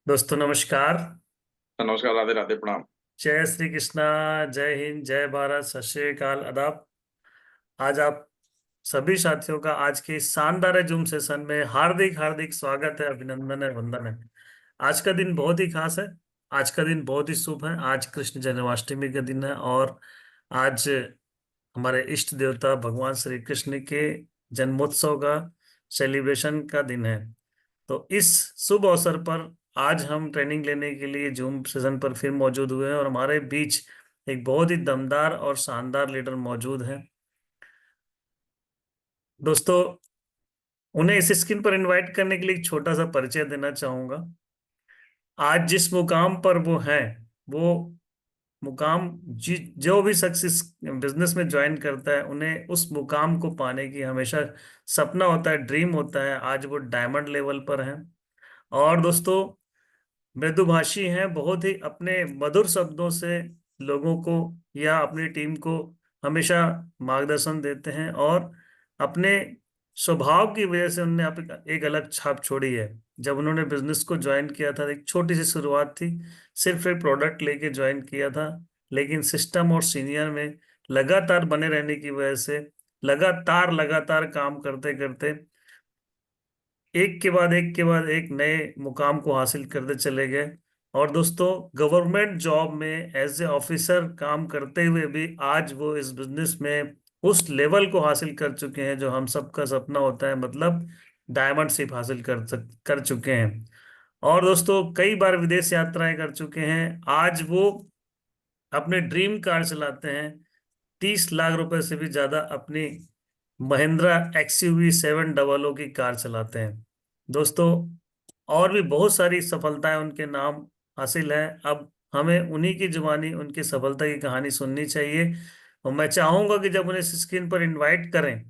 दोस्तों नमस्कार। नमस्कार। राधे राधे, प्रणाम। जय श्री कृष्णा। जय हिंद, जय भारत, सत श्री अकाल, आदाब। आज आप सभी साथियों का आज के इस शानदार जूम सेशन में हार्दिक हार्दिक स्वागत है, अभिनंदन है, वंदन है। आज का दिन बहुत ही खास है। आज का दिन बहुत ही शुभ है। आज कृष्ण जन्माष्टमी का दिन है और आज हमारे इष्ट देवता भगवान श्री कृष्ण के जन्मोत्सव का सेलिब्रेशन का दिन है। तो इस शुभ अवसर पर आज हम ट्रेनिंग लेने के लिए जूम सेशन पर फिर मौजूद हुए हैं और हमारे बीच एक बहुत ही दमदार और शानदार लीडर मौजूद है। दोस्तों, उन्हें इस स्क्रीन पर इनवाइट करने के लिए एक छोटा सा परिचय देना चाहूंगा। आज जिस मुकाम पर वो हैं, वो मुकाम जो भी शख्स इस बिजनेस में ज्वाइन करता है, उन्हें उस मुकाम को पाने की हमेशा सपना होता है, ड्रीम होता है। आज वो डायमंड लेवल पर हैं। और दोस्तों, मृदुभाषी हैं, बहुत ही अपने मधुर शब्दों से लोगों को या अपनी टीम को हमेशा मार्गदर्शन देते हैं और अपने स्वभाव की वजह से उन्होंने आप एक अलग छाप छोड़ी है। जब उन्होंने बिजनेस को ज्वाइन किया था, एक छोटी सी शुरुआत थी, सिर्फ एक प्रोडक्ट लेके ज्वाइन किया था। लेकिन सिस्टम और सीनियर में लगातार बने रहने की वजह से लगातार लगातार काम करते करते एक के बाद एक नए मुकाम को हासिल करते चले गए। और दोस्तों, गवर्नमेंट जॉब में एज ए ऑफिसर काम करते हुए भी आज वो इस बिजनेस में उस लेवल को हासिल कर चुके हैं जो हम सबका सपना होता है, मतलब डायमंड शिप हासिल कर चुके हैं। और दोस्तों, कई बार विदेश यात्राएं कर चुके हैं। आज वो अपने ड्रीम कार चलाते हैं। 30 लाख रुपए से भी ज्यादा अपनी महिंद्रा XUV 700 की कार चलाते हैं। दोस्तों, और भी बहुत सारी सफलताएं उनके नाम हासिल है। अब हमें उन्हीं की जुबानी उनकी सफलता की कहानी सुननी चाहिए। और मैं चाहूंगा कि जब उन्हें स्क्रीन पर इनवाइट करें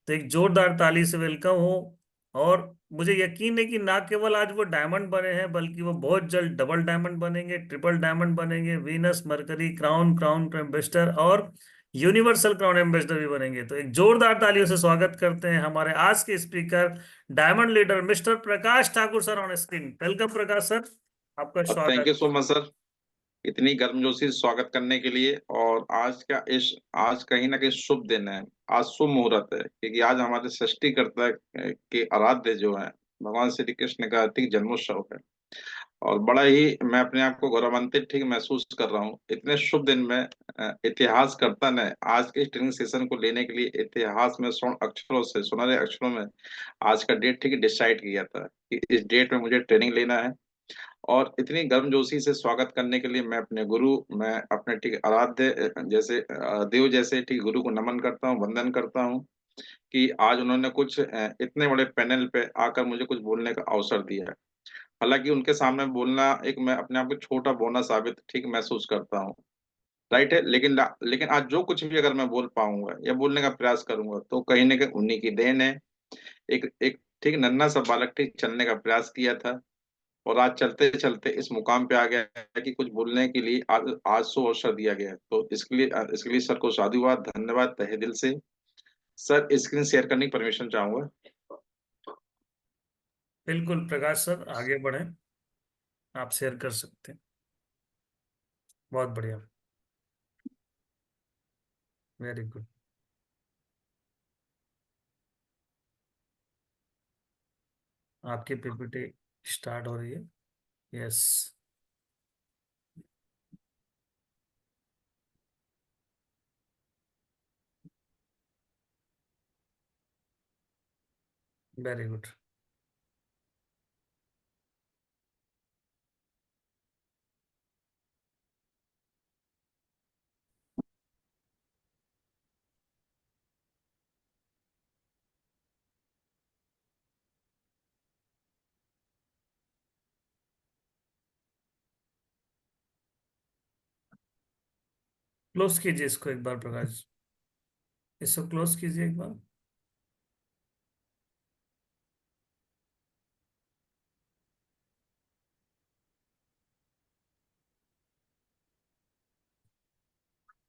तो एक जोरदार ताली से वेलकम हो। और मुझे यकीन है कि ना केवल आज वो डायमंड बने हैं, बल्कि वो बहुत जल्द डबल डायमंड बनेंगे, ट्रिपल डायमंड बनेंगे, Venus, mercury, crown, crown ambassador और यूनिवर्सल क्राउन एम्बेसडर भी बनेंगे। तो एक जोरदार तालियों से स्वागत करते हैं हमारे आज के speaker, diamond leader mister Prakash Thakur sir on screen. Welcome Prakash sir, आपका और थैंक स्वागत। यू सो मच सर, इतनी गर्मजोशी से स्वागत करने के लिए। और आज कहीं ना कहीं शुभ दिन है। आज शुभ मुहूर्त है क्योंकि आज हमारे सृष्टिकर्ता के आराध्य जो है भगवान श्री कृष्ण का ठीक जन्मोत्सव है। और बड़ा ही मैं अपने आप को गौरवान्वित ठीक महसूस कर रहा हूँ इतने शुभ दिन में। इतिहास करता ने आज के ट्रेनिंग सेशन को लेने के लिए इतिहास में स्वर्ण अक्षरों से सुनहरे अक्षरों में आज का डेट ठीक डिसाइड किया था कि इस डेट में मुझे ट्रेनिंग लेना है। और इतनी गर्मजोशी से स्वागत करने के लिए मैं अपने ठीक आराध्य जैसे देव जैसे ठीक गुरु को नमन करता हूँ, वंदन करता हूँ कि आज उन्होंने कुछ इतने बड़े पैनल पे आकर मुझे कुछ बोलने का अवसर दिया है। हालांकि उनके सामने बोलना एक मैं अपने आप को छोटा बोना साबित ठीक महसूस करता हूँ। राइट है, लेकिन आज जो कुछ भी अगर मैं बोल पाऊंगा या बोलने का प्रयास करूंगा तो कहीं ना कहीं उन्हीं की देन है। एक एक ठीक नन्हा सा बालक ठीक चलने का प्रयास किया था और आज चलते चलते इस मुकाम पे आ गया है कि कुछ बोलने के लिए आज सो अवसर दिया गया है। तो इसके लिए सर को साधुवाद, धन्यवाद तहे दिल से। सर, स्क्रीन शेयर करने की परमिशन चाहूंगा। बिल्कुल प्रकाश सर, आगे बढ़ें, आप शेयर कर सकते हैं। बहुत बढ़िया, वेरी गुड। आपकी पीपीटी स्टार्ट हो रही है। Yes, very good. क्लोज कीजिए इसको एक बार प्रकाश, इसको क्लोज कीजिए एक बार।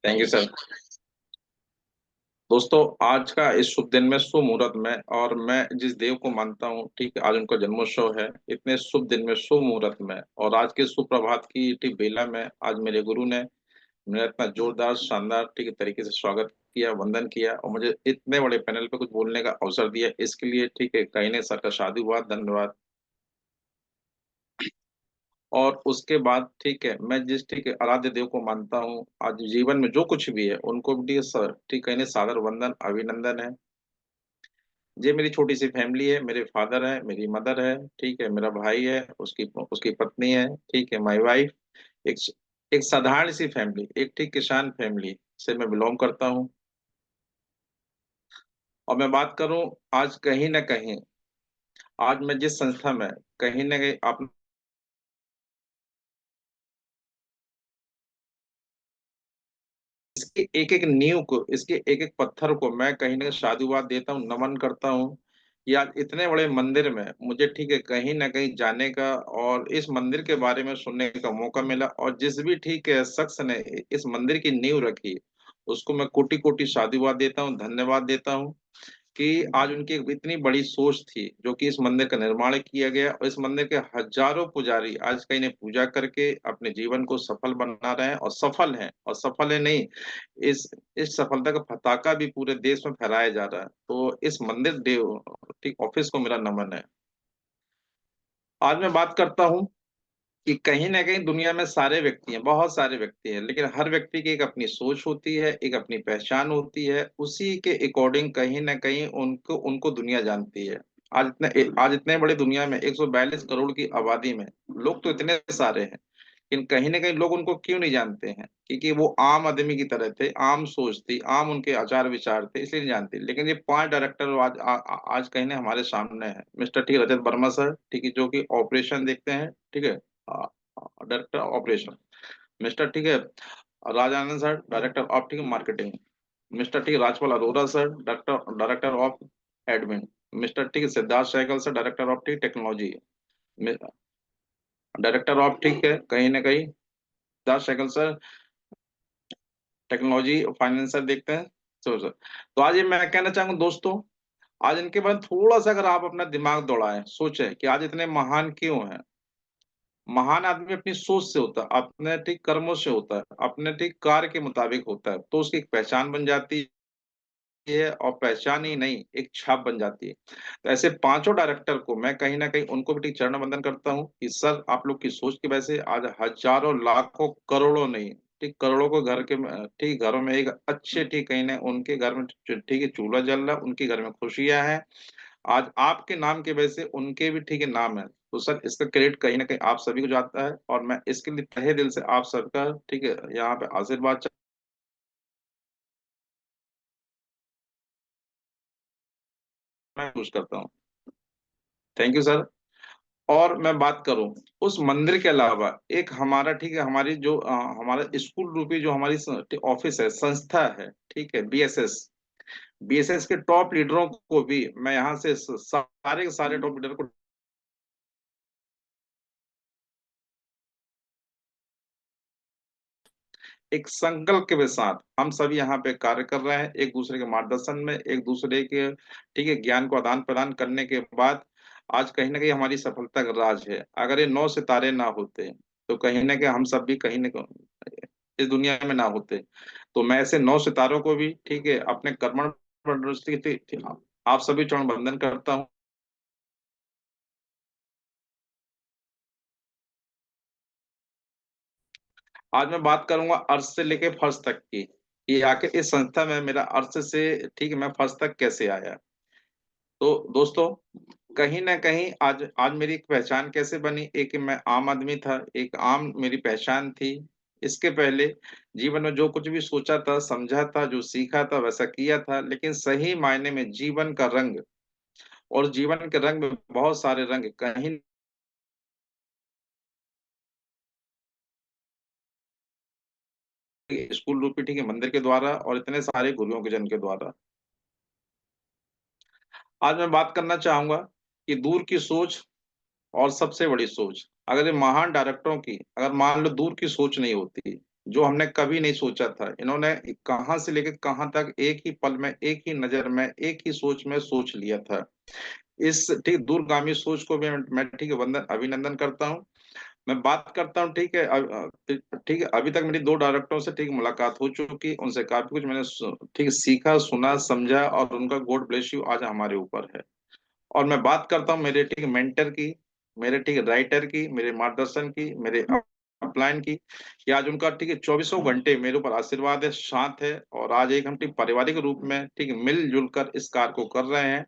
Thank you sir. दोस्तों, आज का इस शुभ दिन में शुभ मुहूर्त में, और मैं जिस देव को मानता हूँ, ठीक है, आज उनका जन्मोत्सव है। इतने शुभ दिन में शुभ मुहूर्त में और आज के सुप्रभात की ठीक बेला में आज मेरे गुरु ने मेरा इतना जोरदार शानदार ठीक है तरीके से स्वागत किया, वंदन किया और मुझे इतने बड़े पैनल पे कुछ बोलने का अवसर दिया। इसके लिए ठीक है कहीं ने सर का साधुवाद, धन्यवाद। और उसके बाद ठीक है मैं जिस ठीक है आराध्य देव को मानता हूँ, आज जीवन में जो कुछ भी है उनको भी सर ठीक कहीं ने सादर वंदन अभिनंदन है। ये मेरी छोटी सी फैमिली है, मेरे फादर है, मेरी मदर है, ठीक है, मेरा भाई है, उसकी उसकी पत्नी है, ठीक है, माय वाइफ। एक एक साधारण सी फैमिली, एक ठीक किसान फैमिली से मैं बिलोंग करता हूँ। और मैं बात करूं, आज कहीं ना कहीं, आज मैं जिस संस्था में, कहीं ना कहीं आप इसके एक एक नींव को, इसके एक एक पत्थर को मैं कहीं ना कहीं साधुवाद देता हूँ, नमन करता हूँ। कि आज इतने बड़े मंदिर में मुझे ठीक है कहीं ना कहीं जाने का और इस मंदिर के बारे में सुनने का मौका मिला, और जिस भी ठीक है शख्स ने इस मंदिर की नींव रखी, उसको मैं कोटि कोटि साधुवाद देता हूँ, धन्यवाद देता हूँ। कि आज उनकी एक इतनी बड़ी सोच थी जो कि इस मंदिर का निर्माण किया गया, और इस मंदिर के हजारों पुजारी आज का इन्हें पूजा करके अपने जीवन को सफल बना रहे हैं और सफल हैं, और सफल है नहीं, इस इस सफलता का पताका भी पूरे देश में फहराया जा रहा है। तो इस मंदिर देव ठीक ऑफिस को मेरा नमन है। आज मैं बात करता हूँ कि कहीं ना कहीं दुनिया में सारे व्यक्ति हैं, बहुत सारे व्यक्ति हैं, लेकिन हर व्यक्ति की एक अपनी सोच होती है, एक अपनी पहचान होती है, उसी के अकॉर्डिंग कहीं ना कहीं उनको उनको दुनिया जानती है। आज इतने बड़े दुनिया में 142 करोड़ की आबादी में लोग तो इतने सारे हैं, लेकिन कहीं ना कहीं लोग उनको क्यों नहीं जानते हैं? क्योंकि वो आम आदमी की तरह थे, आम सोच थी, आम उनके आचार विचार थे, इसलिए नहीं जानते। लेकिन ये 5 डायरेक्टर आज कहीं ना हमारे सामने है। मिस्टर टी रजत वर्मा सर, ठीक है, जो कि ऑपरेशन देखते हैं, ठीक है, डायरेक्टर ऑपरेशन। मिस्टर ठीक है राजानंद सर, डायरेक्टर ऑफ ठीक मार्केटिंग। मिस्टर ठीक Rajpal Arora sir, director director of admin. Mister ठीक Siddharth Sehgal sir, director of ठीक टेक्नोलॉजी। डायरेक्टर ऑफ ठीक है कहीं ना कहीं Siddharth Sehgal sir, technology financer देखते हैं। सर, तो आज ये मैं कहना चाहूंगा दोस्तों, आज इनके बाद थोड़ा सा अगर आप अपना दिमाग दौड़ाएं, सोचें कि आज इतने महान क्यों हैं। महान आदमी अपनी सोच से होता है, अपने ठीक कर्मों से होता है, अपने ठीक कार्य के मुताबिक होता है, तो उसकी एक पहचान बन जाती है, और पहचान ही नहीं एक छाप बन जाती है। तो ऐसे पांचों डायरेक्टर को मैं कहीं ना कहीं उनको भी ठीक चरण वंदन करता हूँ कि सर आप लोग की सोच की वजह से आज हजारों लाखों करोड़ों नहीं, ठीक करोड़ों को घर के ठीक घरों में एक अच्छे ठीक कहीं ना उनके घर में ठीक है चूल्हा जल रहा है, उनके घर में खुशियां हैं। आज आपके नाम की वजह से उनके भी ठीक है नाम है। तो सर इसका क्रेडिट कहीं ना कहीं आप सभी को जाता है, और मैं इसके लिए तहे दिल से आप सबका ठीक है यहाँ पे आशीर्वाद महसूस करता हूँ। Thank you sir. और मैं बात करूं उस मंदिर के अलावा, एक हमारा ठीक है हमारी जो हमारा स्कूल रूपी जो हमारी ऑफिस है, संस्था है, ठीक है, बीएसएस। बीएसएस के टॉप लीडरों को भी मैं यहाँ से सारे के सारे टॉप लीडर को एक संकल्प के साथ हम सभी यहाँ पे कार्य कर रहे हैं, एक दूसरे के मार्गदर्शन में, एक दूसरे के ठीक है ज्ञान को आदान प्रदान करने के बाद आज कहीं ना कहीं हमारी सफलता का राज है। अगर ये 9 सितारे ना होते तो कहीं ना कहीं हम सब भी कहीं ना कहीं इस दुनिया में ना होते। तो मैं ऐसे 9 सितारों को भी ठीक है अपने कर्मण आप सभी चरण वंदन करता हूँ। आज मैं बात करूंगा अर्श से लेके फर्श तक की, कि आखिर इस संस्था में मेरा अर्श से ठीक है मैं फर्श तक कैसे आया। तो दोस्तों, कहीं ना कहीं आज आज मेरी एक पहचान कैसे बनी, एक मैं आम आदमी था, एक आम मेरी पहचान थी। इसके पहले जीवन में जो कुछ भी सोचा था, समझा था, जो सीखा था वैसा किया था, लेकिन सही मायने में जीवन का रंग, और जीवन के रंग में बहुत सारे रंग कहीं स्कूल रूपी ठीक है मंदिर के द्वारा और इतने सारे गुरुओं के जन्म के द्वारा। आज मैं बात करना चाहूंगा कि दूर की सोच और सबसे बड़ी सोच, अगर ये महान डायरेक्टरों की अगर मान लो दूर की सोच नहीं होती, जो हमने कभी नहीं सोचा था। इन्होंने कहाँ से लेकर कहाँ तक एक ही पल में, एक ही नजर में, एक ही सोच में सोच लिया था। इस ठीक दूरगामी सोच को भी मैं ठीक है वंदन अभिनंदन करता हूँ। मैं बात करता हूँ, ठीक है ठीक है, अभी तक मेरी दो डायरेक्टरों से ठीक मुलाकात हो चुकी, उनसे काफी कुछ मैंने ठीक सीखा, सुना, समझा, और उनका गॉड ब्लेस यू आज हमारे ऊपर है। और मैं बात करता हूँ मेरे ठीक मेंटर की, मेरे ठीक राइटर की, मेरे मार्गदर्शन की, मेरे अपलाइन की, कि आज उनका ठीक है 24 घंटे मेरे ऊपर आशीर्वाद है, साथ है, और आज एक हम ठीक पारिवारिक रूप में ठीक मिलजुल कर इस कार्य को कर रहे हैं।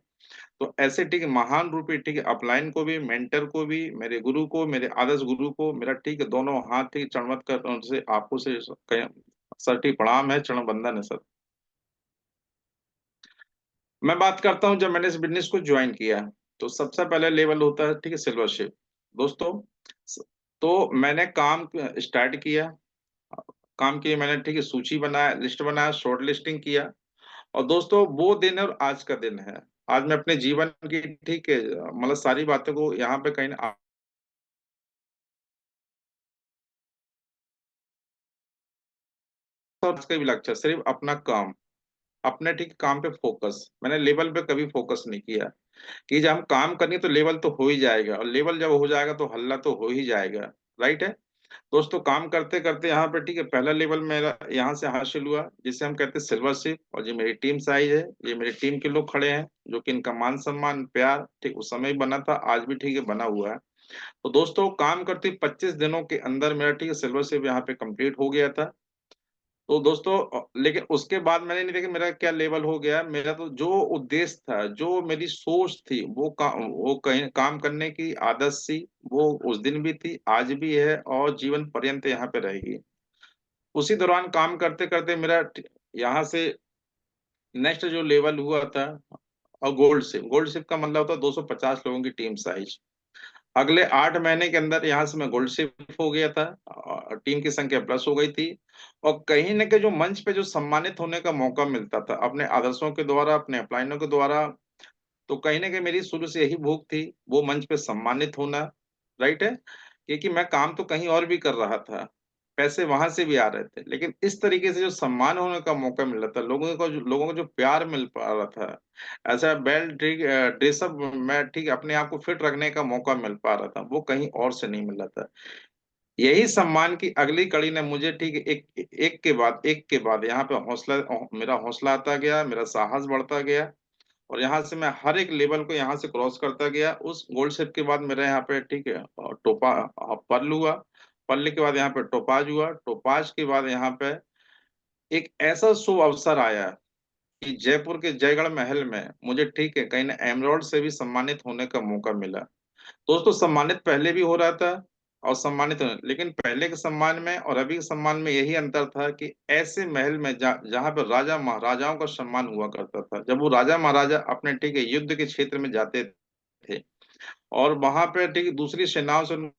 तो ऐसे ठीक महान रूपी ठीक अपलाइन को भी, मेंटर को भी, मेरे गुरु को, मेरे आदर्श गुरु को मेरा ठीक दोनों हाथ ठीक चरणवत कर उनसे आपको से सर ठीक प्रणाम है, चरण वंदन है सर। मैं बात करता हूँ जब मैंने इस बिजनेस को ज्वाइन किया, तो सबसे पहले लेवल होता है ठीक है सिल्वरशिप दोस्तों। स- तो मैंने काम स्टार्ट किया, काम की मैंने ठीक है सूची बनाया, लिस्ट बनाया, शॉर्ट लिस्टिंग किया। और दोस्तों वो दिन है और आज का दिन है। आज मैं अपने जीवन की ठीक है मतलब सारी बातों को यहाँ पे कहीं ना आज का भी लक्ष्य है, सिर्फ अपना काम, अपने ठीक काम पे फोकस। मैंने लेवल पे कभी फोकस नहीं किया, कि जब हम काम करेंगे तो लेवल तो हो ही जाएगा, और लेवल जब हो जाएगा तो हल्ला तो हो ही जाएगा। राइट है दोस्तों। काम करते करते यहाँ पे ठीक है पहला लेवल मेरा यहाँ से हासिल हुआ, जिसे हम कहते हैं सिल्वरशिप। और ये मेरी टीम साइज है, ये मेरी टीम के लोग खड़े हैं, जो कि इनका मान सम्मान प्यार ठीक उस समय बना था, आज भी ठीक है बना हुआ है। तो दोस्तों काम करते 25 दिनों के अंदर मेरा ठीक है सिल्वरशिप यहाँ पे कंप्लीट हो गया था। तो दोस्तों लेकिन उसके बाद मैंने नहीं देखा मेरा क्या लेवल हो गया। मेरा तो जो उद्देश्य था, जो मेरी सोच थी, वो कहीं काम करने की आदत सी, वो उस दिन भी थी, आज भी है, और जीवन पर्यंत यहाँ पे रहेगी। उसी दौरान काम करते करते मेरा यहाँ से नेक्स्ट जो लेवल हुआ था, और गोल्ड शिप का मतलब होता है 250 लोगों की टीम साइज। अगले 8 महीने के अंदर यहाँ से मैं गोल्ड शिफ्ट हो गया था, और टीम की संख्या प्लस हो गई थी। और कहीं न कहीं जो मंच पे जो सम्मानित होने का मौका मिलता था अपने आदर्शों के द्वारा, अपने अपलाइनों के द्वारा, तो कहीं न कहीं मेरी शुरू से यही भूख थी, वो मंच पे सम्मानित होना। राइट है? क्योंकि मैं काम तो कहीं और भी कर रहा था, पैसे वहां से भी आ रहे थे, लेकिन इस तरीके से जो सम्मान होने का मौका मिल रहा था, लोगों को जो प्यार मिल पा रहा था, ऐसा वेल ड्रेसअप मैं ठीक अपने आप को फिट रखने का मौका मिल पा रहा था, वो कहीं और से नहीं मिल रहा था। यही सम्मान की अगली कड़ी ने मुझे ठीक एक के बाद यहाँ पे मेरा हौसला आता गया, मेरा साहस बढ़ता गया, और यहाँ से मैं हर एक लेवल को यहाँ से क्रॉस करता गया। उस गोल्ड शिप के बाद मेरा यहाँ पे ठीक है और पर्ल हुआ। पर्ल के बाद यहाँ पे टोपाज हुआ। टोपाज के बाद यहाँ पे एक ऐसा शुभ अवसर आया कि जयपुर के जयगढ़ महल में मुझे ठीक है कहीं ना एमरल्ड से भी सम्मानित होने का मौका मिला। दोस्तों सम्मानित पहले भी हो रहा था, और लेकिन पहले के सम्मान में और अभी के सम्मान में यही अंतर था कि ऐसे महल में जहाँ पर राजा महाराजाओं का सम्मान हुआ करता था, जब वो राजा महाराजा अपने ठीक है युद्ध के क्षेत्र में जाते थे, और वहां पे ठीक है दूसरी सेनाओं से उनके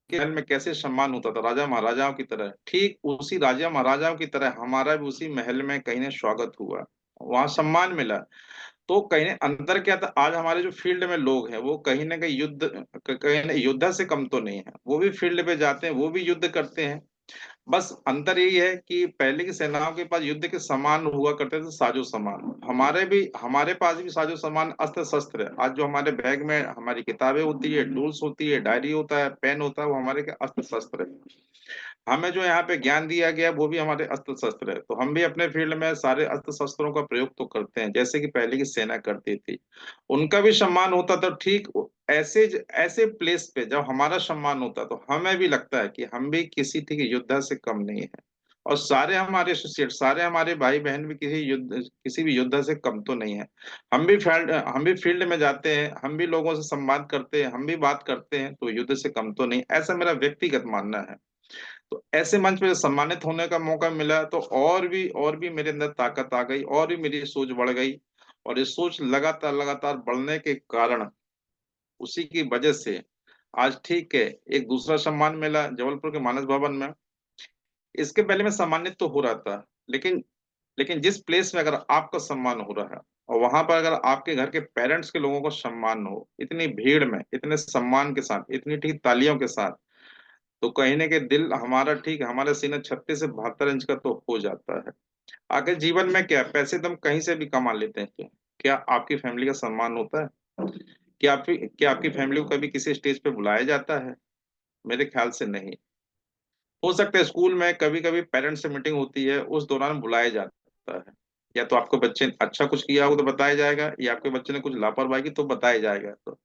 महल में कैसे सम्मान होता था राजा महाराजाओं की तरह, ठीक उसी राजा महाराजाओं की तरह हमारा भी उसी महल में कहीं ने स्वागत हुआ, वहां सम्मान मिला। तो कहीं ने अंतर क्या था, आज हमारे जो फील्ड में लोग हैं वो कहीं ना कहीं कहीं ना योद्धा से कम तो नहीं है, वो भी फील्ड पे जाते हैं, वो भी युद्ध करते हैं। बस अंतर यही है कि पहले की सेनाओं के पास युद्ध के सामान हुआ करते थे, साजो सामान। हमारे पास भी साजो सामान अस्त्र शस्त्र है। आज जो हमारे बैग में हमारी किताबें होती है, टूल्स होती है, डायरी होता है, पेन होता है, वो हमारे के अस्त्र शस्त्र है। हमें जो यहाँ पे ज्ञान दिया गया वो भी हमारे अस्त्र शस्त्र है। तो हम भी अपने फील्ड में सारे अस्त्र शस्त्रों का प्रयोग तो करते हैं, जैसे कि पहले की सेना करती थी। उनका भी सम्मान होता था ठीक ऐसे ऐसे प्लेस पे जब हमारा सम्मान होता तो हमें भी लगता है कि हम भी किसी ठीक योद्धा से कम नहीं है। और सारे हमारे एसोसिएट, सारे हमारे भाई बहन भी किसी भी योद्धा से कम तो नहीं है। हम भी फील्ड में जाते हैं, हम भी लोगों से संवाद करते हैं, हम भी बात करते हैं, तो युद्ध से कम तो नहीं, ऐसा मेरा व्यक्तिगत मानना है। तो ऐसे मंच पे सम्मानित होने का मौका मिला तो और भी मेरे अंदर ताकत आ गई, और भी मेरी सोच बढ़ गई। और ये सोच लगातार लगातार बढ़ने के कारण, उसी की वजह से आज ठीक है एक दूसरा सम्मान मिला जबलपुर के मानस भवन में। इसके पहले मैं सम्मानित तो हो रहा था, लेकिन लेकिन जिस प्लेस में अगर आपका सम्मान हो रहा है, और वहां पर अगर आपके घर के पेरेंट्स के लोगों को सम्मान हो, इतनी भीड़ में इतने सम्मान के साथ, इतनी ठीक तालियों के साथ, तो कहने के दिल हमारा, ठीक है, हमारा सीना 36 से 72 इंच का तो हो जाता है। आगे जीवन में क्या, पैसे तो हम कहीं से भी कमा लेते हैं, क्या क्या आपकी फैमिली का सम्मान होता है? क्या आपकी फैमिली को कभी किसी स्टेज पे बुलाया जाता है? मेरे ख्याल से नहीं। हो सकता है स्कूल में कभी कभी पेरेंट्स से मीटिंग होती है, उस दौरान बुलाया जाता है, या तो आपको बच्चे ने अच्छा कुछ किया हो तो बताया जाएगा, या आपके बच्चे ने कुछ लापरवाही की तो बताया जाएगा, तो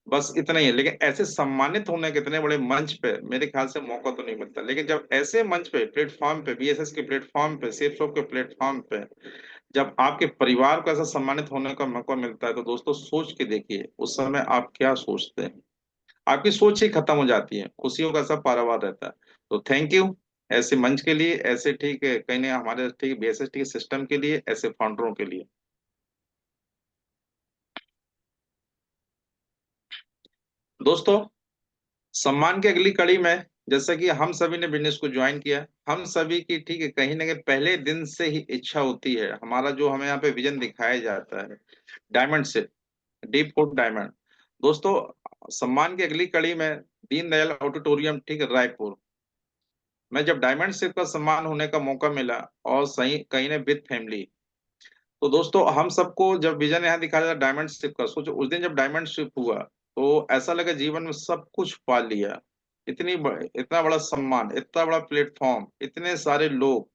बस इतना ही है। लेकिन ऐसे सम्मानित होने के इतने बड़े मंच पे मेरे ख्याल से मौका तो नहीं मिलता। लेकिन जब ऐसे मंच पे, प्लेटफॉर्म पे, बीएसएस के प्लेटफॉर्म पे, सेफ शॉप के प्लेटफॉर्म पे जब आपके परिवार को ऐसा सम्मानित होने का मौका मिलता है, तो दोस्तों सोच के देखिए उस समय आप क्या सोचते हैं। आपकी सोच ही खत्म हो जाती है, खुशियों का सब पारावार रहता है। तो थैंक यू ऐसे मंच के लिए, ऐसे ठीक है कहीं ना हमारे ठीक बीएसएस सिस्टम के लिए, ऐसे फाउंडरों के लिए। दोस्तों, सम्मान की अगली कड़ी में, जैसा कि हम सभी ने बिजनेस को ज्वाइन किया, हम सभी की ठीक है कहीं ना कहीं पहले दिन से ही इच्छा होती है, हमारा जो हमें यहाँ पे विजन दिखाया जाता है, डायमंड से डीप फूड डायमंड। दोस्तों, सम्मान की अगली कड़ी में दीनदयाल ऑडिटोरियम, ठीक है, रायपुर में जब डायमंड शिप का सम्मान होने का मौका मिला, और सही कहीं ने विद फैमिली, तो दोस्तों हम सबको जब विजन यहाँ दिखाया था डायमंड शिप का, सोचो उस दिन जब डायमंड शिप हुआ तो ऐसा लगा जीवन में सब कुछ पा लिया। इतना बड़ा सम्मान, इतना बड़ा प्लेटफॉर्म, इतने सारे लोग।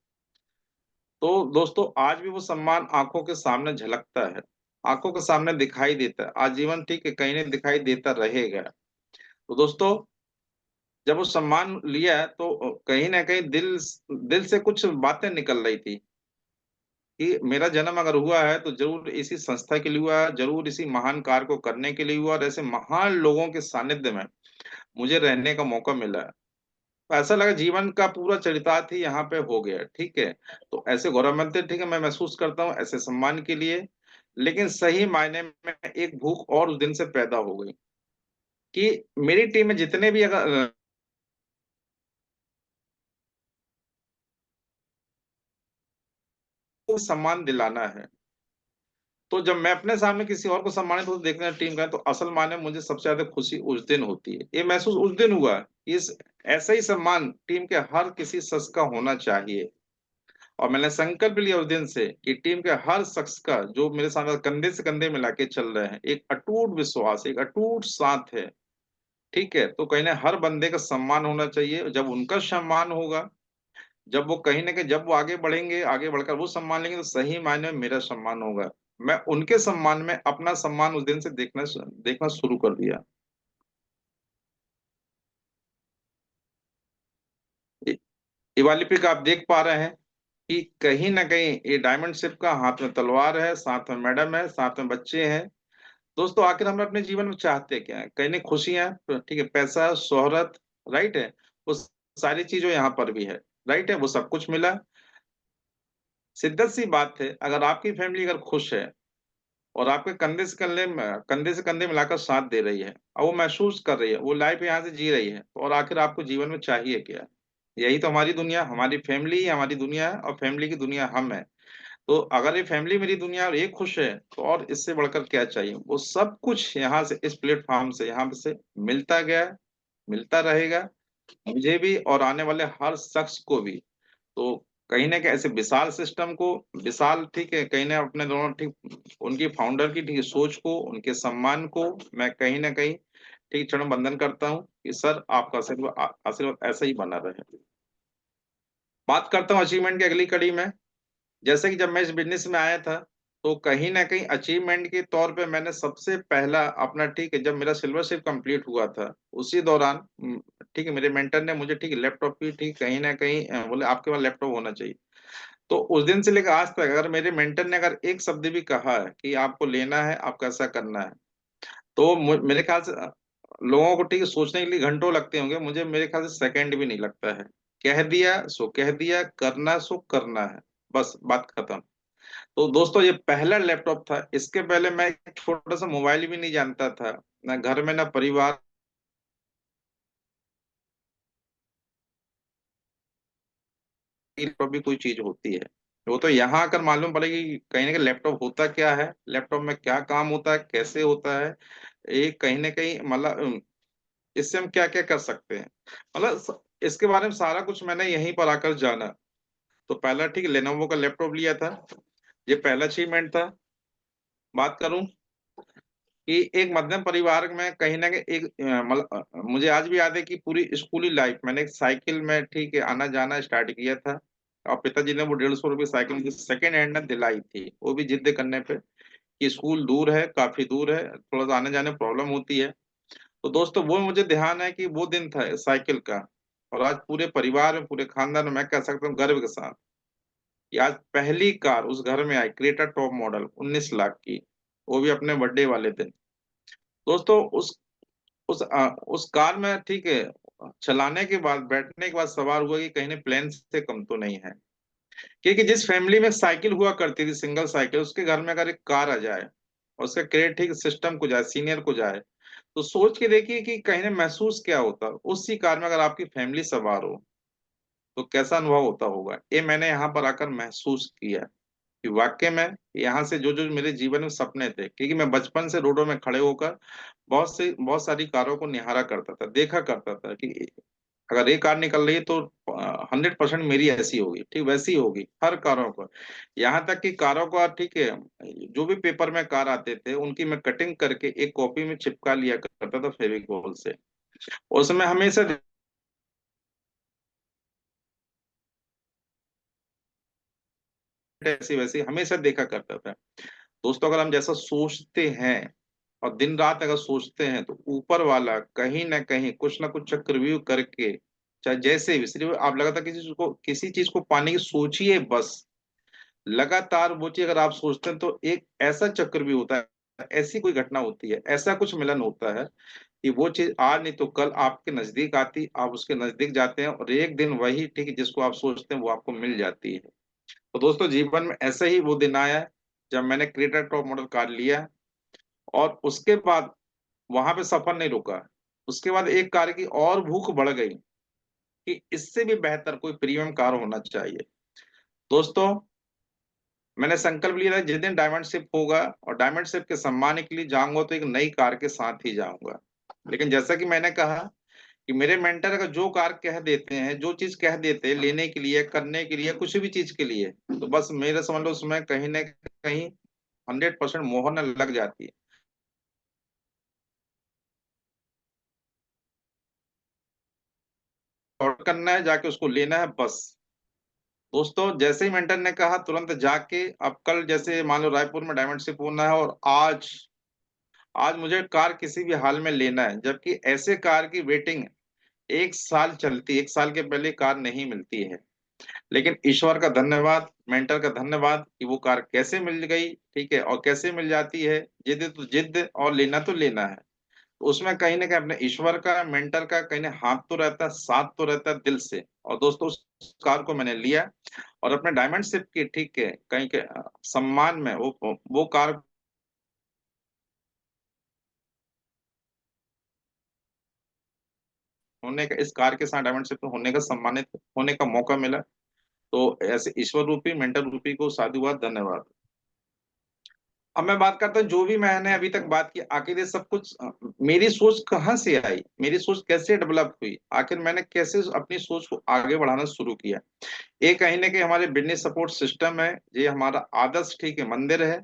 तो दोस्तों आज भी वो सम्मान आंखों के सामने झलकता है, आंखों के सामने दिखाई देता है आजीवन, ठीक है, कहीं नहीं दिखाई देता रहेगा। तो दोस्तों जब वो सम्मान लिया तो कहीं ना कहीं दिल दिल से कुछ बातें निकल रही थी कि मेरा जन्म अगर हुआ है तो जरूर इसी संस्था के लिए हुआ है, जरूर इसी महान कार्य को करने के लिए हुआ, और ऐसे महान लोगों के सानिध्य में मुझे रहने का मौका मिला है। तो ऐसा लगा जीवन का पूरा चरितार्थ ही यहाँ पे हो गया, ठीक है। तो ऐसे गौरवान्वित, ठीक है, मैं महसूस करता हूँ ऐसे सम्मान के लिए। लेकिन सही मायने में एक भूख और उस दिन से पैदा हो गई कि मेरी टीम में जितने भी अगर को सम्मान दिलाना है, तो जब मैं अपने सामने किसी और को सम्मानित होते देखना टीम का, तो असल मायने में मुझे सबसे ज्यादा खुशी उस दिन होती है। ये महसूस उस दिन हुआ कि इस ऐसा ही सम्मान टीम के हर किसी शख्स का होना चाहिए। और मैंने संकल्प लिया उस दिन से कि टीम के हर शख्स का जो मेरे साथ कंधे से कंधे मिला के चल रहे हैं, एक अटूट विश्वास, एक अटूट साथ है, ठीक है, तो कहीं ना हर बंदे का सम्मान होना चाहिए। जब उनका सम्मान होगा, जब वो कहीं ना कहीं जब वो आगे बढ़ेंगे, आगे बढ़कर वो सम्मान लेंगे, तो सही मायने में मेरा सम्मान होगा। मैं उनके सम्मान में अपना सम्मान उस दिन से देखना देखना शुरू कर दिया। ये ये वाली पिक आप देख पा रहे हैं कि कहीं ना कहीं ये डायमंड शिप का हाथ में तलवार है, साथ में मैडम है, साथ में बच्चे हैं। दोस्तों आखिर हम अपने जीवन में चाहते क्या है? कहीं नहीं खुशियां, ठीक है, पैसा, शोहरत, राइट है, वो सारी चीजों यहाँ पर भी है, राइट है, वो सब कुछ मिला। सिद्धांत सी बात है, अगर आपकी फैमिली अगर खुश है और आपके कंधे से कंधे मिलाकर साथ दे रही है, और वो महसूस कर रही है, वो लाइफ यहाँ से जी रही है, तो और आखिर आपको जीवन में चाहिए क्या? यही तो हमारी दुनिया, हमारी फैमिली ही हमारी दुनिया है, और फैमिली की दुनिया हम है। तो अगर ये फैमिली मेरी दुनिया और ये खुश है, तो और इससे बढ़कर क्या चाहिए? वो सब कुछ यहाँ से, इस प्लेटफॉर्म से, यहाँ से मिलता गया, मिलता रहेगा, मुझे भी और आने वाले हर शख्स को भी। तो कहीं ना कहीं ऐसे विशाल सिस्टम को, विशाल, ठीक है, कहीं ना अपने दोनों, ठीक, उनकी फाउंडर की, ठीक है, सोच को, उनके सम्मान को मैं कहीं ना कहीं, ठीक, चरण बंदन करता हूँ कि सर आपका आशीर्वाद आशीर्वाद ऐसा ही बना रहे। बात करता हूँ अचीवमेंट की अगली कड़ी में। जैसे कि जब मैं इस बिजनेस में आया था, तो कहीं ना कहीं अचीवमेंट के तौर पे मैंने सबसे पहला अपना, ठीक है, जब मेरा सिल्वरशिप कंप्लीट हुआ था उसी दौरान, ठीक है, मेरे मेंटर ने मुझे, ठीक है, लैपटॉप की, ठीक, कहीं ना कहीं बोले आपके पास लैपटॉप होना चाहिए। तो उस दिन से लेकर आज तक अगर मेरे मेंटर ने अगर एक शब्द भी कहा है कि आपको लेना है, आपको ऐसा करना है, तो मेरे ख्याल से लोगों को, ठीक है, सोचने के लिए घंटों लगते होंगे, मुझे मेरे ख्याल से सेकंड भी नहीं लगता है। कह दिया सो कह दिया, करना सो करना है, बस बात खत्म। तो दोस्तों ये पहला लैपटॉप था, इसके पहले मैं एक छोटा सा मोबाइल भी नहीं जानता था, ना घर में ना परिवार, लैपटॉप भी कोई चीज होती है। वो तो यहाँ आकर मालूम पड़ेगी कि कहीं ना कहीं लैपटॉप होता क्या है, लैपटॉप में क्या काम होता है, कैसे होता है। ये कहीं ना कहीं मतलब इससे हम क्या क्या कर सकते हैं, मतलब इसके बारे में सारा कुछ मैंने यहीं पर आकर जाना। तो पहला ठीक लेनोवो का लैपटॉप लिया था, ये पहला अचीवमेंट था। बात करूं कि एक मध्यम परिवार में कहीं ना कहीं एक मतलब मुझे आज भी याद है कि पूरी स्कूली लाइफ मैंने एक साइकिल में ठीक है आना जाना स्टार्ट किया था। और पिताजी ने वो 150 रुपये साइकिल मुझे सेकेंड हैंड में दिलाई थी, वो भी जिद करने पे कि स्कूल दूर है, काफी दूर है, थोड़ा सा आने जाने में प्रॉब्लम होती है। तो दोस्तों वो मुझे ध्यान है कि वो दिन था साइकिल का। और आज पूरे परिवार में, पूरे खानदान में मैं कह सकता हूँ गर्व के साथ कि आज पहली कार उस घर में आई, क्रेटा टॉप मॉडल 19 लाख की, वो भी अपने बर्थडे वाले दिन। दोस्तों उस कार में ठीक है चलाने के बाद, बैठने के बाद सवाल हुआ कि कहीं ने प्लेन से कम तो नहीं है। क्योंकि जिस फैमिली में साइकिल हुआ करती थी, सिंगल साइकिल, उसके घर में अगर एक कार आ जाए और उसका क्रेडिट ठीक सिस्टम को जाए, सीनियर को जाए, तो सोच के देखिए कि कहीं ने महसूस क्या होता। उसी कार में अगर आपकी फैमिली सवार हो तो कैसा अनुभव होता होगा, ये मैंने यहाँ पर आकर महसूस किया कि वाकई में यहाँ से जो जो मेरे जीवन में सपने थे, क्योंकि मैं बचपन से रोडों में खड़े होकर बहुत सारी कारों को निहारा करता था, देखा करता था कि अगर एक कार निकल रही है तो 100% मेरी ऐसी होगी, ठीक वैसी होगी हर कारों को। यहाँ तक कि कारों का ठीक है जो भी पेपर में कार आते थे उनकी मैं कटिंग करके एक कॉपी में चिपका लिया करता था फेविकोल से। उसमें हमेशा ऐसी वैसी हमेशा देखा करता था। दोस्तों अगर हम जैसा सोचते हैं और दिन रात अगर सोचते हैं तो ऊपर वाला कहीं ना कहीं कुछ ना कुछ चक्रव्यूह करके, चाहे जैसे भी, सिर्फ आप लगातार किसी चीज को पाने की सोचिए बस, लगातार वो चीज अगर आप सोचते हैं तो एक ऐसा चक्रव्यूह होता है, ऐसी कोई घटना होती है, ऐसा कुछ मिलन होता है कि वो चीज आज नहीं तो कल आपके नजदीक आती, आप उसके नजदीक जाते हैं और एक दिन वही ठीक जिसको आप सोचते हैं वो आपको मिल जाती है। तो दोस्तों जीवन में ऐसा ही वो दिन आया जब मैंने क्रेटा टॉप मॉडल कार लिया। और उसके बाद वहां पे सफर नहीं रुका, उसके बाद एक कार की और भूख बढ़ गई कि इससे भी बेहतर कोई प्रीमियम कार होना चाहिए। दोस्तों मैंने संकल्प लिया था जिस दिन डायमंड शिप होगा और डायमंड शिप के सम्मान के लिए जाऊंगा तो एक नई कार के साथ ही जाऊंगा। लेकिन जैसा कि मैंने कहा कि मेरे मेंटर अगर जो कार कह देते हैं, जो चीज कह देते हैं लेने के लिए, करने के लिए, कुछ भी चीज के लिए, तो बस मेरे समझ लो उसमें कहीं ना कहीं 100% मोहर न लग जाती है। ऑर्डर करना है, जाके उसको लेना है बस। दोस्तों जैसे ही मेंटर ने कहा तुरंत जाके, अब कल जैसे मान लो रायपुर में डायमंड शिप होना है और आज आज मुझे कार किसी भी हाल में लेना है, जबकि ऐसे कार की वेटिंग 1 साल चलती, 1 साल के पहले कार नहीं मिलती है। लेकिन ईश्वर का धन्यवाद, मेंटर का धन्यवाद कि वो कार कैसे मिल गई, ठीक है, और कैसे मिल जाती है। जिद तो जिद और लेना तो लेना है। तो उसमें कहीं ना कहीं अपने ईश्वर का, मेंटर का कहीं ना हाथ तो रहता है, साथ तो रहता है दिल से। और दोस्तों उस कार को मैंने लिया और अपने डायमंड शिप की ठीक है कहीं के सम्मान में वो कार होने का, इस कार के साथ डायमंड शिप होने का, सम्मानित होने का मौका मिला। तो ऐसे ईश्वर रूपी, मेंटर रूपी को साधुवाद, धन्यवाद। अब मैं बात करता हूँ जो भी मैंने अभी तक बात की, आखिर ये सब कुछ मेरी सोच कहाँ से आई, मेरी सोच कैसे डेवलप हुई, आखिर मैंने कैसे अपनी सोच को आगे बढ़ाना शुरू किया। ये कहीं ना कहीं हमारे बिजनेस सपोर्ट सिस्टम है, ये हमारा आदर्श ठीक है मंदिर है।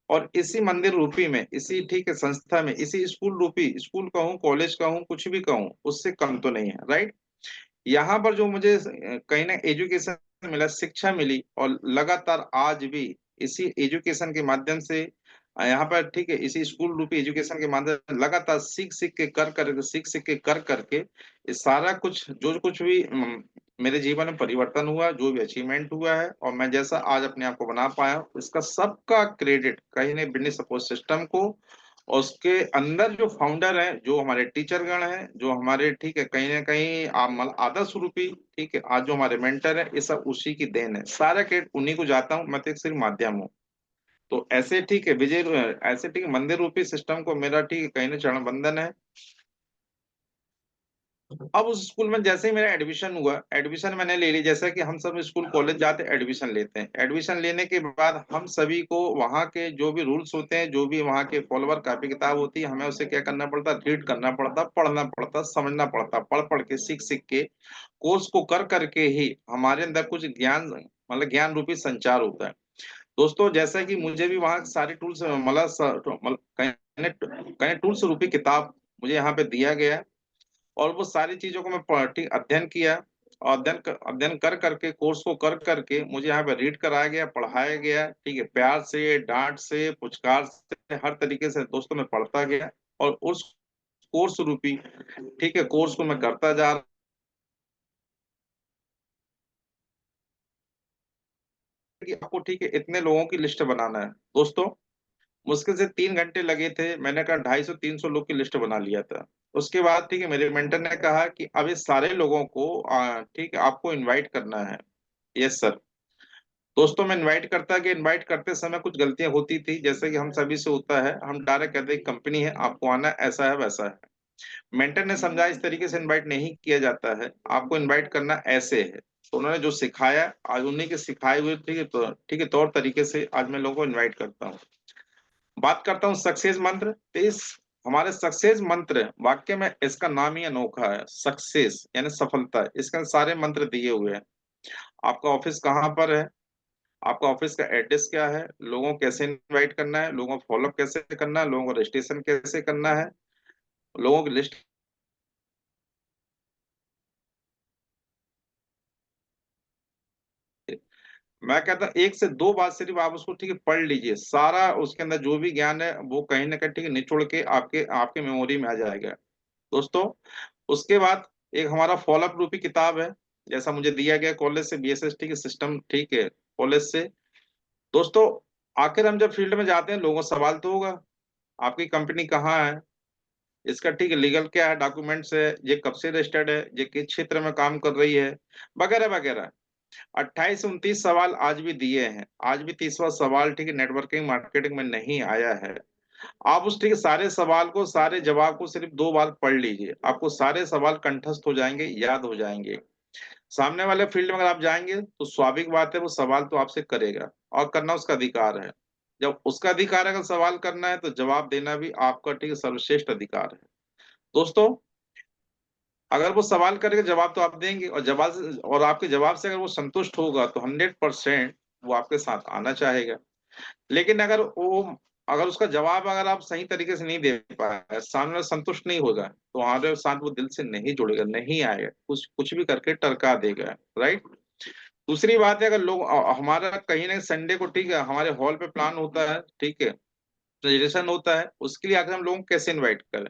और इसी मंदिर रूपी में, इसी ठीक है संस्था में, इसी स्कूल रूपी, स्कूल कहूँ, कॉलेज कहूँ, कुछ भी कहूँ, उससे कम तो नहीं है, राइट। यहाँ पर जो मुझे कहीं ना एजुकेशन मिला, शिक्षा मिली, और लगातार आज भी इसी एजुकेशन के माध्यम से यहाँ पर ठीक है इसी स्कूल रूपी एजुकेशन के माध्यम से लगातार सीख सीख के कर कर सीख सीख के कर करके ये सारा कुछ जो कुछ भी मेरे जीवन में परिवर्तन हुआ, जो भी अचीवमेंट हुआ है और मैं जैसा आज अपने आप को बना पाया हूं, इसका सबका क्रेडिट कहीं ने बिजनेस सपोर्ट सिस्टम को, और उसके अंदर जो फाउंडर हैं, जो हमारे टीचर गण हैं, जो हमारे ठीक है कहीं ना कहीं आदर्श रूपी ठीक है आज जो हमारे मेंटर है, ये सब उसी की देन है, सारा क्रेडिट उन्हीं को जाता हूँ, मैं तो एक सिर्फ माध्यम हूँ। तो ऐसे ठीक है विजय, ऐसे ठीक है मंदिर रूपी सिस्टम को मेरा ठीक है कहीं ना चरण वंदन है। अब उस स्कूल में जैसे ही मेरा एडमिशन हुआ, एडमिशन मैंने ले ली, जैसा कि हम सब स्कूल कॉलेज जाते एडमिशन लेते हैं। एडमिशन लेने के बाद हम सभी को वहाँ के जो भी रूल्स होते हैं, जो भी वहाँ के फॉलोवर कॉपी किताब होती है, हमें उसे क्या करना पड़ता, रीड करना पड़ता, पढ़ना पड़ता, समझना पड़ता, पढ़ पढ़ के सीख सीख के कोर्स को कर करके ही हमारे अंदर कुछ ज्ञान, मतलब ज्ञान रूपी संचार होता है। दोस्तों जैसा कि मुझे भी वहाँ सारे टूल्स, कहीं कहीं टूल्स रूपी किताब मुझे यहाँ पे दिया गया है, और वो सारी चीजों को मैं ठीक अध्ययन किया, और अध्ययन कर करके, कोर्स को कर करके मुझे यहाँ पे रीड कराया गया, पढ़ाया गया, ठीक है, प्यार से, डांट से, पुचकार से, हर तरीके से दोस्तों मैं पढ़ता गया, और उस कोर्स रूपी, ठीक है, कोर्स को मैं करता जा रहा। कि आपको ठीक है इतने लोगों की लिस्ट बनाना है दोस्तों, मुश्किल से 3 घंटे लगे थे। मैंने कहा 250-300 लोग की लिस्ट बना लिया था। उसके बाद ठीक है मेरे मेंटर ने कहा कि अब इस सारे लोगों को ठीक है आपको इनवाइट करना है। Yes sir. दोस्तों मैं इनवाइट करता कि इनवाइट करते समय कुछ गलतियां होती थी, जैसे कि हम सभी से होता है, हम डायरेक्ट कहते हैं कंपनी है आपको आना है, ऐसा है वैसा है। मेंटर ने समझा इस तरीके से इनवाइट नहीं किया जाता है, आपको इनवाइट करना ऐसे है। तो उन्होंने जो सिखाया, आज उन्हीं के सिखाए हुए ठीक है, तो ठीक है तौर तरीके से आज मैं लोगों को इनवाइट करता हूँ। बात करता हूँ सक्सेस मंत्र। तो इस हमारे सक्सेस मंत्र वाक्य में इसका नाम ही अनोखा है, सक्सेस यानी सफलता। इसके अंदर सारे मंत्र दिए हुए हैं। आपका ऑफिस कहाँ पर है, आपका ऑफिस का एड्रेस क्या है, लोगों को कैसे इनवाइट करना है, लोगों को फॉलोअप कैसे करना है, लोगों को रजिस्ट्रेशन कैसे करना है, लोगों की लिस्ट। मैं कहता हूँ 1 से 2 बार सिर्फ आप उसको ठीक है पढ़ लीजिए, सारा उसके अंदर जो भी ज्ञान है वो कहीं ना कहीं ठीक है निचोड़ के आपके आपके मेमोरी में आ जाएगा दोस्तों। उसके बाद एक हमारा फॉलोअप रूपी किताब है, जैसा मुझे दिया गया कॉलेज से, बीएसएसटी के सिस्टम, ठीक है, कॉलेज से। दोस्तों आखिर हम जब फील्ड में जाते हैं, लोगों को सवाल तो होगा, आपकी कंपनी कहाँ है, इसका ठीक है लीगल क्या है, डॉक्यूमेंट्स है, ये कब से रजिस्टर्ड है, ये किस क्षेत्र में काम कर रही है, वगैरह वगैरह। 28-29 सवाल आज भी दिए हैं, आज भी 30वां सवाल ठीक है नेटवर्किंग मार्केटिंग में नहीं आया है। आप उस ठीक है सारे सवाल को, सारे जवाब को सिर्फ 2 बार पढ़ लीजिए, आपको सारे सवाल कंठस्थ हो जाएंगे, याद हो जाएंगे। सामने वाले फील्ड में अगर आप जाएंगे तो स्वाभाविक बात है वो सवाल तो आपसे करेगा, और करना उसका अधिकार है। जब उसका अधिकार है अगर सवाल करना है, तो जवाब देना भी आपका ठीक है सर्वश्रेष्ठ अधिकार है दोस्तों। अगर वो सवाल करेगा, जवाब तो आप देंगे, और और आपके जवाब से अगर वो संतुष्ट होगा तो 100% वो आपके साथ आना चाहेगा। लेकिन अगर उसका जवाब अगर आप सही तरीके से नहीं दे पाए, सामने वाला संतुष्ट नहीं होगा, तो हमारे साथ वो दिल से नहीं जुड़ेगा, नहीं आएगा, कुछ कुछ भी करके टरका देगा। राइट। दूसरी बात है, अगर लोग हमारा कहीं ना संडे को ठीक है हमारे हॉल पे प्लान होता है, ठीक है, रजिस्ट्रेशन होता है, उसके लिए आखिर हम लोगों को कैसे इनवाइट करें।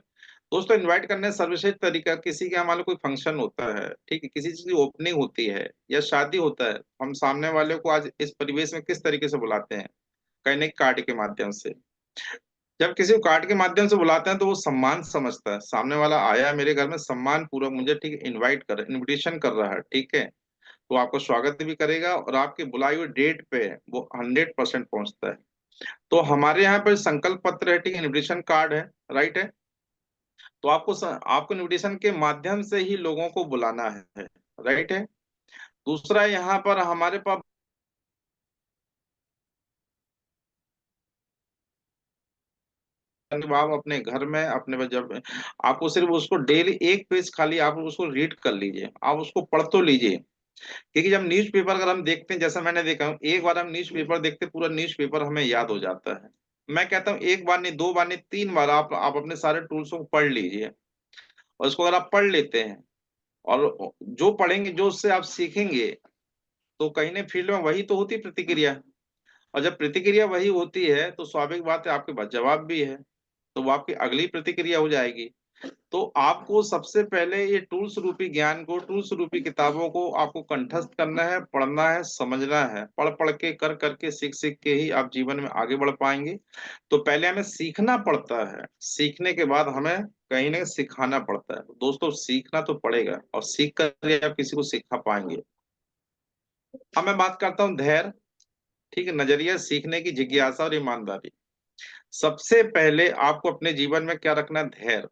दोस्तों इनवाइट करने का सर्वश्रेष्ठ तरीका, किसी के हमारे कोई फंक्शन होता है, ठीक है, किसी चीज की ओपनिंग होती है या शादी होता है, हम सामने वाले को आज इस परिवेश में किस तरीके से बुलाते हैं, कहीं ना कार्ड के माध्यम से। जब किसी को कार्ड के माध्यम से बुलाते हैं तो वो सम्मान समझता है, सामने वाला आया मेरे घर में सम्मान पूर्वक मुझे ठीक है इनवाइट कर, इनविटेशन कर रहा है, ठीक है, तो आपको स्वागत भी करेगा, और आपकी बुलाई हुई डेट पे वो 100% पहुंचता है। तो हमारे यहाँ पर संकल्प पत्र है, ठीक है, इनविटेशन कार्ड है, राइट है। तो आपको इनविटेशन के माध्यम से ही लोगों को बुलाना है, राइट है। दूसरा यहाँ पर हमारे पास, आप अपने घर में अपने जब आपको सिर्फ उसको डेली 1 पेज खाली आप उसको रीड कर लीजिए, आप उसको पढ़ तो लीजिए। क्योंकि जब न्यूज़पेपर अगर हम देखते हैं, जैसा मैंने देखा हूँ, एक बार हम न्यूज़पेपर देखते हैं, पूरा न्यूज़पेपर हमें याद हो जाता है। मैं कहता हूँ एक बार नहीं, 2 बार नहीं, 3 बार आप अपने सारे टूल्स को पढ़ लीजिए, और इसको अगर आप पढ़ लेते हैं, और जो पढ़ेंगे, जो उससे आप सीखेंगे, तो कहीं ना फील्ड में वही तो होती प्रतिक्रिया। और जब प्रतिक्रिया वही होती है, तो स्वाभाविक बात है आपके पास जवाब भी है, तो वो आपकी अगली प्रतिक्रिया हो जाएगी। तो आपको सबसे पहले ये टूल्स रूपी ज्ञान को, टूल्स रूपी किताबों को आपको कंठस्थ करना है, पढ़ना है, समझना है, पढ़ पढ़ के, कर करके, सीख सीख के ही आप जीवन में आगे बढ़ पाएंगे। तो पहले हमें सीखना पड़ता है, सीखने के बाद हमें कहीं ना सिखाना पड़ता है। दोस्तों सीखना तो पड़ेगा, और सीख कर ही आप किसी को सिखा पाएंगे। अब मैं बात करता हूँ धैर्य, ठीक है, नजरिया, सीखने की जिज्ञासा और ईमानदारी। सबसे पहले आपको अपने जीवन में क्या रखना है, धैर्य।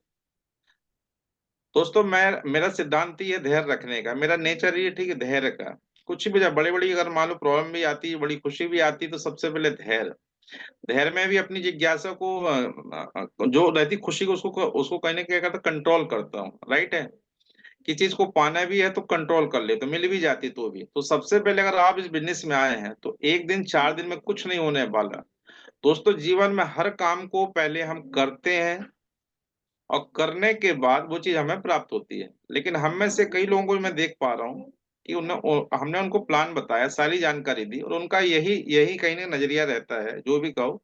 दोस्तों मैं मेरा सिद्धांत ही है धैर्य रखने का, मेरा नेचर ही है, ठीक है, धैर्य का। कुछ भी, जब बड़ी बड़ी अगर मान लो प्रॉब्लम भी आती है, बड़ी खुशी भी आती है, तो सबसे पहले धैर्य। धैर्य में भी अपनी जिज्ञासा को जो रहती खुशी को, उसको उसको कहीं ना क्या करता, कंट्रोल करता हूँ, राइट है। कि चीज को पाना भी है तो कंट्रोल कर ले, तो मिल भी जाती तो भी। तो सबसे पहले अगर आप इस बिजनेस में आए हैं तो एक दिन 4 दिन में कुछ नहीं होने वाला। दोस्तों जीवन में हर काम को पहले हम करते हैं, और करने के बाद वो चीज हमें प्राप्त होती है। लेकिन हम में से कई लोगों को मैं देख पा रहा हूँ कि हमने उनको प्लान बताया, सारी जानकारी दी, और उनका यही यही कहीं ना नजरिया रहता है, जो भी कहो,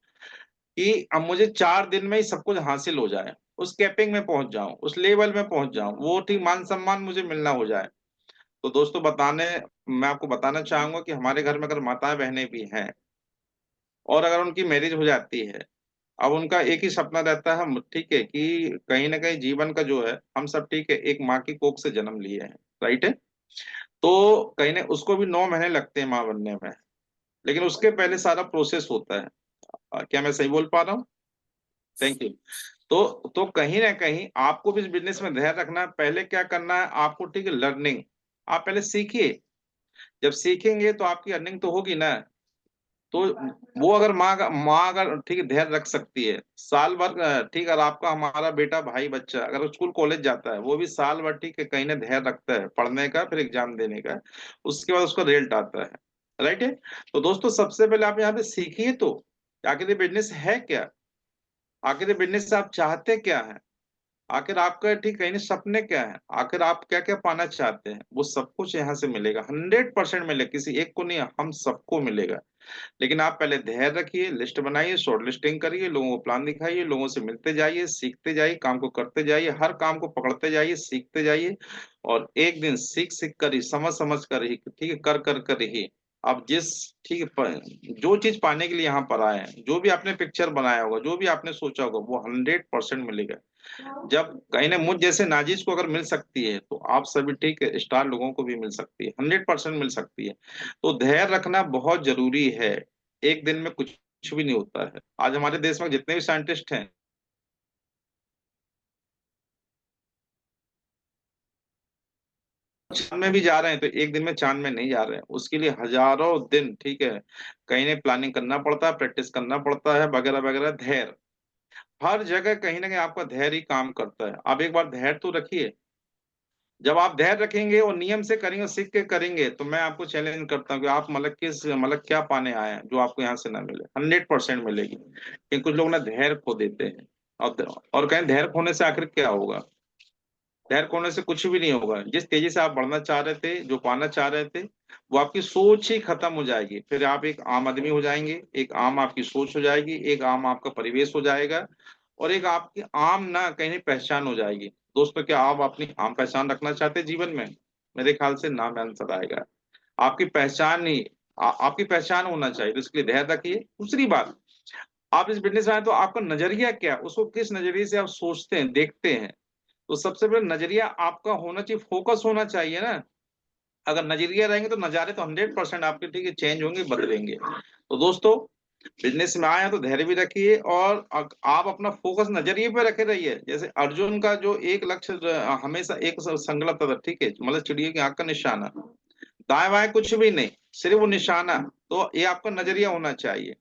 कि अब मुझे 4 दिन में ही सब कुछ हासिल हो जाए, उस कैपिंग में पहुंच जाऊं, उस लेवल में पहुंच जाऊं, वो ठीक मान सम्मान मुझे मिलना हो जाए। तो दोस्तों मैं आपको बताना चाहूंगा कि हमारे घर में अगर माताएं बहनें भी हैं, और अगर उनकी मैरिज हो जाती है, अब उनका एक ही सपना रहता है, हम ठीक है, कि कहीं ना कहीं जीवन का जो है, हम सब ठीक है एक माँ की कोख से जन्म लिए हैं, राइट है। तो कहीं ना उसको भी 9 महीने लगते हैं माँ बनने में, लेकिन उसके पहले सारा प्रोसेस होता है। क्या मैं सही बोल पा रहा हूँ? Thank you. तो कहीं ना कहीं आपको भी इस बिजनेस में ध्यान रखना है, पहले क्या करना है आपको, ठीक है, लर्निंग। आप पहले सीखिए, जब सीखेंगे तो आपकी अर्निंग तो होगी ना। तो वो अगर माँ अगर ठीक है धैर्य रख सकती है साल भर, ठीक है, अगर आपका हमारा बेटा भाई बच्चा अगर स्कूल कॉलेज जाता है, वो भी साल भर ठीक है कहीं ना धैर्य रखता है पढ़ने का, फिर एग्जाम देने का, उसके बाद उसका रिजल्ट आता है, राइट है। तो दोस्तों सबसे पहले आप यहाँ पे सीखिए तो, आखिर ये बिजनेस है क्या, आखिर ये बिजनेस से आप चाहते क्या है, आखिर आपका ठीक कहीं सपने क्या है, आखिर आप क्या क्या पाना चाहते हैं, वो सब कुछ यहाँ से मिलेगा, 100% मिलेगा, किसी एक को नहीं, हम सबको मिलेगा। लेकिन आप पहले धैर्य रखिए, लिस्ट बनाइए, शॉर्ट लिस्टिंग करिए, लोगों को प्लान दिखाइए, लोगों से मिलते जाइए, सीखते जाइए, काम को करते जाइए, हर काम को पकड़ते जाइए, सीखते जाइए। और एक दिन सीख सीख कर ही, समझ समझ कर ही, ठीक है, कर कर कर ही आप जिस, ठीक है, जो चीज पाने के लिए यहाँ पर आए हैं, जो भी आपने पिक्चर बनाया होगा, जो भी आपने सोचा होगा, वो 100% मिलेगा। जब कहीं ना मुझ जैसे नाजिज को अगर मिल सकती है, तो आप सभी ठीक है स्टार लोगों को भी मिल सकती है, 100% मिल सकती है। तो धैर्य रखना बहुत जरूरी है। एक दिन में कुछ भी नहीं होता है। आज हमारे देश में जितने भी साइंटिस्ट हैं, चांद में भी जा रहे हैं, तो एक दिन में चांद में नहीं जा रहे हैं, उसके लिए हजारों दिन, ठीक है, कहीं ना प्लानिंग करना पड़ता है, प्रैक्टिस करना पड़ता है, वगैरह वगैरह। धैर्य हर जगह कहीं ना कहीं आपका धैर्य ही काम करता है। आप एक बार धैर्य तो रखिए। जब आप धैर्य रखेंगे और नियम से करेंगे, सीख के करेंगे, तो मैं आपको चैलेंज करता हूँ कि आप मतलब क्या पाने आए हैं जो आपको यहाँ से ना मिले, 100% मिलेगी। लेकिन कुछ लोग ना धैर्य खो देते हैं। और कहें धैर्य खोने से आखिर क्या होगा? धैर्य खोने से कुछ भी नहीं होगा। जिस तेजी से आप बढ़ना चाह रहे थे, जो पाना चाह रहे थे, वो आपकी सोच ही खत्म हो जाएगी, फिर आप एक आम आदमी हो जाएंगे, एक आम आपकी सोच हो जाएगी, एक आम आपका परिवेश हो जाएगा, और एक आपकी आम ना कहीं नहीं पहचान हो जाएगी। दोस्तों क्या आप अपनी आम पहचान रखना चाहते हैं जीवन में? मेरे ख्याल से नाम आंसर आएगा। आपकी पहचान ही आपकी पहचान होना चाहिए, तो इसके लिए धैर्य रखिए। दूसरी बात, आप इस बिजनेस में आए तो आपका नजरिया क्या है, उसको किस नजरिए से आप सोचते हैं, देखते हैं। तो सबसे पहले नजरिया आपका होना चाहिए, फोकस होना चाहिए ना। अगर नजरिया रहेंगे तो नजारे तो 100% आपके ठीक है चेंज होंगे, बदलेंगे। तो दोस्तों बिजनेस में आए हैं तो धैर्य भी रखिए, और आप अपना फोकस नजरिए पे रखे रहिए। जैसे अर्जुन का जो एक लक्ष्य हमेशा एक संकल्प था, ठीक है, मतलब चिड़िया की आंख का निशाना, दाएं बाएं कुछ भी नहीं, सिर्फ वो निशाना। तो ये आपका नजरिया होना चाहिए।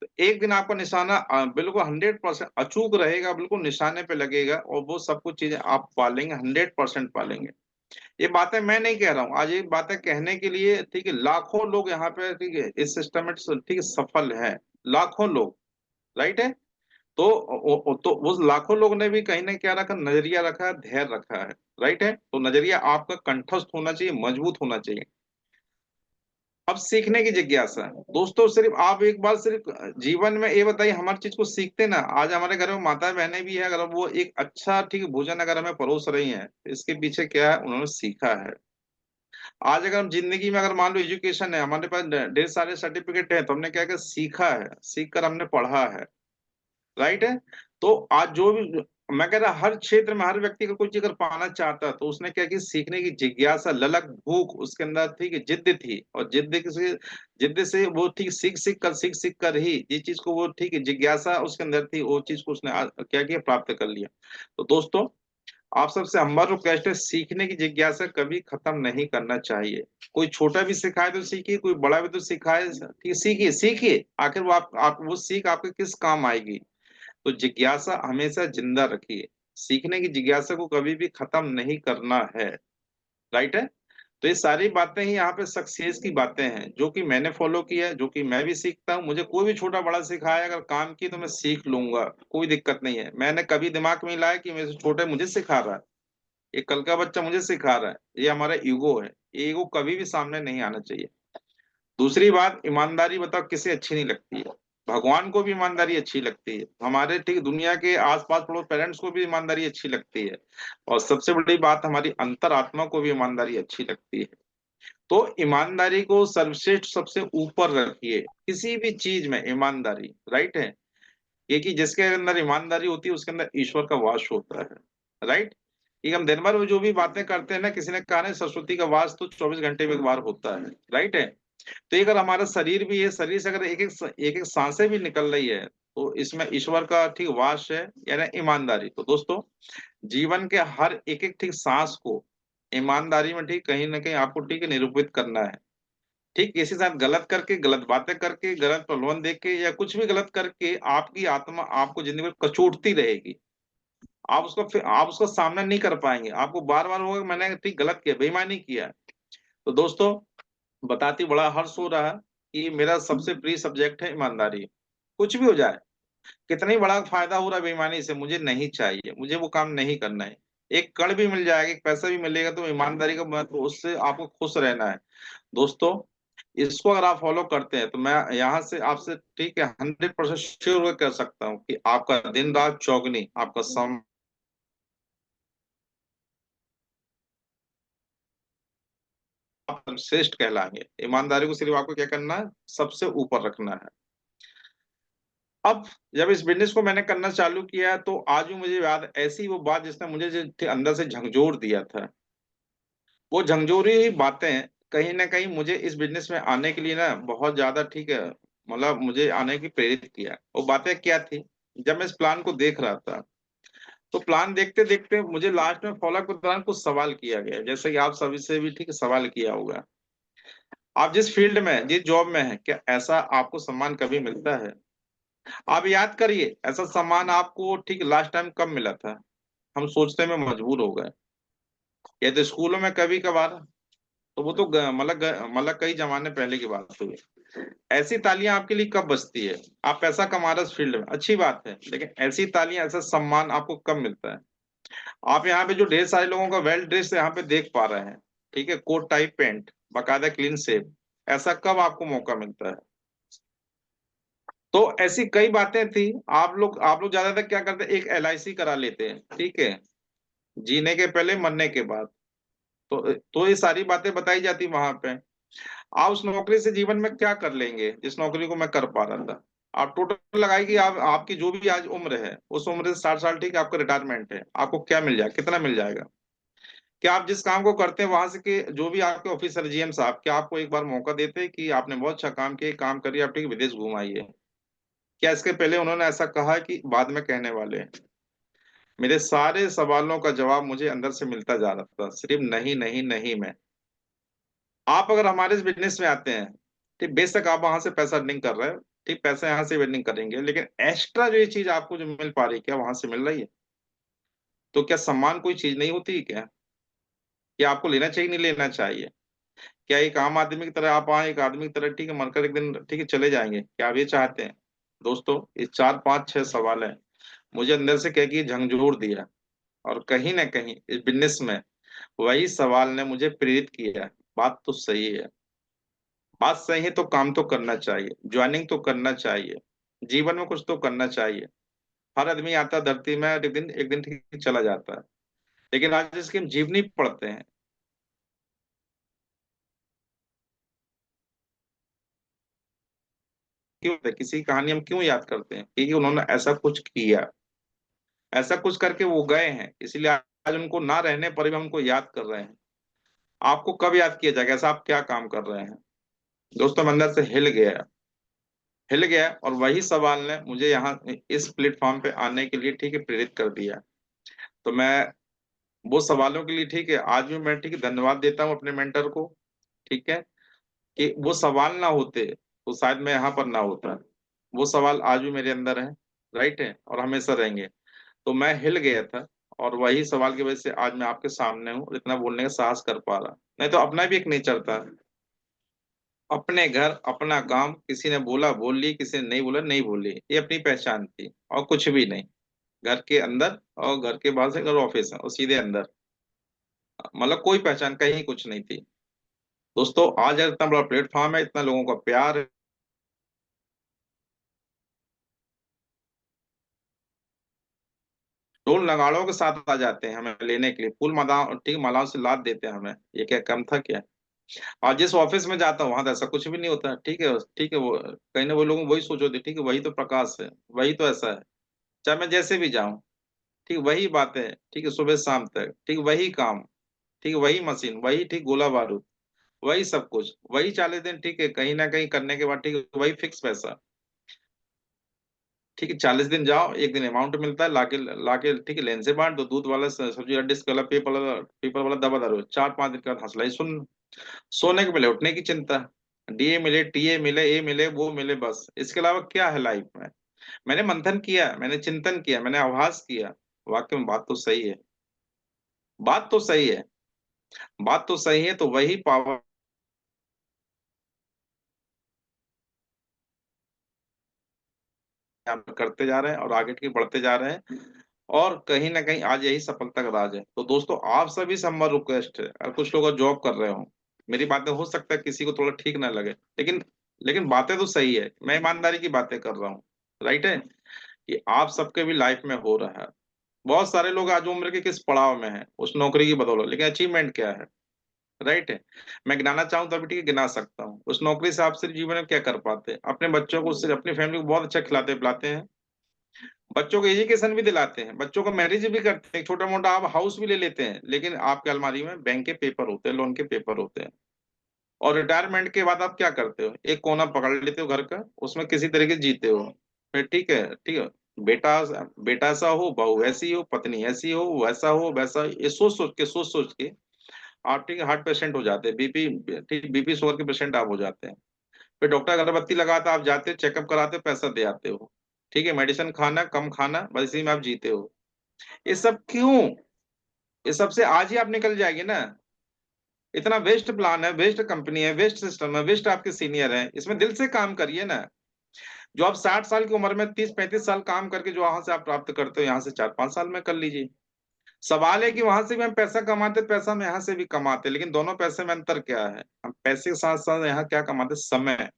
तो एक दिन आपका निशाना बिल्कुल 100% अचूक रहेगा, बिल्कुल निशाने पे लगेगा, और वो सब कुछ चीजें आप पालेंगे, 100% पालेंगे। ये बातें मैं नहीं कह रहा हूँ, आज ये बातें कहने के लिए ठीक है लाखों लोग यहाँ पे ठीक है इस सिस्टम में ठीक है सफल हैं, लाखों लोग, राइट है। तो तो उस लाखों लोग ने भी कहीं ना क्या रखा, नजरिया रखा है, धैर्य रखा है, राइट है। तो नजरिया आपका कंठस्थ होना चाहिए, मजबूत होना चाहिए। अब सीखने की जिज्ञासा, दोस्तों सिर्फ आप एक बार सिर्फ जीवन में ये बताइए, हमारी चीज को सीखते ना। आज हमारे घर में माता बहनें भी है, अगर वो एक अच्छा ठीक भोजन अगर हमें परोस रही हैं, तो इसके पीछे क्या है, उन्होंने सीखा है। आज अगर हम जिंदगी में अगर मान लो एजुकेशन है, हमारे पास ढेर सारे सर्टिफिकेट है, तो हमने क्या क्या सीखा है, सीख कर हमने पढ़ा है, राइट है। तो आज जो भी, मैं कह रहा हर क्षेत्र में हर व्यक्ति का कोई चीज अगर पाना चाहता है, तो उसने क्या की सीखने की जिज्ञासा, ललक, भूख उसके अंदर ठीक है, जिद्द थी, और जिद्द से वो ठीक सीख सीख कर ही जिस चीज को वो ठीक है जिज्ञासा उसके अंदर थी, वो चीज को उसने क्या किया, प्राप्त कर लिया। तो दोस्तों आप सबसे हम्बल रिक्वेस्ट है, सीखने की जिज्ञासा कभी खत्म नहीं करना चाहिए। कोई छोटा भी सिखाए तो सीखिए, कोई बड़ा भी तो सिखाए, ठीक, सीखिए सीखिए, आखिर वो आप वो सीख आपके किस काम आएगी। तो जिज्ञासा हमेशा जिंदा रखिए। सीखने की जिज्ञासा को कभी भी खत्म नहीं करना है। राइट है। तो ये सारी बातें ही यहाँ पे सक्सेस की बातें हैं, जो कि मैंने फॉलो किया है, जो कि मैं भी सीखता हूँ। मुझे कोई भी छोटा बड़ा सिखाया, अगर काम की तो मैं सीख लूंगा, कोई दिक्कत नहीं है। मैंने कभी दिमाग में नहीं लाया कि मेरे से छोटे मुझे सिखा रहा है, ये कल का बच्चा मुझे सिखा रहा है। ये हमारा ईगो है, ये ईगो कभी भी सामने नहीं आना चाहिए। दूसरी बात, ईमानदारी बताओ किसे अच्छी नहीं लगती है। भगवान को भी ईमानदारी अच्छी लगती है, हमारे ठीक दुनिया के आसपास पड़ोस पेरेंट्स को भी ईमानदारी अच्छी लगती है, और सबसे बड़ी बात हमारी अंतरात्मा को भी ईमानदारी अच्छी लगती है। तो ईमानदारी को सर्वश्रेष्ठ सबसे ऊपर रखिए किसी भी चीज में, ईमानदारी। राइट है। क्योंकि जिसके अंदर ईमानदारी होती है उसके अंदर ईश्वर का वास होता है। राइट। कि हम दिन भर में जो भी बातें करते हैं ना, किसी ने कहा ना, सरस्वती का वास तो 24 घंटे में एक बार होता है। राइट है। तो ये अगर हमारा शरीर भी है, शरीर से अगर एक एक सांसें भी निकल रही है, तो इसमें ईश्वर का ठीक वास है, यानी ईमानदारी। तो दोस्तों, जीवन के हर एक एक ठीक सांस को ईमानदारी में ठीक कहीं ना कहीं आपको ठीक निरूपित करना है। ठीक किसी साथ गलत करके, गलत बातें करके, गलत प्रलोभन देके, या कुछ भी गलत करके आपकी आत्मा आपको जिंदगी में कचोटती रहेगी। आप उसका सामना नहीं कर पाएंगे, आपको बार बार होगा कि मैंने ठीक गलत किया, बेईमानी किया। तो दोस्तों, बताती बड़ा हर्ष हो रहा है कि मेरा सबसे प्रिय सब्जेक्ट है ईमानदारी। कुछ भी हो जाए, कितना ही बड़ा फायदा हो रहा है बेईमानी से, मुझे नहीं चाहिए, मुझे वो काम नहीं करना है। एक कण भी मिल जाएगा, एक पैसा भी मिलेगा, तो ईमानदारी का महत्व, उससे आपको खुश रहना है। दोस्तों, इसको अगर आप फॉलो करते हैं, तो मैं यहाँ से आपसे ठीक है 100% श्योर कर सकता हूँ कि आपका दिन रात चौगनी, आपका सम आप श्रेष्ठ कहलाएंगे। ईमानदारी को सिर्फ आपको क्या करना है, सबसे ऊपर रखना है। अब जब इस बिजनेस को मैंने करना चालू किया, तो आज भी मुझे याद ऐसी वो बात जिसने मुझे जो अंदर से झकझोर दिया था। वो झकझोरी हुई बातें कहीं ना कहीं मुझे इस बिजनेस में आने के लिए ना बहुत ज्यादा ठीक है, मतलब मुझे आने की प्रेरित किया। वो बातें क्या थी, जब मैं इस प्लान को देख रहा था, तो प्लान देखते देखते मुझे लास्ट में फॉलोअप के दौरान कुछ सवाल किया गया, जैसे कि आप सभी से भी ठीक सवाल किया होगा। आप जिस फील्ड में, जिस जॉब में है, क्या ऐसा आपको सम्मान कभी मिलता है? आप याद करिए, ऐसा सम्मान आपको ठीक लास्ट टाइम कब मिला था? हम सोचने में मजबूर हो गए। या तो स्कूलों में कभी कभार, तो वो तो मतलब कई जमाने पहले की बात हुई। ऐसी तालियां आपके लिए कब बजती है? आप पैसा कमा रहे इस फील्ड में, अच्छी बात है, लेकिन ऐसी तालियां, ऐसा सम्मान आपको कब मिलता है? आप यहाँ पे जो ढेर सारे लोगों का वेल ड्रेस यहाँ पे देख पा रहे हैं, ठीक है, कोट टाइप पेंट, बाकायदा क्लीन शेव, ऐसा कब आपको मौका मिलता है? तो ऐसी कई बातें थी। आप लोग ज्यादातर क्या करते हैं, एक LIC करा लेते हैं, ठीक है, जीने के पहले मरने के बाद। तो ये सारी बातें बताई जाती वहां पे। आप उस नौकरी से जीवन में क्या कर लेंगे जिस नौकरी को मैं कर पा रहा था? आप टोटल लगाएगी, आप आपकी जो भी आज उम्र है, उस उम्र से 60 साल ठीक है, आपका रिटायरमेंट है, आपको क्या मिल जाएगा, कितना मिल जाएगा? क्या आप जिस काम को करते हैं वहां से के जो भी आपके ऑफिसर GM साहब, क्या आपको एक बार मौका देते हैं कि आपने बहुत अच्छा काम किया, काम करिए, आप ठीक विदेश घुमाइए? क्या इसके पहले उन्होंने ऐसा कहा है कि बाद में कहने वाले हैं? मेरे सारे सवालों का जवाब मुझे अंदर से मिलता जा रहा था, सिर्फ नहीं नहीं नहीं में। आप अगर हमारे इस बिजनेस में आते हैं, ठीक, बेशक आप वहां से पैसा अर्निंग कर रहे हैं, ठीक, पैसा यहाँ से अर्निंग करेंगे, लेकिन एक्स्ट्रा जो ये चीज आपको जो मिल पा रही है, क्या वहां से मिल रही है? तो क्या सम्मान कोई चीज नहीं होती है क्या? क्या आपको लेना चाहिए, नहीं लेना चाहिए? क्या एक आम आदमी की तरह आप आए, एक आदमी की तरह ठीक है मरकर एक दिन ठीक है चले जाएंगे? क्या आप ये चाहते हैं? दोस्तों, ये 4 5 6 सवाल है, मुझे अंदर से कह के झंझोर दिया। और कहीं ना कहीं इस बिजनेस में वही सवाल ने मुझे प्रेरित किया। बात तो सही है, बात सही है, तो काम तो करना चाहिए, ज्वाइनिंग तो करना चाहिए, जीवन में कुछ तो करना चाहिए। हर आदमी आता है धरती में, एक दिन ठीक चला जाता है, लेकिन आज इसकी हम जीवनी पढ़ते हैं। क्यों किसी की कहानी हम क्यों याद करते हैं? क्योंकि उन्होंने ऐसा कुछ किया, ऐसा कुछ करके वो गए हैं, इसलिए आज उनको ना रहने पर भी हम उनको याद कर रहे हैं। आपको कब याद किया जाएगा, ऐसा आप क्या काम कर रहे हैं? दोस्तों, मैं अंदर से हिल गया, और वही सवाल ने मुझे यहाँ इस प्लेटफॉर्म पे आने के लिए ठीक है प्रेरित कर दिया। तो मैं वो सवालों के लिए, ठीक है, आज भी मैं, ठीक है, धन्यवाद देता हूँ अपने मेंटर को। ठीक है, कि वो सवाल ना होते तो शायद मैं यहाँ पर ना होता। वो सवाल आज भी मेरे अंदर है, राइट है, और हमेशा रहेंगे। तो मैं हिल गया था, और वही सवाल की वजह से आज मैं आपके सामने हूँ और इतना बोलने का साहस कर पा रहा। नहीं तो अपना भी एक नेचर था, अपने घर अपना काम, किसी ने बोला बोल ली, किसी ने नहीं बोला नहीं बोली, ये अपनी पहचान थी और कुछ भी नहीं। घर के अंदर और घर के बाहर से, घर ऑफिस है और सीधे अंदर, मतलब कोई पहचान कहीं कुछ नहीं थी। दोस्तों आज इतना बड़ा प्लेटफॉर्म है, इतना लोगों का प्यार है। ढोल नगाड़ों के साथ आ जाते हैं हमें लेने के लिए, फूल माला, ठीक, मालाओं से लाद देते हैं हमें। ये क्या कम था क्या? आज जिस ऑफिस में जाता हूँ वहां तो ऐसा कुछ भी नहीं होता। ठीक है, ठीक है, वो कहीं ना वो लोग वही सोच होती, ठीक है, वही तो प्रकाश है, वही तो ऐसा है। चाहे मैं जैसे भी जाऊं, ठीक, वही बातें, ठीक है, सुबह शाम तक, ठीक, वही काम, ठीक, वही मशीन, वही, ठीक, गोला बारूद, वही सब कुछ, वही 40 दिन, ठीक है, कहीं ना कहीं करने के बाद, ठीक है, वही फिक्स पैसा। ठीक है, 40 दिन जाओ, एक दिन अमाउंट मिलता है, लाके लाके, ठीक है, लेन से बांट दो, दूध वाला, सब्जी वाला, डिस्क वाला, पेपर वाला दबा दो, 4-5 दिन का हंसलाई सुन। सोने के पहले उठने की चिंता, डीए मिले, टीए मिले, ए मिले, वो मिले, बस इसके अलावा क्या है लाइफ में? मैंने मंथन किया, मैंने चिंतन किया, मैंने आभास किया, वाकई में बात तो सही है। बात तो सही है। बात तो सही है, तो वही पावर हम करते जा रहे हैं और आगे की बढ़ते जा रहे हैं। और कहीं ना कहीं आज यही सफलता का राज है। तो दोस्तों आप सभी से हमारा रिक्वेस्ट है, अगर कुछ लोग जॉब कर रहे हो, मेरी बातें हो सकता है किसी को थोड़ा ठीक ना लगे, लेकिन लेकिन बातें तो सही है, मैं ईमानदारी की बातें कर रहा हूँ, राइट है, कि आप सबके भी लाइफ में हो रहा है। बहुत सारे लोग आज उम्र के किस पड़ाव में हैं उस नौकरी की बदौलत, लेकिन अचीवमेंट क्या है? राइट है। मैं गिनाना चाहूँ तभी, ठीक है, गिना सकता हूँ। उस नौकरी से आप सिर्फ जीवन में क्या कर पाते हैं? अपने बच्चों को, सिर्फ अपनी फैमिली को बहुत अच्छा खिलाते पिलाते हैं, बच्चों को एजुकेशन भी दिलाते हैं, बच्चों को मैरिज भी करते हैं, छोटा मोटा आप हाउस भी ले लेते हैं, लेकिन आपके अलमारी में बैंक के पेपर होते हैं, लोन के पेपर होते हैं। और रिटायरमेंट के बाद आप क्या करते हो? एक कोना पकड़ लेते हो घर का, उसमें किसी तरीके से जीते हो। फिर ठीक है, ठीक है, बेटा, बेटा ऐसा हो, बहू ऐसी हो, पत्नी ऐसी हो, वैसा हो, वैसा, ये सोच सोच के आप, ठीक है, हार्ट पेशेंट हो जाते हैं, बीपी, ठीक, बीपी शुगर के पेशेंट आप हो जाते हैं। फिर डॉक्टर अगरबत्ती लगाता, आप जाते हो, चेकअप कराते हो, पैसा दे आते हो, ठीक है, मेडिसिन खाना कम खाना, बस इसी में आप जीते हो। ये सब क्यों? ये सब से आज ही आप निकल जाएंगे ना। इतना वेस्ट प्लान है, वेस्ट कंपनी है, वेस्ट सिस्टम है, वेस्ट आपके सीनियर है, इसमें दिल से काम करिए ना। जो आप 60 साल की उम्र में 30-35 साल काम करके जो वहां से आप प्राप्त करते हो, यहाँ से 4-5 साल में कर लीजिए। सवाल है कि वहां से भी हम पैसा कमाते, पैसा हम यहाँ से भी कमाते, लेकिन दोनों पैसे में अंतर क्या है? हम पैसे के साथ साथ यहाँ क्या कमाते? समय।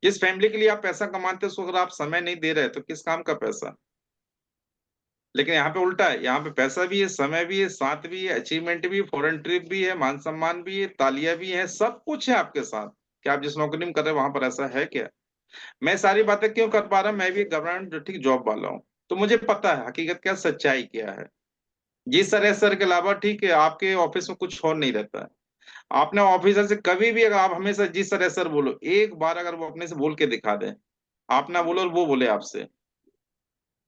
जिस फैमिली के लिए आप पैसा कमाते हो उसको अगर आप समय नहीं दे रहे तो किस काम का पैसा? लेकिन यहाँ पे उल्टा है, यहाँ पे पैसा भी है, समय भी है, साथ भी है, अचीवमेंट भी है, फॉरेन ट्रिप भी है, मान सम्मान भी है, तालियां भी है, सब कुछ है आपके साथ। क्या आप जिस नौकरी में कर रहे हैं वहां पर ऐसा है क्या? मैं सारी बातें क्यों कर पा रहा हूँ? मैं भी एक गवर्नमेंट, ठीक, जॉब वाला हूँ, तो मुझे पता है हकीकत क्या, सच्चाई क्या है। जी सर, है सर के अलावा, ठीक है, आपके ऑफिस में कुछ और नहीं रहता है। आपने ऑफिसर से कभी भी, अगर आप हमेशा जी सर, है सर बोलो, एक बार अगर वो अपने से बोल के दिखा दे, आप ना बोलो और वो बोले आपसे,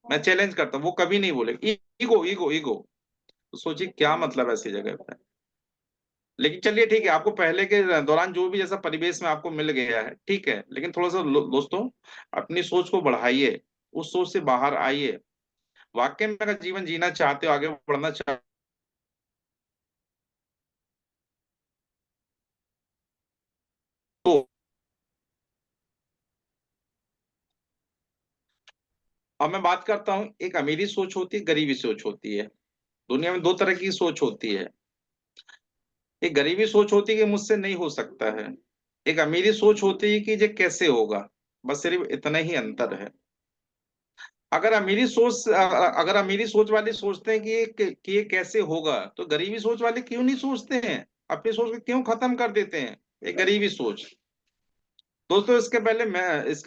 मैं चैलेंज करता हूँ वो कभी नहीं बोले। Ego ego ego. तो सोचिए क्या मतलब है ऐसी जगह पे। लेकिन चलिए ठीक है, आपको पहले के दौरान जो भी जैसा परिवेश में आपको मिल गया है, ठीक है, लेकिन थोड़ा सा दोस्तों अपनी सोच को बढ़ाइए, उस सोच से बाहर आइए। वाकई में अगर जीवन जीना चाहते हो, आगे बढ़ना चाहते हो, अब मैं बात करता हूँ, एक अमीरी सोच होती है, गरीबी सोच होती है। दुनिया में दो तरह की सोच होती है। एक गरीबी सोच होती है कि मुझसे नहीं हो सकता है। एक अमीरी सोच होती है कि ये कैसे होगा। बस सिर्फ इतना ही अंतर है। अगर अमीरी सोच वाले सोचते हैं कि ये कैसे होगा, तो गरीबी सोच वाले क्यों नहीं सोचते हैं? अपनी सोच को क्यों खत्म कर देते हैं? एक गरीबी सोच। दोस्तों इसके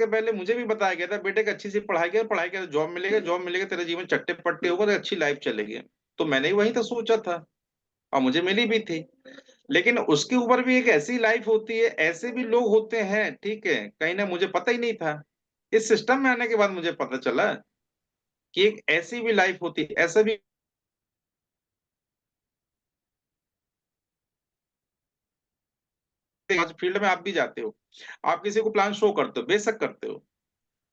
पहले मुझे भी बताया गया था, बेटे की अच्छी सी पढ़ाई कर, जॉब मिलेगा, जॉब मिलेगा, तेरा जीवन चट्टे पट्टे होगा और अच्छी लाइफ चलेगी। तो मैंने भी वही तो सोचा था, और मुझे मिली भी थी। लेकिन उसके ऊपर भी एक ऐसी लाइफ होती है, ऐसे भी लोग होते हैं, ठीक है, कहीं ना मुझे पता ही नहीं था। इस सिस्टम में आने के बाद मुझे पता चला कि एक ऐसी भी लाइफ होती है, ऐसा भी आज फील्ड में आप भी जाते हो, आप किसी को प्लान शो करते हो, बेशक करते हो,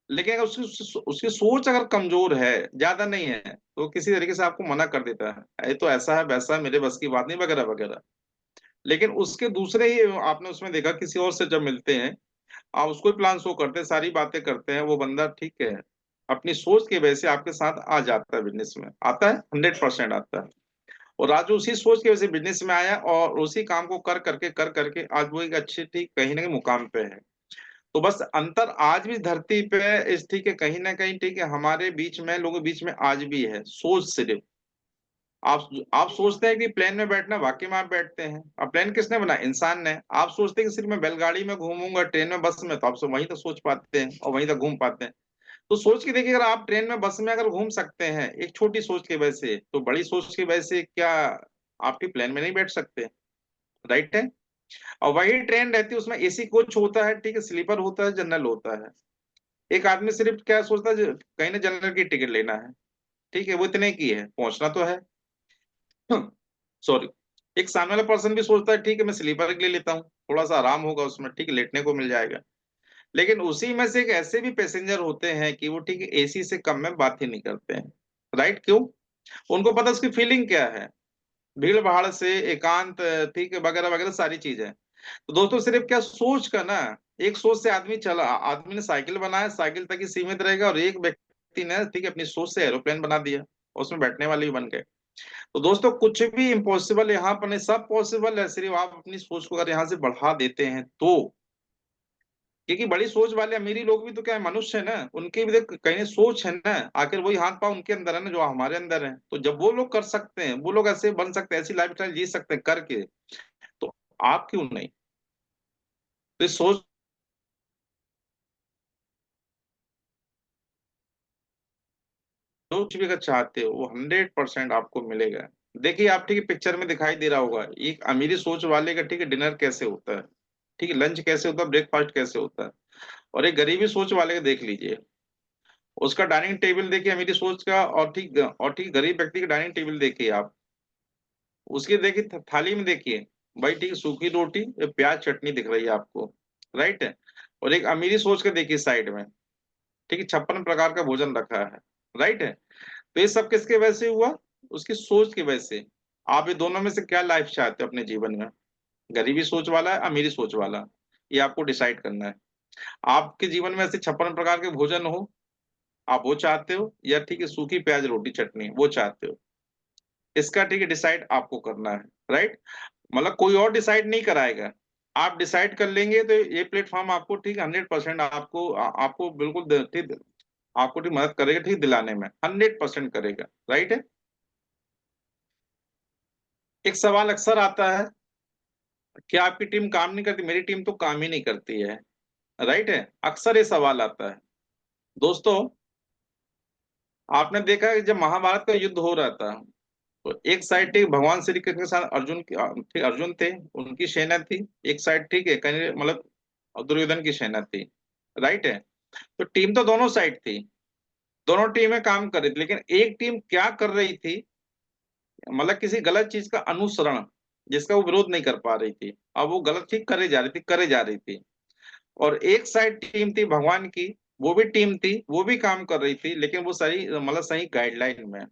लेकिन अगर उसकी उसकी सोच अगर कमजोर है, ज्यादा नहीं है, तो किसी तरीके से आपको मना कर देता है, ये तो ऐसा है वैसा है, मेरे बस की बात नहीं, वगैरह वगैरह। लेकिन उसके दूसरे ही आपने उसमें देखा, किसी और से जब मिलते हैं, आप उसको ही प्लान शो करते हैं, सारी बातें करते हैं, वो बंदा ठीक है, अपनी सोच की वजह से आपके साथ आ जाता है, बिजनेस में आता है, 100% आता है। और आज उसी सोच की वजह से बिजनेस में आया, और उसी काम को कर करके आज वो एक अच्छे, ठीक कहीं ना कहीं मुकाम पे है। तो बस अंतर आज भी धरती पे इस, ठीक है, कहीं ना कहीं, ठीक है, हमारे बीच में, लोगों के बीच में आज भी है, सोच सिर्फ। आप सोचते हैं कि प्लेन में बैठना, वाकई में आप बैठते हैं। अब प्लेन किसने बनाया? इंसान ने। आप सोचते हैं कि सिर्फ मैं बैलगाड़ी में घूमूंगा, ट्रेन में, बस में, तो आप सब वहीं तक सोच पाते हैं और वहीं तक घूम पाते हैं। तो सोच के देखिए, अगर आप ट्रेन में, बस में अगर घूम सकते हैं एक छोटी सोच की वजह से, तो बड़ी सोच की वजह से क्या आपकी प्लेन में नहीं बैठ सकते? राइट है। और वही ट्रेन रहती है, उसमें एसी कोच होता है, ठीक है, स्लीपर होता है, जनरल होता है। एक आदमी सिर्फ क्या सोचता है, कहीं ना जनरल की टिकट लेना है, ठीक है, वो इतने की है, पहुंचना तो है। सॉरी। एक सामने वाला पर्सन भी सोचता है, ठीक है, मैं स्लीपर के लिए लेता हूँ, थोड़ा सा आराम होगा उसमें, ठीक है, लेटने को मिल जाएगा। लेकिन उसी में से एक ऐसे भी पैसेंजर होते हैं कि वो, ठीक है, एसी से कम में बात ही नहीं करते हैं। राइट, क्यों? उनको पता उसकी फीलिंग क्या है, भीड़ भाड़ से एकांत, ठीक है, वगैरह वगैरह सारी चीजें। तो दोस्तों, सिर्फ क्या सोच का ना, एक सोच से आदमी ने साइकिल बनाया, साइकिल तक ही सीमित रहेगा, और एक व्यक्ति ने, ठीक है, अपनी सोच से एरोप्लेन बना दिया, और उसमें बैठने वाले भी बन गए। तो दोस्तों, कुछ भी इम्पॉसिबल यहाँ पर नहीं, सब पॉसिबल है, सिर्फ आप अपनी सोच को अगर यहाँ से बढ़ा देते हैं तो। क्योंकि बड़ी सोच वाले अमीरी लोग भी तो क्या है, मनुष्य है ना, उनकी भी देख कहीं सोच है ना, आखिर वही हाथ पांव उनके अंदर है ना, जो हमारे अंदर है। तो जब वो लोग कर सकते हैं, वो लोग ऐसे बन सकते हैं, ऐसी लाइफ स्टाइल जी सकते हैं करके, तो आप क्यों नहीं? तो इस सोच कुछ भी अगर चाहते हो, वो 100% आपको मिलेगा। देखिए, आप, ठीक है, पिक्चर में दिखाई दे रहा होगा, एक अमीरी सोच वाले का, ठीक है, डिनर कैसे होता है, ठीक है, लंच कैसे होता है, ब्रेकफास्ट कैसे होता है। और एक गरीबी सोच वाले का देख लीजिए, उसका डाइनिंग टेबल देखिए, अमीरी सोच का, और ठीक गरीब व्यक्ति का डाइनिंग टेबल देखिए आप, उसकी देखिए थाली में देखिए, भाई, ठीक, सूखी रोटी, प्याज, चटनी दिख रही है आपको। राइट है। और एक अमीरी सोच के देखिए साइड में, ठीक है, 56 प्रकार का भोजन रखा है। राइट है। तो ये सब किसके वजह से हुआ? उसकी सोच की वजह से। आप ये दोनों में से क्या लाइफ चाहते हो अपने जीवन में? गरीबी सोच वाला है, अमीरी सोच वाला? ये आपको डिसाइड करना है। आपके जीवन में ऐसे 56 प्रकार के भोजन हो, आप वो चाहते हो, या, ठीक है, सूखी प्याज रोटी चटनी वो चाहते हो? इसका, ठीक है, डिसाइड आपको करना है। राइट। मतलब कोई और डिसाइड नहीं कराएगा, आप डिसाइड कर लेंगे, तो ये प्लेटफॉर्म आपको, ठीक, 100% आपको बिल्कुल ठीक, आपको, ठीक, मदद करेगा, ठीक, दिलाने में 100% करेगा। राइट है। एक सवाल अक्सर आता है कि आपकी टीम काम नहीं करती, मेरी टीम तो काम ही नहीं करती है। राइट है। अक्सर ये सवाल आता है। दोस्तों, आपने देखा है कि जब महाभारत का युद्ध हो रहा था, तो एक साइड, ठीक, भगवान श्री कृष्ण के साथ ठीक, अर्जुन थे, उनकी सेना थी। एक साइड, ठीक है, कहीं मतलब दुर्योधन की सेना थी। राइट है। तो टीम तो दोनों साइड थी, दोनों टीमें काम कर रही थी, लेकिन एक टीम क्या कर रही थी, मतलब किसी गलत चीज का अनुसरण, जिसका वो विरोध नहीं कर पा रही थी, अब वो गलत ठीक करे जा रही थी। और एक साइड टीम थी भगवान की, वो भी टीम थी, वो भी काम कर रही थी, लेकिन वो सही, मतलब सही गाइडलाइन में,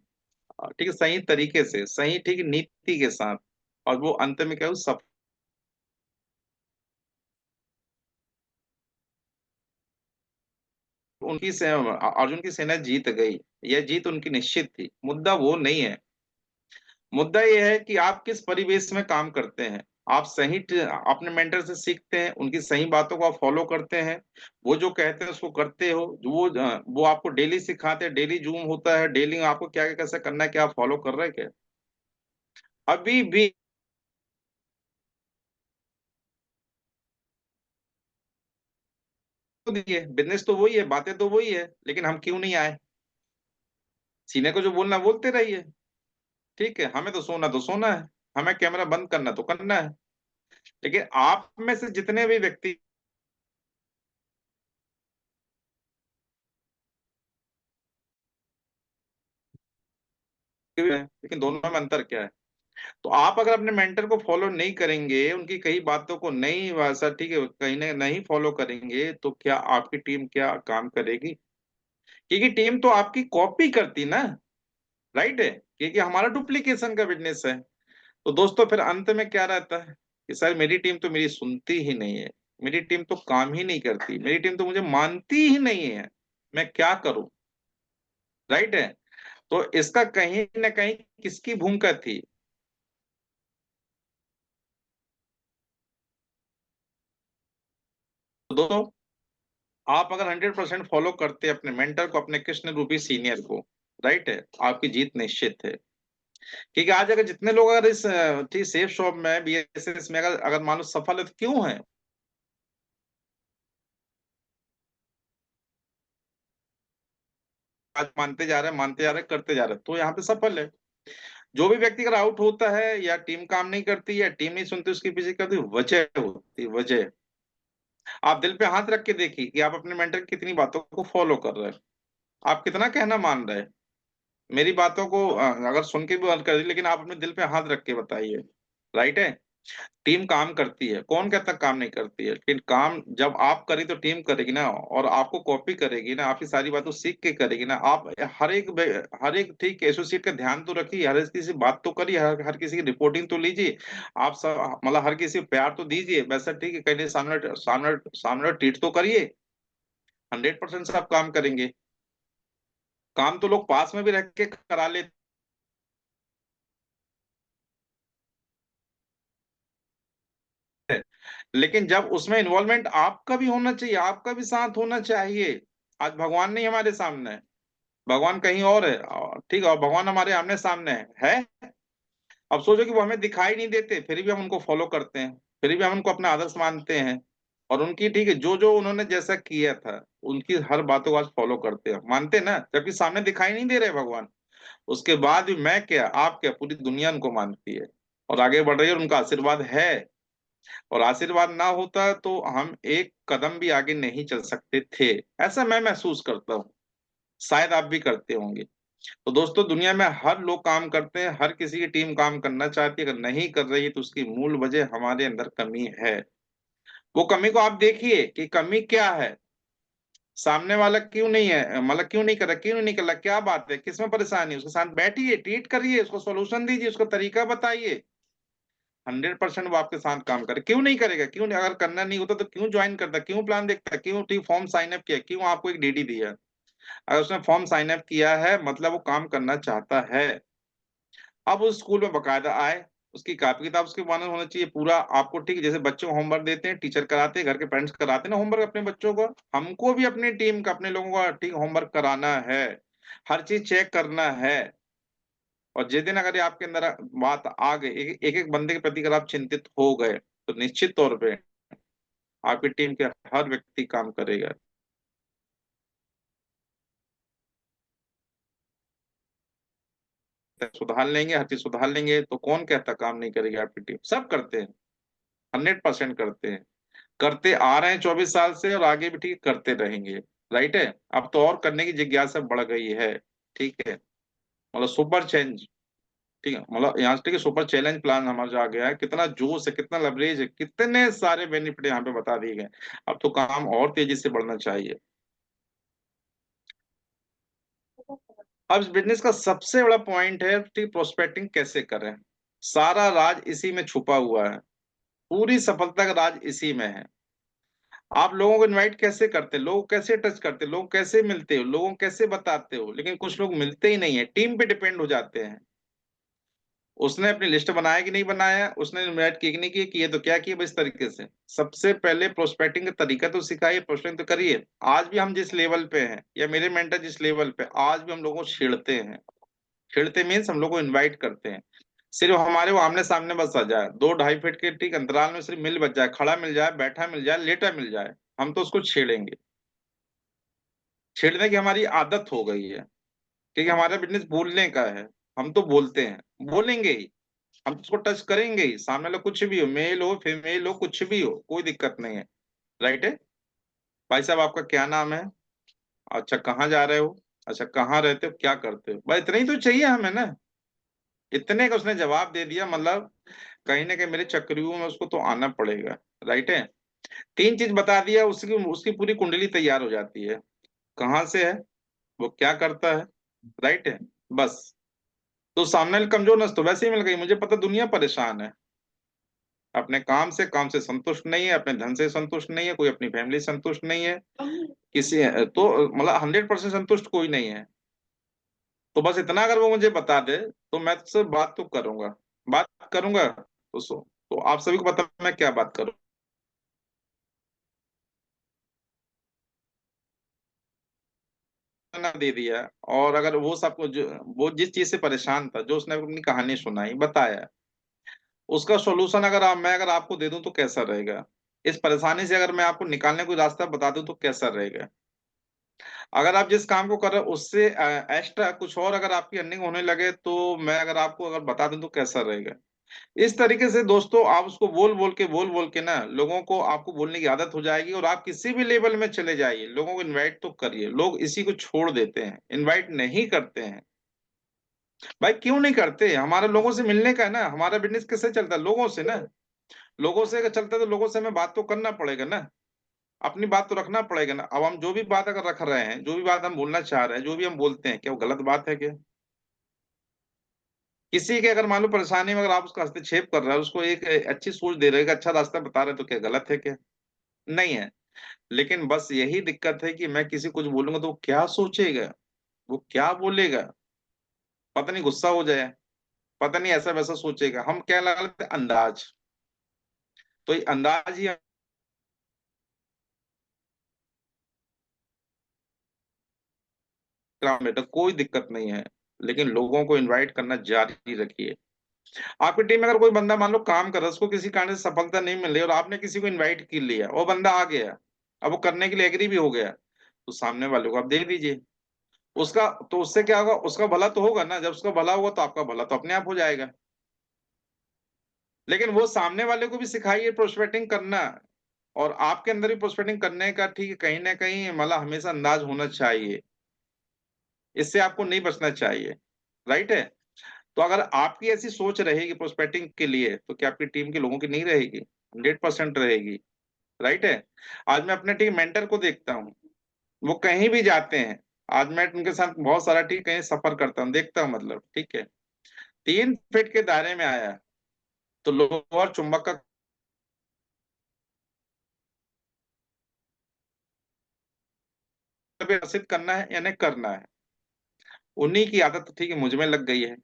ठीक है, सही तरीके से, सही, ठीक, नीति के साथ। और वो अंत में क्या हुआ, सब, अर्जुन की सेना जीत गई। यह जीत उनकी निश्चित थी, मुद्दा वो नहीं है। मुद्दा यह है कि आप किस परिवेश में काम करते हैं। आप अपने मेंटर से सीखते हैं, उनकी सही बातों को आप फॉलो करते हैं, वो जो कहते हैं उसको करते हो, जो वो आपको डेली सिखाते हैं, डेली जूम होता है, डेली आपको क्या क्या कैसे करना है, क्या आप फॉलो कर रहे हैं क्या? अभी भी बिजनेस तो वही है, बातें तो वही है, लेकिन हम क्यों नहीं आए? सीने को जो बोलना है, बोलते रहिए। ठीक है, हमें तो सोना है, हमें कैमरा बंद करना तो करना है। लेकिन आप में से जितने भी व्यक्ति हैं, लेकिन दोनों में अंतर क्या है? तो आप अगर अपने मेंटर को फॉलो नहीं करेंगे, उनकी कई बातों को नहीं वैसा ठीक है कहीं ना नहीं फॉलो करेंगे, तो क्या आपकी टीम क्या काम करेगी? क्योंकि टीम तो आपकी कॉपी करती ना, राइट है, क्योंकि हमारा डुप्लीकेशन का बिजनेस है। तो दोस्तों फिर अंत में क्या रहता है कि सर मेरी टीम तो मेरी सुनती ही नहीं है, मेरी टीम तो काम ही नहीं करती, मेरी टीम तो मुझे मानती ही नहीं है, मैं क्या करूं? राइट है। तो इसका कहीं ना कहीं किसकी भूमिका थी? तो दोस्तों आप अगर 100% फॉलो करते अपने मेंटर को, अपने कृष्ण रूपी सीनियर को, राइट है, आपकी जीत निश्चित है। क्योंकि आज अगर जितने लोग अगर इस ठीक सेफ शॉप में बीएसएस में अगर अगर मान लो सफल है तो क्यों है? आज मानते जा रहे हैं, मानते जा रहे हैं, करते जा रहे हैं, तो यहाँ पे सफल है। जो भी व्यक्ति अगर आउट होता है या टीम काम नहीं करती या टीम नहीं सुनती, उसके पीछे करती वजह होती है, वजह। आप दिल पे हाथ रख के देखिए कि आप अपने मेंटर की कितनी बातों को फॉलो कर रहे हैं, आप कितना कहना मान रहे हैं। मेरी बातों को अगर सुन के भी बात कर दी, लेकिन आप अपने दिल पे हाथ रख के बताइए। राइट है। टीम काम करती है, कौन कहता काम नहीं करती है, लेकिन काम जब आप करें तो टीम करेगी ना, और आपको कॉपी करेगी ना, आपकी सारी बातों सीख के करेगी ना। आप हर एक ठीक एसोसिएट का ध्यान तो रखिए, हर किसी से बात तो करिए, हर किसी की रिपोर्टिंग तो लीजिए। आप सब मतलब हर किसी को प्यार तो दीजिए, वैसा ठीक है कहीं सामने सामने सामने ट्रीट तो करिए। 100% से आप काम करेंगे। काम तो लोग पास में भी रह के करा लेते हैं, लेकिन जब उसमें इन्वॉल्वमेंट आपका भी होना चाहिए, आपका भी साथ होना चाहिए। आज भगवान नहीं हमारे सामने है, भगवान कहीं और है, ठीक है, और भगवान हमारे आमने सामने है। अब सोचो कि वो हमें दिखाई नहीं देते, फिर भी हम उनको फॉलो करते हैं, फिर भी हम उनको अपना आदर्श मानते हैं, और उनकी ठीक है जो जो उन्होंने जैसा किया था, उनकी हर बातों को आज फॉलो करते हैं, मानते हैं ना, जबकि सामने दिखाई नहीं दे रहे भगवान। उसके बाद भी मैं क्या, आप क्या, पूरी दुनिया उनको मानती है और आगे बढ़ रही है, और उनका आशीर्वाद है। और आशीर्वाद ना होता तो हम एक कदम भी आगे नहीं चल सकते थे, ऐसा मैं महसूस करता हूँ। शायद आप भी करते होंगे। तो दोस्तों दुनिया में हर लोग काम करते हैं, हर किसी की टीम काम करना चाहती है, अगर नहीं कर रही है तो उसकी मूल वजह हमारे अंदर कमी है। वो कमी को आप देखिए कि कमी क्या है, सामने वाला क्यों नहीं है, मतलब क्यों नहीं कर रहा, क्यों नहीं कर रहा, क्या बात है, किसमें परेशानी है, उसके साथ बैठिए, ट्रीट करिए, उसको सॉल्यूशन दीजिए, उसका तरीका बताइए। 100% वो आपके साथ काम करे, क्यों नहीं करेगा, क्यों नहीं, अगर करना नहीं होता तो क्यों ज्वाइन करता, क्यों प्लान देखता, क्यों ठीक फॉर्म साइन अप किया, क्यों आपको एक डीडी दिया? अगर उसने फॉर्म साइन अप किया है मतलब वो काम करना चाहता है। अब उस स्कूल में बकायदा आए, उसकी कॉपी किताब उसके मानक होना चाहिए पूरा। आपको ठीक है, जैसे बच्चों को होमवर्क देते हैं, टीचर कराते हैं, घर के पेरेंट्स कराते हैं ना होमवर्क अपने बच्चों को, हमको भी अपनी टीम का, अपने लोगों का ठीक होमवर्क कराना है, हर चीज चेक करना है। और जिस दिन अगर ये आपके अंदर बात आ गई, एक एक बंदे के प्रति अगर आप चिंतित हो गए, तो निश्चित तौर पे आपकी टीम के हर व्यक्ति काम करेगा। सुधार लेंगे, हर चीज सुधार लेंगे, तो कौन कहता काम नहीं करेगी आपकी टीम? सब करते हैं, 100% करते हैं, करते आ रहे हैं 24 साल से, और आगे भी ठीक करते रहेंगे। राइट है। अब तो और करने की जिज्ञासा बढ़ गई है। ठीक है, मतलब सुपर चेंज, ठीक है, मतलब यहाँ से ठीक है, सुपर चैलेंज प्लान हमारा जो आ गया है, कितना जोश है, कितना लवरेज है, कितने सारे बेनिफिट यहाँ पे बता दिए गए। अब तो काम और तेजी से बढ़ना चाहिए। अब इस बिजनेस का सबसे बड़ा पॉइंट है ठीक प्रोस्पेक्टिंग कैसे करें। सारा राज इसी में छुपा हुआ है, पूरी सफलता का राज इसी में है। आप लोगों को इनवाइट कैसे करते, लोग कैसे टच करते, लोग कैसे मिलते हो, लोगों को कैसे बताते हो, लेकिन कुछ लोग मिलते ही नहीं है, टीम पे डिपेंड हो जाते हैं। उसने अपनी लिस्ट बनाया कि नहीं बनाया, उसने इनवाइट किया कि नहीं किया, किए तो क्या किए, बस इस तरीके से। सबसे पहले प्रोस्पेक्टिंग का तरीका तो सिखाइए, प्रोस्पेक्टिंग तो करिए। आज भी हम जिस लेवल पे हैं, या मेरे मेंटर जिस लेवल पे, आज भी हम लोगों को छेड़ते हैं। छेड़ते मीन्स हम लोग को इनवाइट करते हैं, सिर्फ हमारे वो आमने सामने बस आ जाए, 2-2.5 फीट के ठीक अंतराल में सिर्फ मिल बच जाए, खड़ा मिल जाए, बैठा मिल जाए, लेटा मिल जाए, हम तो उसको छेड़ेंगे। छेड़ने की हमारी आदत हो गई है, क्योंकि हमारा बिजनेस बोलने का है। हम तो बोलते हैं, बोलेंगे ही, हम तो उसको टच करेंगे ही, सामने वाला कुछ भी हो, मेल हो फीमेल हो, कुछ भी हो, कोई दिक्कत नहीं है। राइट है। भाई साहब आपका क्या नाम है? अच्छा कहाँ जा रहे हो? अच्छा कहाँ रहते हो, क्या करते हो? भाई इतना ही तो चाहिए हमें ना। इतने का उसने जवाब दे दिया, मतलब कहीं ना कहीं मेरे चक्रव्यूह में उसको तो आना पड़ेगा। राइट है। 3 चीज बता दिया, उसकी उसकी पूरी कुंडली तैयार हो जाती है। कहाँ से है, वो क्या करता है। राइट है। बस। तो सामने वाली कमजोर नस तो वैसे ही मिल गई। मुझे पता दुनिया परेशान है, अपने काम से संतुष्ट नहीं है, अपने धन से संतुष्ट नहीं है, कोई अपनी फैमिली से संतुष्ट नहीं है, किसी तो मतलब 100% संतुष्ट कोई नहीं है। तो बस इतना अगर वो मुझे बता दे तो मैं तुझसे बात तो करूंगा, बात करूंगा। तो आप सभी को पता है मैं क्या बात करूँ। ना दे दिया। और अगर वो सब कुछ वो जिस चीज से परेशान था, जो उसने अपनी कहानी सुनाई बताया, उसका सोल्यूशन मैं अगर आपको दे दूं तो कैसा रहेगा। इस परेशानी से अगर मैं आपको निकालने कोई रास्ता बता दूं तो कैसा रहेगा। अगर आप जिस काम को कर रहे हो उससे एक्स्ट्रा कुछ और अगर आपकी अर्निंग होने लगे तो मैं अगर आपको अगर बता दूं तो कैसा रहेगा। इस तरीके से दोस्तों आप उसको बोल बोल के ना लोगों को आपको बोलने की आदत हो जाएगी, और आप किसी भी लेवल में चले जाइए लोगों को इनवाइट तो करिए। लोग इसी को छोड़ देते हैं, इनवाइट नहीं करते हैं। भाई क्यों नहीं करते, हमारा लोगों से मिलने का है ना, हमारा बिजनेस किससे चलता है, लोगों से ना। लोगों से अगर चलता है तो लोगों से हमें बात तो करना पड़ेगा ना, अपनी बात तो रखना पड़ेगा ना। अब हम जो भी बात अगर रख रहे हैं, जो भी बात हम बोलना चाह रहे हैं, जो भी हम बोलते हैं, क्या वो गलत बात है क्या। किसी के अगर मान लो परेशानी में अगर आप उसका हस्तक्षेप कर रहे हो, उसको एक अच्छी सोच दे रहे हो, एक अच्छा रास्ता बता रहे हो, तो क्या गलत है क्या। नहीं है। लेकिन बस यही दिक्कत है कि मैं किसी को कुछ बोलूंगा तो वो क्या सोचेगा, वो क्या बोलेगा, पता नहीं गुस्सा हो जाए, पता नहीं ऐसा वैसा सोचेगा। हम क्या लगा लेते हैं, अंदाज। तो ये अंदाज ही काम बेटा कोई दिक्कत नहीं है, लेकिन लोगों को इनवाइट करना जारी रखिए। आपकी टीम में अगर कोई बंदा मान लो काम कर रहा है, उसको किसी कारण से सफलता नहीं मिल रही और आपने किसी को इनवाइट कर लिया, वो बंदा आ गया, अब वो करने के लिए एग्री भी हो गया, तो सामने वाले को आप दे दीजिए। उसका तो उससे क्या होगा, उसका भला तो होगा ना, जब उसका भला होगा तो आपका भला तो अपने आप हो जाएगा। लेकिन वो सामने वाले को भी सिखाइए प्रोस्पेक्टिंग करना, और आपके अंदर भी प्रोस्पेक्टिंग करने का ठीक है, कहीं ना कहीं मतलब हमेशा अंदाज होना चाहिए। इससे आपको नहीं बचना चाहिए। राइट है। तो अगर आपकी ऐसी सोच रहेगी प्रोस्पेक्टिंग के लिए, तो क्या आपकी टीम के लोगों की नहीं रहेगी, 100% रहेगी। राइट है। आज मैं अपने टीम मेंटर को देखता हूँ, वो कहीं भी जाते हैं, आज मैं उनके साथ बहुत सारा ठीक कहीं सफर करता हूँ, देखता हूँ, मतलब ठीक है, 3 फीट के दायरे में आया, तो लोग और चुंबक का विकसित करना है या नहीं करना है। उन्हीं की आदत तो ठीक है मुझ में लग गई है।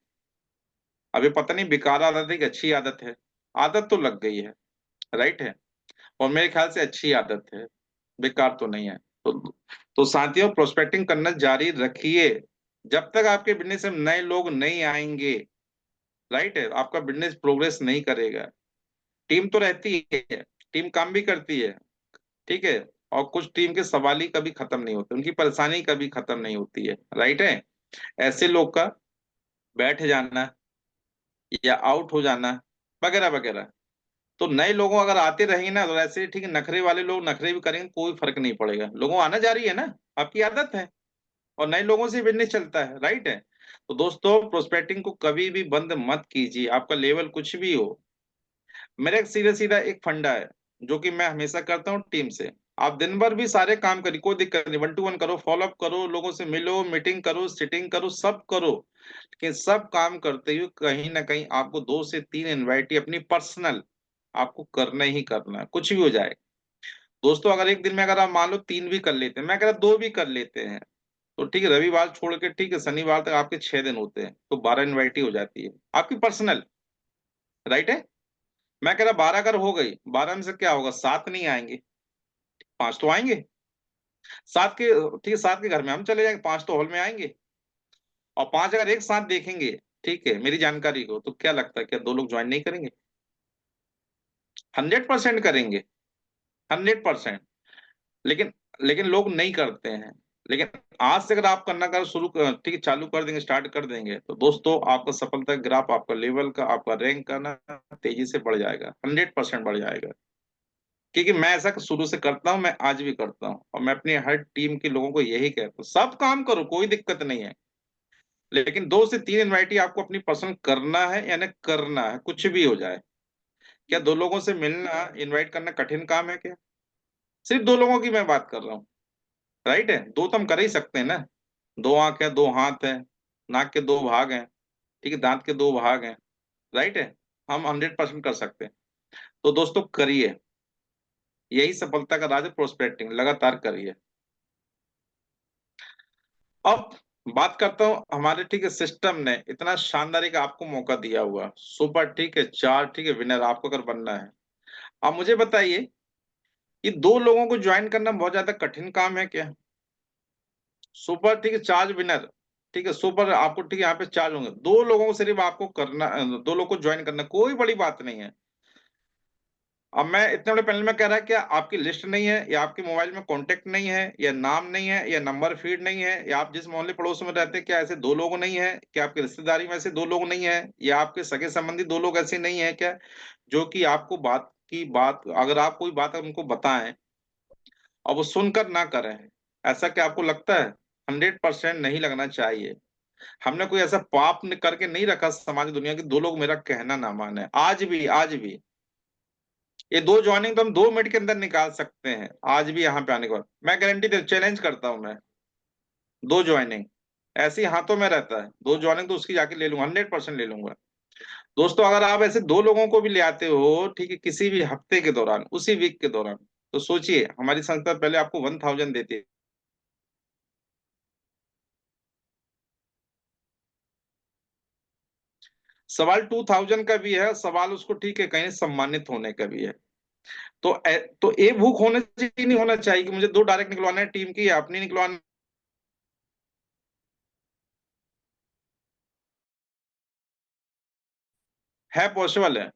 अभी पता नहीं बेकार आदत है कि अच्छी आदत है, आदत तो लग गई है। राइट है। और मेरे ख्याल से अच्छी आदत है, बेकार तो नहीं है। तो साथियों प्रोस्पेक्टिंग करना जारी रखिए, जब तक आपके बिजनेस में नए लोग नहीं आएंगे। राइट है। आपका बिजनेस प्रोग्रेस नहीं करेगा। टीम तो रहती है, टीम काम भी करती है, ठीक है। और कुछ टीम के सवाल ही कभी खत्म नहीं होते, उनकी परेशानी कभी खत्म नहीं होती है। राइट है। ऐसे लोग का बैठ जाना या आउट हो जाना वगैरह वगैरह। तो नए लोगों अगर आते रहेंगे ना, तो ऐसे ठीक है, नखरे वाले लोग नखरे भी करेंगे, कोई फर्क नहीं पड़ेगा, लोगों आना जारी है ना, आपकी आदत है, और नए लोगों से बिजनेस चलता है। राइट है। तो दोस्तों प्रोस्पेक्टिंग को कभी भी बंद मत कीजिए, आपका लेवल कुछ भी हो। मेरा एक सीधा सीधा एक फंडा है जो कि मैं हमेशा करता हूँ टीम से। आप दिन भर भी सारे काम करिए, कोई दिक्कत नहीं, 1 to 1 करो, फॉलो अप करो, लोगों से मिलो, मीटिंग करो, सिटिंग करो, सब करो। लेकिन सब काम करते हुए कहीं ना कहीं आपको 2 से 3 इनवाइटी अपनी पर्सनल आपको करना ही करना है, कुछ भी हो जाए। दोस्तों अगर एक दिन में अगर आप मान लो 3 भी कर लेते हैं, मैं कह रहा 2 भी कर लेते हैं, तो ठीक है, रविवार छोड़ के ठीक है शनिवार तक आपके 6 दिन होते हैं, तो 12 इनवाइटी हो जाती है आपकी पर्सनल। राइट है। मैं कह रहा 12 अगर हो गई, 12 में से क्या होगा, 7 नहीं आएंगे, 5 तो आएंगे। 7 के ठीक है, 7 के घर में हम चले जाएंगे, 5 तो हॉल में आएंगे। और 5 अगर एक साथ देखेंगे, ठीक है, मेरी जानकारी को, तो क्या लगता है क्या 2 लोग ज्वाइन नहीं करेंगे, 100% करेंगे, 100%। लेकिन लेकिन लोग नहीं करते हैं। लेकिन आज से अगर आप करना कर शुरू ठीक है चालू कर देंगे, स्टार्ट कर देंगे, तो दोस्तों आपका सफलता ग्राफ, आपका लेवल का, आपका रैंक का ना तेजी से बढ़ जाएगा, 100% बढ़ जाएगा। क्योंकि मैं ऐसा शुरू से करता हूं, मैं आज भी करता हूं, और मैं अपनी हर टीम के लोगों को यही कहता हूँ, सब काम करो, कोई दिक्कत नहीं है। लेकिन 2 से 3 इनवाइट ही आपको अपनी पसंद करना है, यानी करना है, कुछ भी हो जाए। क्या 2 लोगों से मिलना, इनवाइट करना कठिन काम है क्या? सिर्फ 2 लोगों की मैं बात कर रहा हूँ। राइट है, दो तो हम कर ही सकते हैं ना। 2 आंख है, 2 हाथ है, नाक के 2 भाग हैं, ठीक है, दांत के 2 भाग हैं। राइट है, हम 100% कर सकते हैं। तो दोस्तों करिए, यही सफलता का राज है, प्रोस्पेक्टिंग लगातार करिए। अब बात करता हूँ हमारे, ठीक है, सिस्टम ने इतना शानदार एक आपको मौका दिया हुआ, सुपर, ठीक है, चार, ठीक है, विनर आपको अगर बनना है। अब मुझे बताइए, ये 2 लोगों को ज्वाइन करना बहुत ज्यादा कठिन काम है क्या? सुपर, ठीक है, चार्ज विनर, ठीक है, सुपर आपको, ठीक है, यहाँ पे चार्ज होंगे, 2 लोगों को सिर्फ आपको करना, 2 लोग को ज्वाइन करना कोई बड़ी बात नहीं है। अब मैं इतने बड़े पैनल में कह रहा है, क्या आपकी लिस्ट नहीं है, या आपके मोबाइल में कांटेक्ट नहीं है, या नाम नहीं है, या नंबर फीड नहीं है, या आप जिस मोहल्ले पड़ोस में रहते हैं क्या ऐसे 2 लोग नहीं है? क्या आपकी रिश्तेदारी में ऐसे 2 लोग नहीं है, या आपके सगे संबंधी 2 लोग ऐसे नहीं है क्या, जो कि आपको बात की बात, अगर आप कोई बात उनको बताएं और वो सुनकर ना करें? ऐसा क्या आपको लगता है? 100% नहीं लगना चाहिए। हमने कोई ऐसा पाप करके नहीं रखा समाज दुनिया की 2 लोग मेरा कहना ना माने, आज भी, आज भी। ये 2 ज्वाइनिंग तो हम 2 मिनट के अंदर निकाल सकते हैं, आज भी यहाँ पे आने के बाद मैं गारंटी दे, चैलेंज करता हूँ मैं। 2 ज्वाइनिंग ऐसे ही हाथों में रहता है, 2 ज्वाइनिंग तो उसकी जाके ले लूंगा, 100% ले लूंगा। दोस्तों अगर आप ऐसे 2 लोगों को भी ले आते हो, ठीक है, किसी भी हफ्ते के दौरान, उसी वीक के दौरान, तो सोचिए हमारी संस्था पहले आपको 1000 देती है। सवाल 2000 का भी है, सवाल उसको, ठीक है, कहीं सम्मानित होने का भी है। तो ये भूख होने चाहिए, नहीं होना चाहिए कि मुझे 2 डायरेक्ट निकलवाना है टीम की, या अपनी निकलवाना है, पॉसिबल है।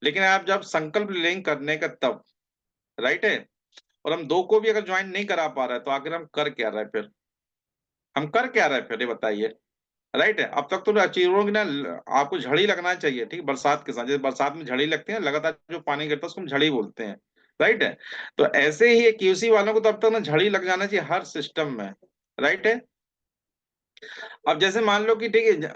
लेकिन आप जब संकल्प लेंगे करने का तब, राइट है। और हम 2 को भी अगर ज्वाइन नहीं करा पा रहे तो आखिर हम कर क्या रहे हैं फिर? हम कर क्या रहे हैं फिर, ये बताइए। राइट है, अब तक तो अचीवरों की ना, आपको झड़ी लगना चाहिए, ठीक है, बरसात के साथ, जैसे बरसात में झड़ी लगती है लगातार, जो पानी गिरता है उसको हम झड़ी बोलते हैं। राइट है, तो ऐसे ही क्यूसी वालों को तो अब तक ना झड़ी लग जाना चाहिए हर सिस्टम में। राइट है। अब जैसे मान लो कि, ठीक है,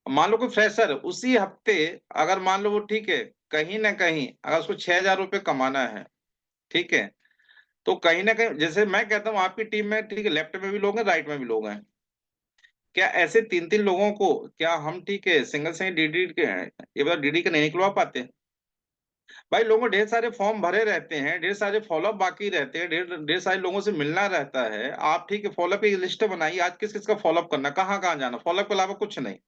मान लो कोई फ्रेशर उसी हफ्ते, अगर मान लो वो, ठीक है, कहीं ना कहीं अगर उसको 6000 रुपये कमाना है, ठीक है, तो कहीं ना कहीं, जैसे मैं कहता हूँ आपकी टीम में, ठीक है, लेफ्ट में भी लोग हैं, राइट में भी लोग हैं, क्या ऐसे 3 3 लोगों को, क्या हम, ठीक है, सिंगल से डीडी के, ये बता, डीडी का नहीं निकलवा पाते? भाई लोगों ढेर सारे फॉर्म भरे रहते हैं, ढेर सारे फॉलोअप बाकी रहते हैं, ढेर ढेर सारे लोगों से मिलना रहता है। आप, ठीक है, फॉलोअप की लिस्ट बनाइए, आज किस किस का फॉलोअप करना, कहाँ कहाँ जाना, फॉलोअप के अलावा कुछ नहीं।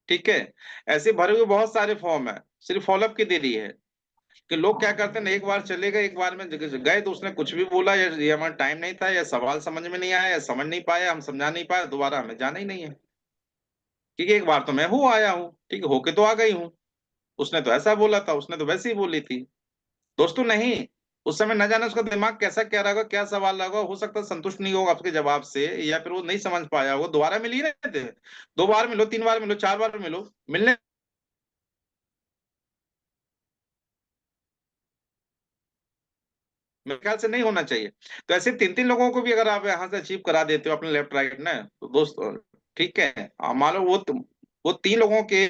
ठीक है, ऐसे भरे हुए बहुत सारे फॉर्म है, सिर्फ फॉलोअप की देरी है। कि लोग क्या करते हैं, एक बार चले गए, एक बार में गए तो उसने कुछ भी बोला, या ये हमारा टाइम नहीं था, या सवाल समझ में नहीं आया, या समझ नहीं पाया, हम समझा नहीं पाए, दोबारा हमें जाना ही नहीं है। क्योंकि एक बार तो मैं हूँ आया हूँ, ठीक है, होके तो आ गई हूँ। उसने तो ऐसा बोला था, उसने तो वैसे ही बोली थी। दोस्तों नहीं, उस समय न जाने उसका दिमाग कैसा क्या रहेगा, क्या सवाल रहेगा, हो सकता है संतुष्ट नहीं होगा आपके जवाब से, या फिर वो नहीं समझ पाया होगा, दोबारा मिल ही रहे थे। 2 बार मिलो, 3 बार मिलो, 4 बार मिलो, मिलने, मेरे ख्याल से नहीं होना चाहिए। तो ऐसे 3 3 लोगों को भी अगर आप यहाँ से अचीव करा देते हो अपने लेफ्ट राइट ना, तो दोस्त, ठीक है, मान लो वो 3 लोगों के,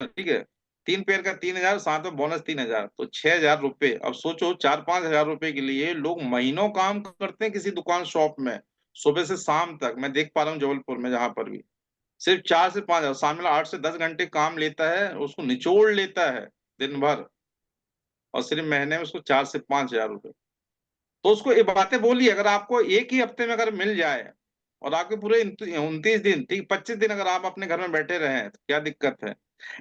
ठीक है, 3 पेयर का 3000, साथ में बोनस 3000, तो 6000 रुपये। अब सोचो 4 5 हजार रुपए के लिए लोग महीनों काम करते हैं किसी दुकान शॉप में, सुबह से शाम तक। मैं देख पा रहा हूँ जबलपुर में, जहां पर भी सिर्फ 4 से 5 हजार, सामने वाला 8 से 10 घंटे काम लेता है, उसको निचोड़ लेता है दिन भर, और सिर्फ महीने में उसको 4 से 5 हजार रुपए। तो उसको ये बातें बोलिए, अगर आपको एक ही हफ्ते में अगर मिल जाए, और आपके पूरे 29 दिन, ठीक, 25 दिन अगर आप अपने घर में बैठे रहे तो क्या दिक्कत है?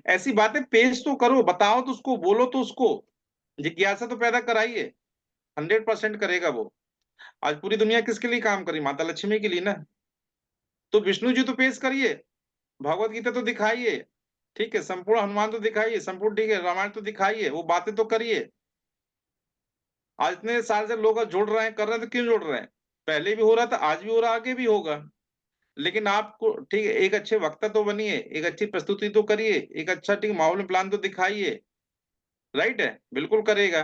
ऐसी बातें पेश तो करो, बताओ तो उसको, बोलो तो उसको, जिज्ञासा तो पैदा कराइए। 100% करेगा वो। आज पूरी दुनिया किसके लिए काम करी? माता लक्ष्मी के लिए ना। तो विष्णु जी तो पेश करिए, भगवत गीता तो दिखाइए, ठीक है, संपूर्ण हनुमान तो दिखाइए, संपूर्ण, ठीक है, रामायण तो दिखाइए, वो बातें तो करिए। आज इतने साल से लोग जुड़ रहे हैं, कर रहे हैं, तो क्यों जुड़ रहे हैं? पहले भी हो रहा था, आज भी हो रहा, आगे भी होगा। लेकिन आपको, ठीक है, एक अच्छे वक्ता तो बनिए, एक अच्छी प्रस्तुति तो करिए, एक अच्छा, ठीक, माहौल में प्लान तो दिखाइए। राइट है, बिल्कुल करेगा।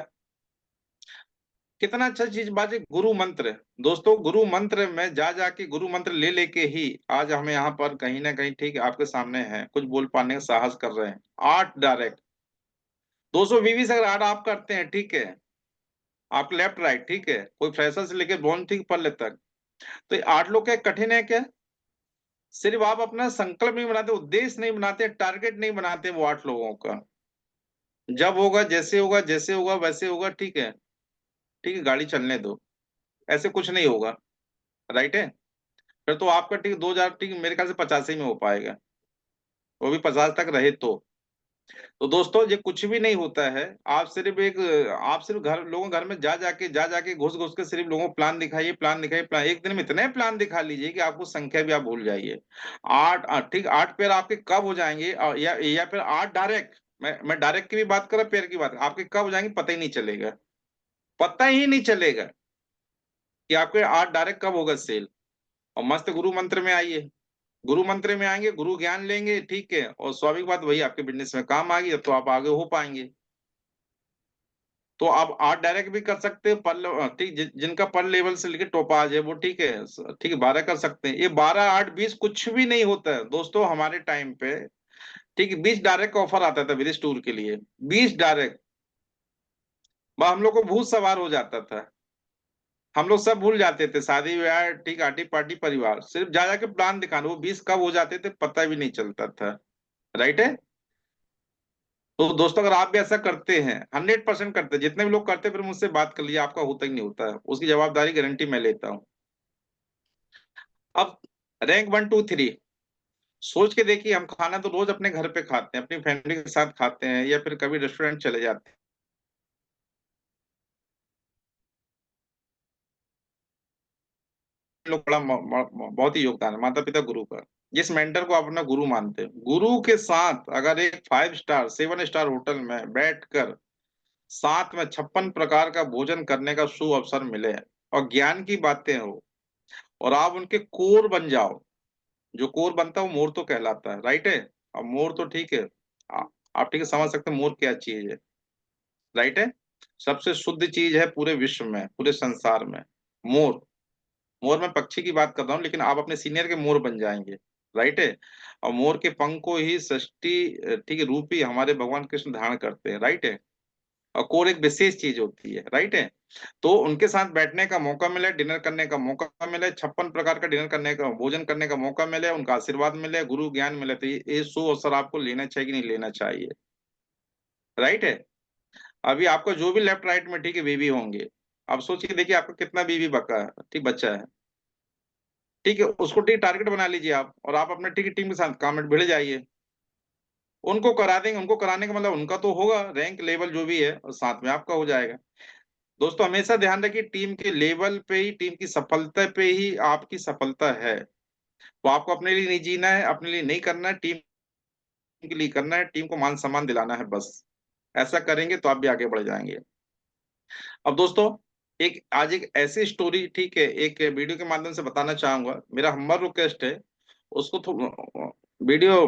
कितना अच्छा चीज बात है, गुरु मंत्र। दोस्तों गुरु मंत्र में जा जाके गुरु मंत्र ले लेके ही आज हम यहाँ पर कहीं ना कहीं ठीक आपके सामने हैं, कुछ बोल पाने का साहस कर रहे हैं। आठ डायरेक्ट 220 अगर आठ आप करते हैं, ठीक है, आप लेफ्ट राइट, ठीक है, कोई फ्रेशर से लेके बॉन्ड ठीक पढ़ तक, तो ये आठ लोग क्या कठिन है क्या? सिर्फ आप अपना संकल्प नहीं बनाते, उद्देश्य नहीं बनाते, टारगेट नहीं बनाते वो आठ लोगों का। जब होगा जैसे होगा, जैसे होगा वैसे होगा, ठीक है, ठीक है, गाड़ी चलने दो, ऐसे कुछ नहीं होगा। राइट है। फिर तो आपका ठीक 2,000 ठीक मेरे ख्याल से 85 में हो पाएगा, वो भी 50 तक रहे तो दोस्तों ये कुछ भी नहीं होता है। आप सिर्फ घर लोगों घर में जा जाके घुस घुस के सिर्फ लोगों को प्लान दिखाइए, प्लान दिखाइए, प्लान एक दिन में इतने प्लान दिखा लीजिए कि आपको संख्या भी आप भूल जाइए। ठीक 8 पेड़ आपके कब हो जाएंगे, या फिर 8 डायरेक्ट, मैं डायरेक्ट की भी बात कर रहा, पेड़ की बात, आपके कब हो जाएंगे पता ही नहीं चलेगा। पता ही नहीं चलेगा कि आपके 8 डायरेक्ट कब होगा सेल। और मस्त गुरु मंत्र में आइए, गुरु मंत्र में आएंगे, गुरु ज्ञान लेंगे, ठीक है, और स्वाभाविक बात वही आपके बिजनेस में काम आ गई, तो आप आगे हो पाएंगे। तो आप आर्ट डायरेक्ट भी कर सकते हैं पर, ठीक, जिनका पर लेवल से लेके टोपाज है वो ठीक है, ठीक है, 12 कर सकते हैं। ये 12 8 20 कुछ भी नहीं होता है दोस्तों हमारे टाइम पे। ठीक है, 20 डायरेक्ट का ऑफर आता था विदेश टूर के लिए, 20 डायरेक्ट, हम लोग को भूत सवार हो जाता था। हम लोग सब भूल जाते थे, शादी ब्याह, ठीक, आटी पार्टी परिवार, सिर्फ जा जाके प्लान दिखाना, वो 20 कब हो जाते थे पता भी नहीं चलता था। राइट है। तो दोस्तों अगर आप भी ऐसा करते हैं, 100% करते हैं, जितने भी लोग करते हैं फिर मुझसे बात कर लीजिए, आपका होता ही नहीं होता है, उसकी जवाबदारी गारंटी मैं लेता हूँ। अब रैंक 1 2 3 सोच के देखिए, हम खाना तो रोज अपने घर पे खाते हैं, अपनी फैमिली के साथ खाते हैं, या फिर कभी रेस्टोरेंट चले जाते हैं। लोग बड़ा बहुत ही योगदान है माता पिता गुरु का। जिस मेंटर को आप अपना गुरु मानते हैं, गुरु के साथ अगर एक 5 स्टार 7 स्टार होटल में बैठकर साथ में 56 प्रकार का भोजन करने का शुभ अवसर मिले, और ज्ञान की बातें हो, और आप उनके कोर बन जाओ, जो कोर बनता है वो मोर तो कहलाता है। राइट है। अब मोर तो ठीक है, आ, आप ठीक है समझ सकते हैं मोर क्या चीज है। राइट है। सबसे शुद्ध चीज है पूरे विश्व में, पूरे संसार में, मोर। मोर मैं पक्षी की बात कर रहा हूँ, लेकिन आप अपने सीनियर के मोर बन जाएंगे। राइट है। और मोर के पंख को ही सृष्टि, ठीक है, रूप ही हमारे भगवान कृष्ण धारण करते हैं। राइट है। और कोर एक विशेष चीज होती है। राइट है। तो उनके साथ बैठने का मौका मिले, डिनर करने का मौका मिले, 56 प्रकार का डिनर करने का भोजन करने का मौका मिले, उनका आशीर्वाद मिले, गुरु ज्ञान मिले, तो ये शुभ अवसर आपको लेना चाहिए कि नहीं लेना चाहिए। राइट है। अभी आपका जो भी लेफ्ट राइट में ठीक है बेबी होंगे, आप सोचिए देखिए आपका कितना बेबी बका है, ठीक बच्चा है, ठीक है, उसको ठीक टारगेट बना लीजिए आप, और आप अपने ठीक टीम के साथ काम में भिड़ जाइए, उनको करा देंगे। उनको कराने का मतलब उनका तो होगा रैंक लेवल जो भी है, और साथ में आपका हो जाएगा। दोस्तों हमेशा ध्यान रखिए, टीम के लेवल पे ही, टीम की सफलता पे ही आपकी सफलता है। तो आपको अपने लिए नहीं जीना है, अपने लिए नहीं करना है, टीम के लिए करना है, टीम को मान सम्मान दिलाना है बस। ऐसा करेंगे तो आप भी आगे बढ़ जाएंगे। अब दोस्तों एक ऐसी स्टोरी, ठीक है, एक वीडियो के माध्यम से बताना चाहूंगा, मेरा हम्बर रिक्वेस्ट है, उसको वीडियो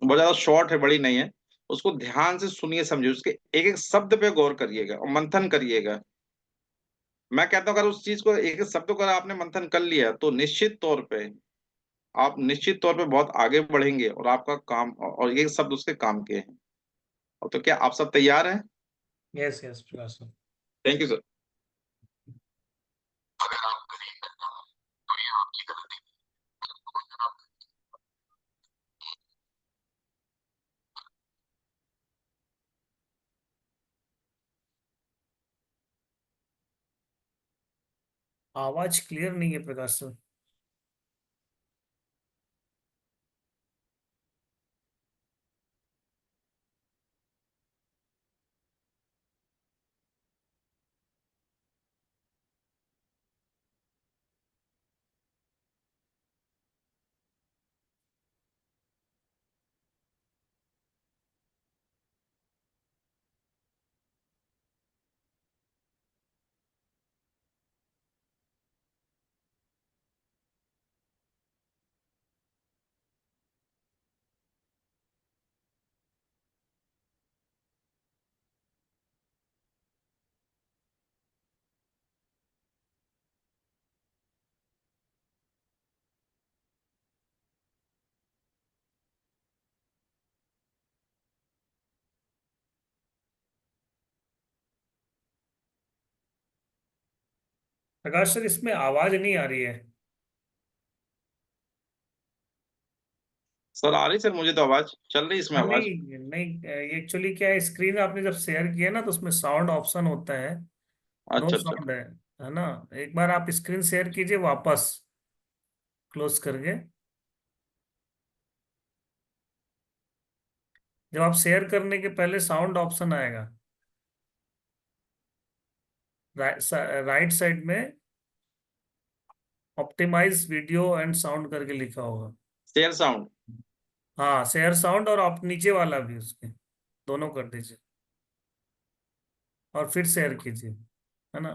बहुत ज्यादा शॉर्ट है, बड़ी नहीं है, उसको ध्यान से सुनिए, समझिए, उसके एक एक शब्द पे गौर करिएगा और मंथन करिएगा। मैं कहता हूँ अगर उस चीज को एक एक शब्द को अगर आपने मंथन कर लिया तो निश्चित तौर पे आप निश्चित तौर पे बहुत आगे बढ़ेंगे, और आपका काम, और ये शब्द उसके काम के हैं। और तो क्या आप सब तैयार हैं? Yes yes Prakash sir. Thank you sir. आवाज क्लियर नहीं है प्रकाश सर। प्रकाश सर, इसमें आवाज नहीं आ रही है। सर आ रही सर, मुझे तो आवाज चल रही इसमें हाँ, आवाज। नहीं नहीं, ये एक्चुअली क्या है, स्क्रीन आपने जब शेयर किया ना तो उसमें साउंड ऑप्शन होता है। नो अच्छा अच्छा। साउंड है ना। एक बार आप स्क्रीन शेयर कीजिए वापस, क्लोज करके। जब आप शेयर करने के पहले साउंड ऑप्शन आएगा, राइट साइड में ऑप्टिमाइज वीडियो एंड साउंड करके लिखा होगा। Share sound. हाँ, शेयर साउंड, और आप नीचे वाला भी उसके दोनों कर दीजिए, और फिर शेयर कीजिए, है ना।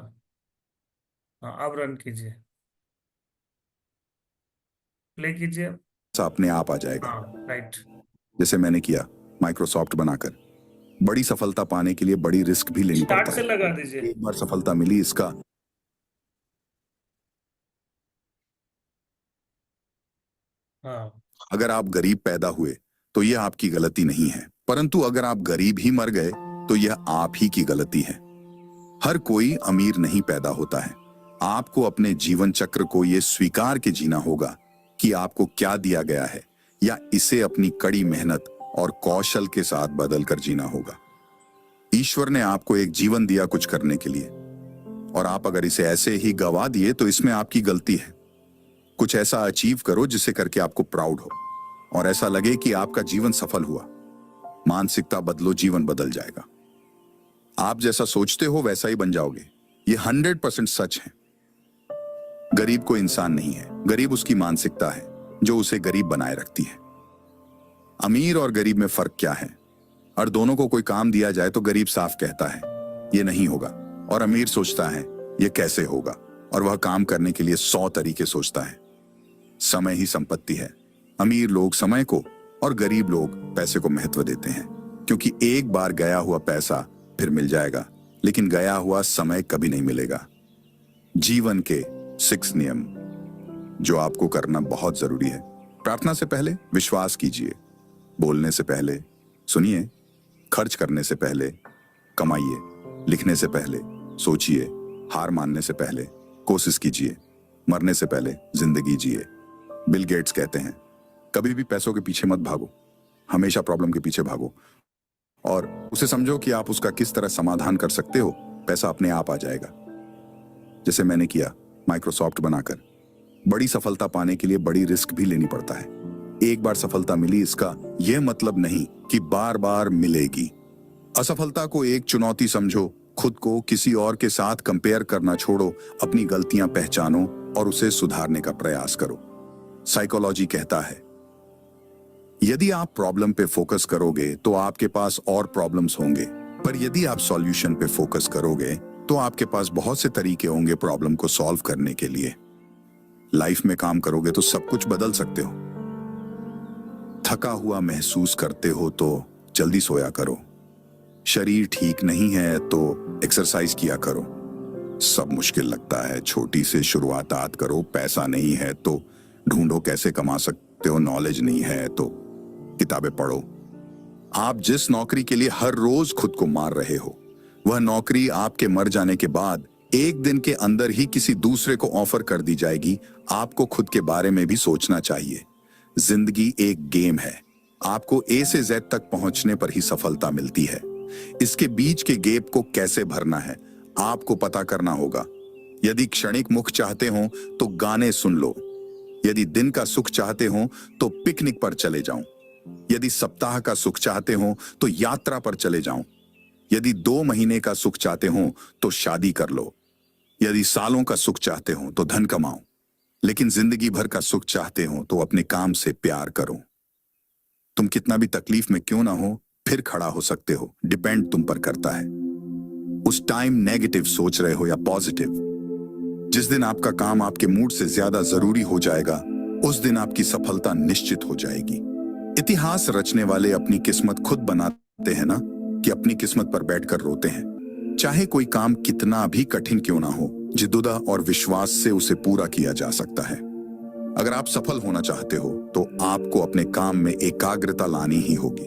हाँ, अब रन कीजिए, प्ले कीजिए। अपने आप आ जाएगा, हाँ, राइट। जैसे मैंने किया माइक्रोसॉफ्ट बनाकर। बड़ी सफलता पाने के लिए बड़ी रिस्क भी लेनी स्टार्ट पड़ता से है। लगा दीजिए। एक बार सफलता मिली इसका, हाँ। अगर आप गरीब पैदा हुए तो यह आपकी गलती नहीं है, परंतु अगर आप गरीब ही मर गए तो यह आप ही की गलती है। हर कोई अमीर नहीं पैदा होता है। आपको अपने जीवन चक्र को यह स्वीकार के जीना होगा कि आपको क्या दिया गया है, या इसे अपनी कड़ी मेहनत और कौशल के साथ बदल कर जीना होगा। ईश्वर ने आपको एक जीवन दिया कुछ करने के लिए, और आप अगर इसे ऐसे ही गवा दिए तो इसमें आपकी गलती है। कुछ ऐसा अचीव करो जिसे करके आपको प्राउड हो और ऐसा लगे कि आपका जीवन सफल हुआ। मानसिकता बदलो, जीवन बदल जाएगा। आप जैसा सोचते हो वैसा ही बन जाओगे। ये 100% सच है। गरीब कोई इंसान नहीं है, गरीब उसकी मानसिकता है जो उसे गरीब बनाए रखती है। अमीर और गरीब में फर्क क्या है? और दोनों को कोई काम दिया जाए तो गरीब साफ कहता है ये नहीं होगा, और अमीर सोचता है ये कैसे होगा, और वह काम करने के लिए 100 तरीके सोचता है। समय ही संपत्ति है। अमीर लोग समय को और गरीब लोग पैसे को महत्व देते हैं, क्योंकि एक बार गया हुआ पैसा फिर मिल जाएगा, लेकिन गया हुआ समय कभी नहीं मिलेगा। जीवन के 6 नियम जो आपको करना बहुत जरूरी है। प्रार्थना से पहले विश्वास कीजिए, बोलने से पहले सुनिए, खर्च करने से पहले कमाइए, लिखने से पहले सोचिए, हार मानने से पहले कोशिश कीजिए, मरने से पहले जिंदगी जिए। बिल गेट्स कहते हैं कभी भी पैसों के पीछे मत भागो, हमेशा प्रॉब्लम के पीछे भागो और उसे समझो कि आप उसका किस तरह समाधान कर सकते हो। पैसा अपने आप आ जाएगा, जैसे मैंने किया माइक्रोसॉफ्ट बनाकर। बड़ी सफलता पाने के लिए बड़ी रिस्क भी लेनी पड़ता है। एक बार सफलता मिली इसका यह मतलब नहीं कि बार बार मिलेगी। असफलता को एक चुनौती समझो, खुद को किसी और के साथ कंपेयर करना छोड़ो, अपनी गलतियां पहचानो और उसे सुधारने का प्रयास करो। साइकोलॉजी कहता है यदि आप प्रॉब्लम पे फोकस करोगे तो आपके पास और प्रॉब्लम्स होंगे, पर यदि आप सॉल्यूशन पे फोकस करोगे तो आपके पास बहुत से तरीके होंगे प्रॉब्लम को सॉल्व करने के लिए। लाइफ में काम करोगे तो सब कुछ बदल सकते हो। थका हुआ महसूस करते हो तो जल्दी सोया करो। शरीर ठीक नहीं है तो एक्सरसाइज किया करो। सब मुश्किल लगता है, छोटी से शुरुआत करो। पैसा नहीं है तो ढूंढो कैसे कमा सकते हो। नॉलेज नहीं है तो किताबें पढ़ो। आप जिस नौकरी के लिए हर रोज खुद को मार रहे हो, वह नौकरी आपके मर जाने के बाद एक दिन के अंदर ही किसी दूसरे को ऑफर कर दी जाएगी। आपको खुद के बारे में भी सोचना चाहिए। जिंदगी एक गेम है। आपको ए से जेड तक पहुंचने पर ही सफलता मिलती है। इसके बीच के गैप को कैसे भरना है आपको पता करना होगा। यदि क्षणिक मुख चाहते हो तो गाने सुन लो। यदि दिन का सुख चाहते हो तो पिकनिक पर चले जाओ। यदि सप्ताह का सुख चाहते हो तो यात्रा पर चले जाओ। यदि 2 महीने का सुख चाहते हो तो शादी कर लो। यदि सालों का सुख चाहते हो तो धन कमाओ। लेकिन जिंदगी भर का सुख चाहते हो तो अपने काम से प्यार करो। तुम कितना भी तकलीफ में क्यों ना हो, फिर खड़ा हो सकते हो। डिपेंड तुम पर करता है। उस टाइम नेगेटिव सोच रहे हो या पॉजिटिव। जिस दिन आपका काम आपके मूड से ज्यादा जरूरी हो जाएगा, उस दिन आपकी सफलता निश्चित हो जाएगी। इतिहास रचने वाले अपनी किस्मत खुद बनाते हैं ना, कि अपनी किस्मत पर बैठकर रोते हैं। चाहे कोई काम कितना भी कठिन क्यों ना हो, जिद्दुदा और विश्वास से उसे पूरा किया जा सकता है। अगर आप सफल होना चाहते हो तो आपको अपने काम में एकाग्रता लानी ही होगी।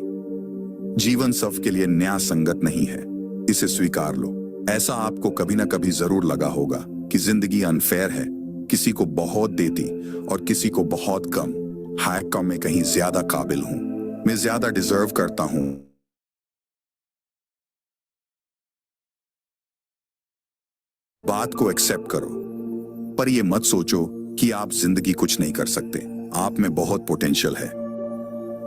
जीवन सबके लिए न्याय संगत नहीं है, इसे स्वीकार लो। ऐसा आपको कभी ना कभी जरूर लगा होगा। कि जिंदगी अनफेयर है, किसी को बहुत देती और किसी को बहुत कम। हाय का मैं कहीं ज्यादा काबिल हूं, मैं ज्यादा डिजर्व करता हूं। बात को एक्सेप्ट करो, पर यह मत सोचो कि आप जिंदगी कुछ नहीं कर सकते। आप में बहुत पोटेंशियल है।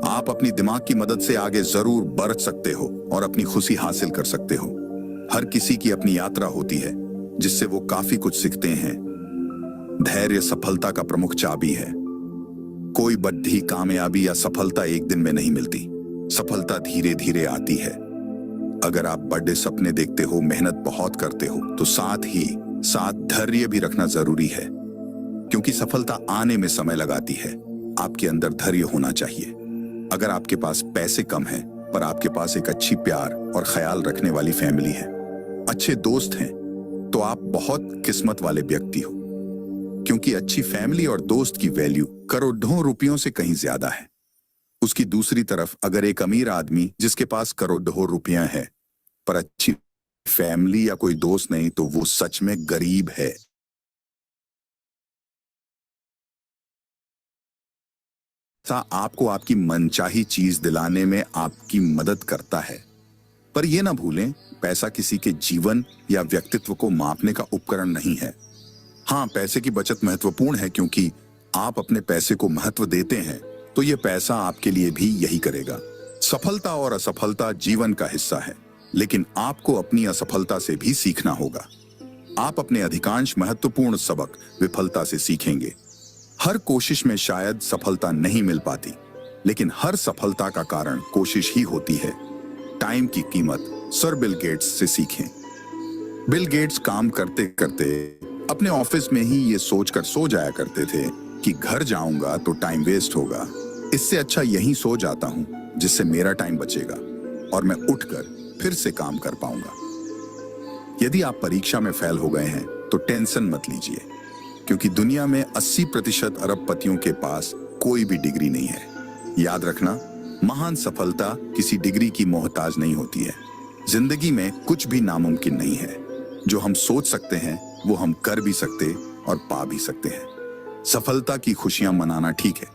आप अपनी दिमाग की मदद से आगे जरूर बढ़ सकते हो और अपनी खुशी हासिल कर सकते हो। हर किसी की अपनी यात्रा होती है जिससे वो काफी कुछ सीखते हैं। धैर्य सफलता का प्रमुख चाबी है। कोई बड़ी कामयाबी या सफलता एक दिन में नहीं मिलती। सफलता धीरे धीरे आती है। अगर आप बड़े सपने देखते हो, मेहनत बहुत करते हो, तो साथ ही साथ धैर्य भी रखना जरूरी है, क्योंकि सफलता आने में समय लगाती है। आपके अंदर धैर्य होना चाहिए। अगर आपके पास पैसे कम हैं, पर आपके पास एक अच्छी प्यार और ख्याल रखने वाली फैमिली है, अच्छे दोस्त हैं, तो आप बहुत किस्मत वाले व्यक्ति हो, क्योंकि अच्छी फैमिली और दोस्त की वैल्यू करोड़ों रुपयों से कहीं ज्यादा है। उसकी दूसरी तरफ अगर एक अमीर आदमी जिसके पास करोड़ों रुपया है पर अच्छी फैमिली या कोई दोस्त नहीं, तो वो सच में गरीब है। आपको आपकी मनचाही चीज दिलाने में आपकी मदद करता है, पर यह ना भूलें, पैसा किसी के जीवन या व्यक्तित्व को मापने का उपकरण नहीं है। हाँ, पैसे की बचत महत्वपूर्ण है, क्योंकि आप अपने पैसे को महत्व देते हैं तो यह पैसा आपके लिए भी यही करेगा। सफलता और असफलता जीवन का हिस्सा है, लेकिन आपको अपनी असफलता से भी सीखना होगा। आप अपने अधिकांश महत्वपूर्ण सबक विफलता से सीखेंगे। हर कोशिश में शायद सफलता नहीं मिल पाती, लेकिन हर सफलता का कारण कोशिश ही होती है। टाइम की कीमत सर बिल गेट्स से सीखें। बिल गेट्स काम करते करते अपने ऑफिस में ही ये सोचकर सो जाया करते थे कि घर जाऊंगा तो टाइम वेस्ट होगा, इससे अच्छा यहीं सो जाता हूं जिससे मेरा टाइम बचेगा और मैं उठकर फिर से काम कर पाऊंगा। यदि आप परीक्षा में फेल हो गए हैं तो टेंशन मत लीजिए, क्योंकि दुनिया में 80% अरबपतियों के पास कोई भी डिग्री नहीं है। याद रखना, महान सफलता किसी डिग्री की मोहताज नहीं होती है। जिंदगी में कुछ भी नामुमकिन नहीं है। जो हम सोच सकते हैं वो हम कर भी सकते और पा भी सकते हैं। सफलता की खुशियां मनाना ठीक है,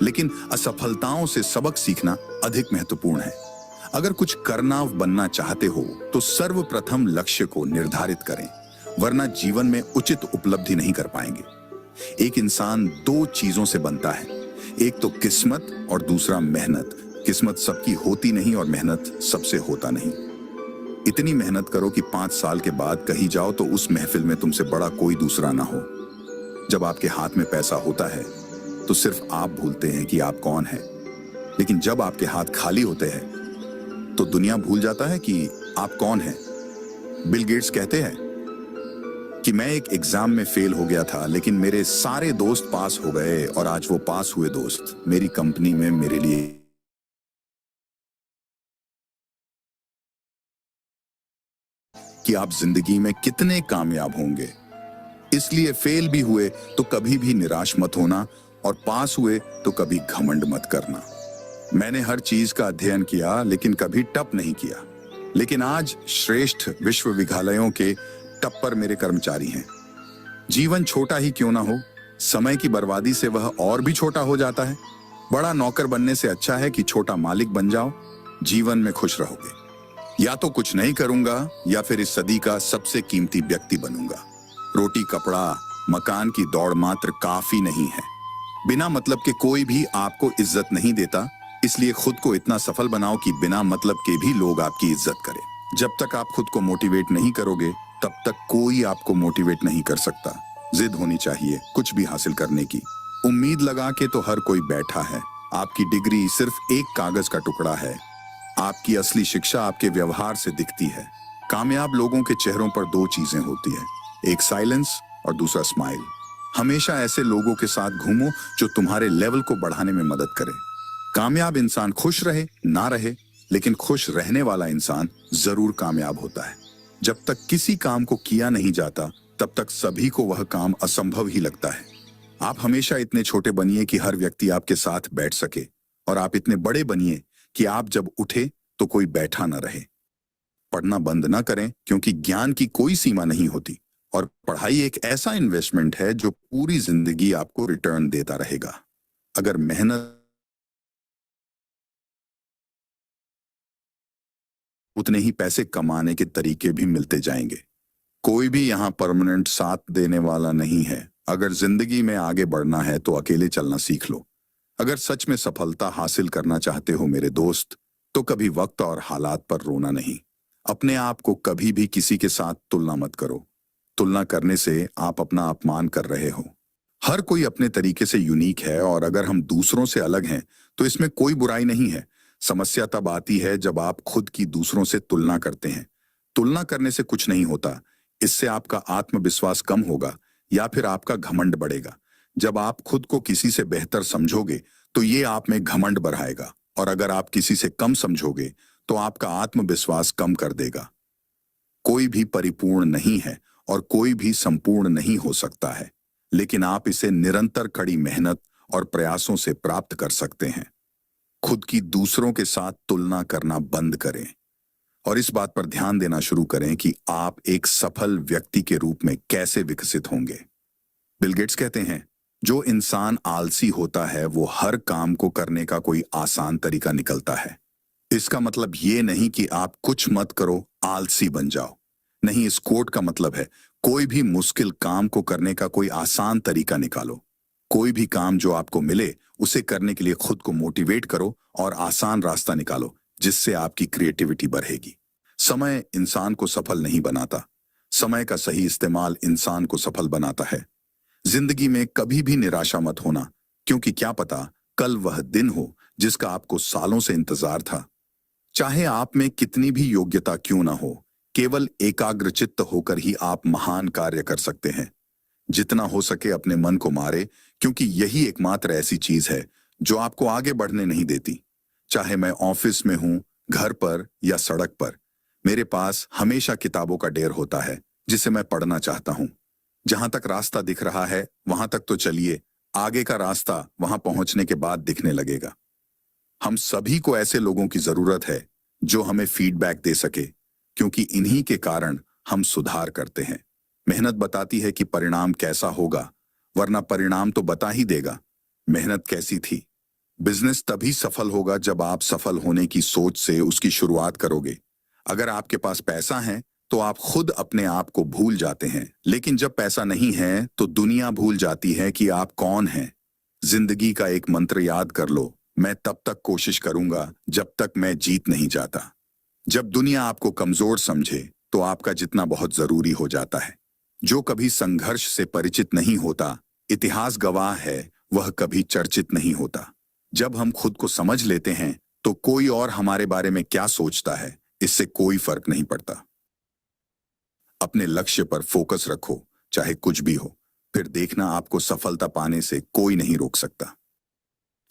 लेकिन असफलताओं से सबक सीखना अधिक महत्वपूर्ण है। अगर कुछ करना बनना चाहते हो तो सर्वप्रथम लक्ष्य को निर्धारित करें, वरना जीवन में उचित उपलब्धि नहीं कर पाएंगे। एक इंसान दो चीजों से बनता है, एक तो किस्मत और दूसरा मेहनत। किस्मत सबकी होती नहीं और मेहनत सबसे होता नहीं। इतनी मेहनत करो कि 5 साल के बाद कहीं जाओ तो उस महफिल में तुमसे बड़ा कोई दूसरा ना हो। जब आपके हाथ में पैसा होता है तो सिर्फ आप भूलते हैं कि आप कौन हैं, लेकिन जब आपके हाथ खाली होते हैं तो दुनिया भूल जाता है कि आप कौन हैं। बिल गेट्स कहते हैं कि मैं एक एग्जाम में फेल हो गया था, लेकिन मेरे सारे दोस्त पास हो गए और आज वो पास हुए दोस्त मेरी कंपनी में मेरे लिए कि आप जिंदगी में कितने कामयाब होंगे। इसलिए फेल भी हुए तो कभी भी निराश मत होना और पास हुए तो कभी घमंड मत करना। मैंने हर चीज का अध्ययन किया लेकिन कभी टप नहीं किया, लेकिन आज श्रेष्ठ विश्वविद्यालयों के टप पर मेरे कर्मचारी हैं। जीवन छोटा ही क्यों ना हो, समय की बर्बादी से वह और भी छोटा हो जाता है। बड़ा नौकर बनने से अच्छा है कि छोटा मालिक बन जाओ। जीवन में खुश रहोगे। या तो कुछ नहीं करूंगा या फिर इस सदी का सबसे कीमती व्यक्ति बनूंगा। रोटी कपड़ा मकान की दौड़ मात्र काफी नहीं है। बिना मतलब के कोई भी आपको इज्जत नहीं देता, इसलिए खुद को इतना सफल बनाओ कि बिना मतलब के भी लोग आपकी इज्जत करें। जब तक आप खुद को मोटिवेट नहीं करोगे तब तक कोई आपको मोटिवेट नहीं कर सकता। जिद होनी चाहिए कुछ भी हासिल करने की। उम्मीद लगा के तो हर कोई बैठा है। आपकी डिग्री सिर्फ एक कागज का टुकड़ा है। आपकी असली शिक्षा आपके व्यवहार से दिखती है। कामयाब लोगों के चेहरों पर दो चीजें होती है, एक साइलेंस और दूसरा स्माइल। हमेशा ऐसे लोगों के साथ घूमो जो तुम्हारे लेवल को बढ़ाने में मदद करे। कामयाब इंसान खुश रहे ना रहे, लेकिन खुश रहने वाला इंसान जरूर कामयाब होता है। जब तक किसी काम को किया नहीं जाता तब तक सभी को वह काम असंभव ही लगता है। आप हमेशा इतने छोटे बनिए कि हर व्यक्ति आपके साथ बैठ सके, और आप इतने बड़े बनिए कि आप जब उठे तो कोई बैठा न रहे। पढ़ना बंद ना करें, क्योंकि ज्ञान की कोई सीमा नहीं होती। और पढ़ाई एक ऐसा इन्वेस्टमेंट है जो पूरी जिंदगी आपको रिटर्न देता रहेगा। अगर मेहनत उतने ही पैसे कमाने के तरीके भी मिलते जाएंगे। कोई भी यहाँ परमानेंट साथ देने वाला नहीं है। अगर जिंदगी में आगे बढ़ना है तो अकेले चलना सीख लो। अगर सच में सफलता हासिल करना चाहते हो मेरे दोस्त, तो कभी वक्त और हालात पर रोना नहीं। अपने आप को कभी भी किसी के साथ तुलना मत करो। तुलना करने से आप अपना अपमान कर रहे हो। हर कोई अपने तरीके से यूनिक है और अगर हम दूसरों से अलग हैं तो इसमें कोई बुराई नहीं है। समस्या तब आती है जब आप खुद की दूसरों से तुलना करते हैं। तुलना करने से कुछ नहीं होता। इससे आपका आत्मविश्वास कम होगा या फिर आपका घमंड बढ़ेगा। जब आप खुद को किसी से बेहतर समझोगे तो ये आप में घमंड बढ़ाएगा और अगर आप किसी से कम समझोगे तो आपका आत्मविश्वास कम कर देगा। कोई भी परिपूर्ण नहीं है और कोई भी संपूर्ण नहीं हो सकता है, लेकिन आप इसे निरंतर कड़ी मेहनत और प्रयासों से प्राप्त कर सकते हैं। खुद की दूसरों के साथ तुलना करना बंद करें और इस बात पर ध्यान देना शुरू करें कि आप एक सफल व्यक्ति के रूप में कैसे विकसित होंगे। बिल गेट्स कहते हैं, जो इंसान आलसी होता है वो हर काम को करने का कोई आसान तरीका निकलता है। इसका मतलब ये नहीं कि आप कुछ मत करो, आलसी बन जाओ। नहीं, इस कोट का मतलब है कोई भी मुश्किल काम को करने का कोई आसान तरीका निकालो। कोई भी काम जो आपको मिले उसे करने के लिए खुद को मोटिवेट करो और आसान रास्ता निकालो जिससे आपकी क्रिएटिविटी बढ़ेगी। समय इंसान को सफल नहीं बनाता, समय का सही इस्तेमाल इंसान को सफल बनाता है। जिंदगी में कभी भी निराशा मत होना, क्योंकि क्या पता कल वह दिन हो जिसका आपको सालों से इंतजार था। चाहे आप में कितनी भी योग्यता क्यों ना हो, केवल एकाग्रचित्त होकर ही आप महान कार्य कर सकते हैं। जितना हो सके अपने मन को मारे, क्योंकि यही एकमात्र ऐसी चीज है जो आपको आगे बढ़ने नहीं देती। चाहे मैं ऑफिस में हूं, घर पर या सड़क पर, मेरे पास हमेशा किताबों का ढेर होता है जिसे मैं पढ़ना चाहता हूं। जहां तक रास्ता दिख रहा है वहां तक तो चलिए, आगे का रास्ता वहां पहुंचने के बाद दिखने लगेगा। हम सभी को ऐसे लोगों की जरूरत है जो हमें फीडबैक दे सके, क्योंकि इन्हीं के कारण हम सुधार करते हैं। मेहनत बताती है कि परिणाम कैसा होगा, वरना परिणाम तो बता ही देगा मेहनत कैसी थी। बिजनेस तभी सफल होगा जब आप सफल होने की सोच से उसकी शुरुआत करोगे। अगर आपके पास पैसा है तो आप खुद अपने आप को भूल जाते हैं, लेकिन जब पैसा नहीं है तो दुनिया भूल जाती है कि आप कौन हैं। जिंदगी का एक मंत्र याद कर लो, मैं तब तक कोशिश करूंगा जब तक मैं जीत नहीं जाता। जब दुनिया आपको कमजोर समझे तो आपका जितना बहुत जरूरी हो जाता है। जो कभी संघर्ष से परिचित नहीं होता, इतिहास गवाह है, वह कभी चर्चित नहीं होता। जब हम खुद को समझ लेते हैं तो कोई और हमारे बारे में क्या सोचता है, इससे कोई फर्क नहीं पड़ता। अपने लक्ष्य पर फोकस रखो, चाहे कुछ भी हो, फिर देखना आपको सफलता पाने से कोई नहीं रोक सकता।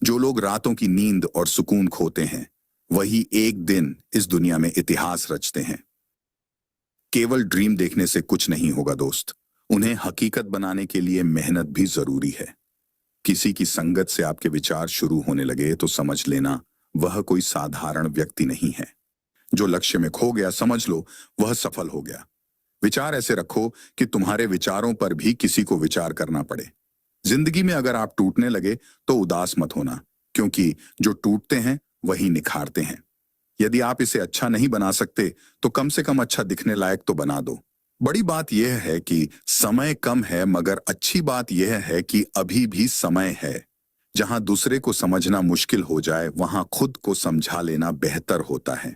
जो लोग रातों की नींद और सुकून खोते हैं, वही एक दिन इस दुनिया में इतिहास रचते हैं। केवल ड्रीम देखने से कुछ नहीं होगा दोस्त, उन्हें हकीकत बनाने के लिए मेहनत भी जरूरी है। किसी की संगत से आपके विचार शुरू होने लगे तो समझ लेना वह कोई साधारण व्यक्ति नहीं है। जो लक्ष्य में खो गया, समझ लो वह सफल हो गया। विचार ऐसे रखो कि तुम्हारे विचारों पर भी किसी को विचार करना पड़े। जिंदगी में अगर आप टूटने लगे तो उदास मत होना, क्योंकि जो टूटते हैं वही निखारते हैं। यदि आप इसे अच्छा नहीं बना सकते तो कम से कम अच्छा दिखने लायक तो बना दो। बड़ी बात यह है कि समय कम है, मगर अच्छी बात यह है कि अभी भी समय है। जहां दूसरे को समझना मुश्किल हो जाए, वहां खुद को समझा लेना बेहतर होता है।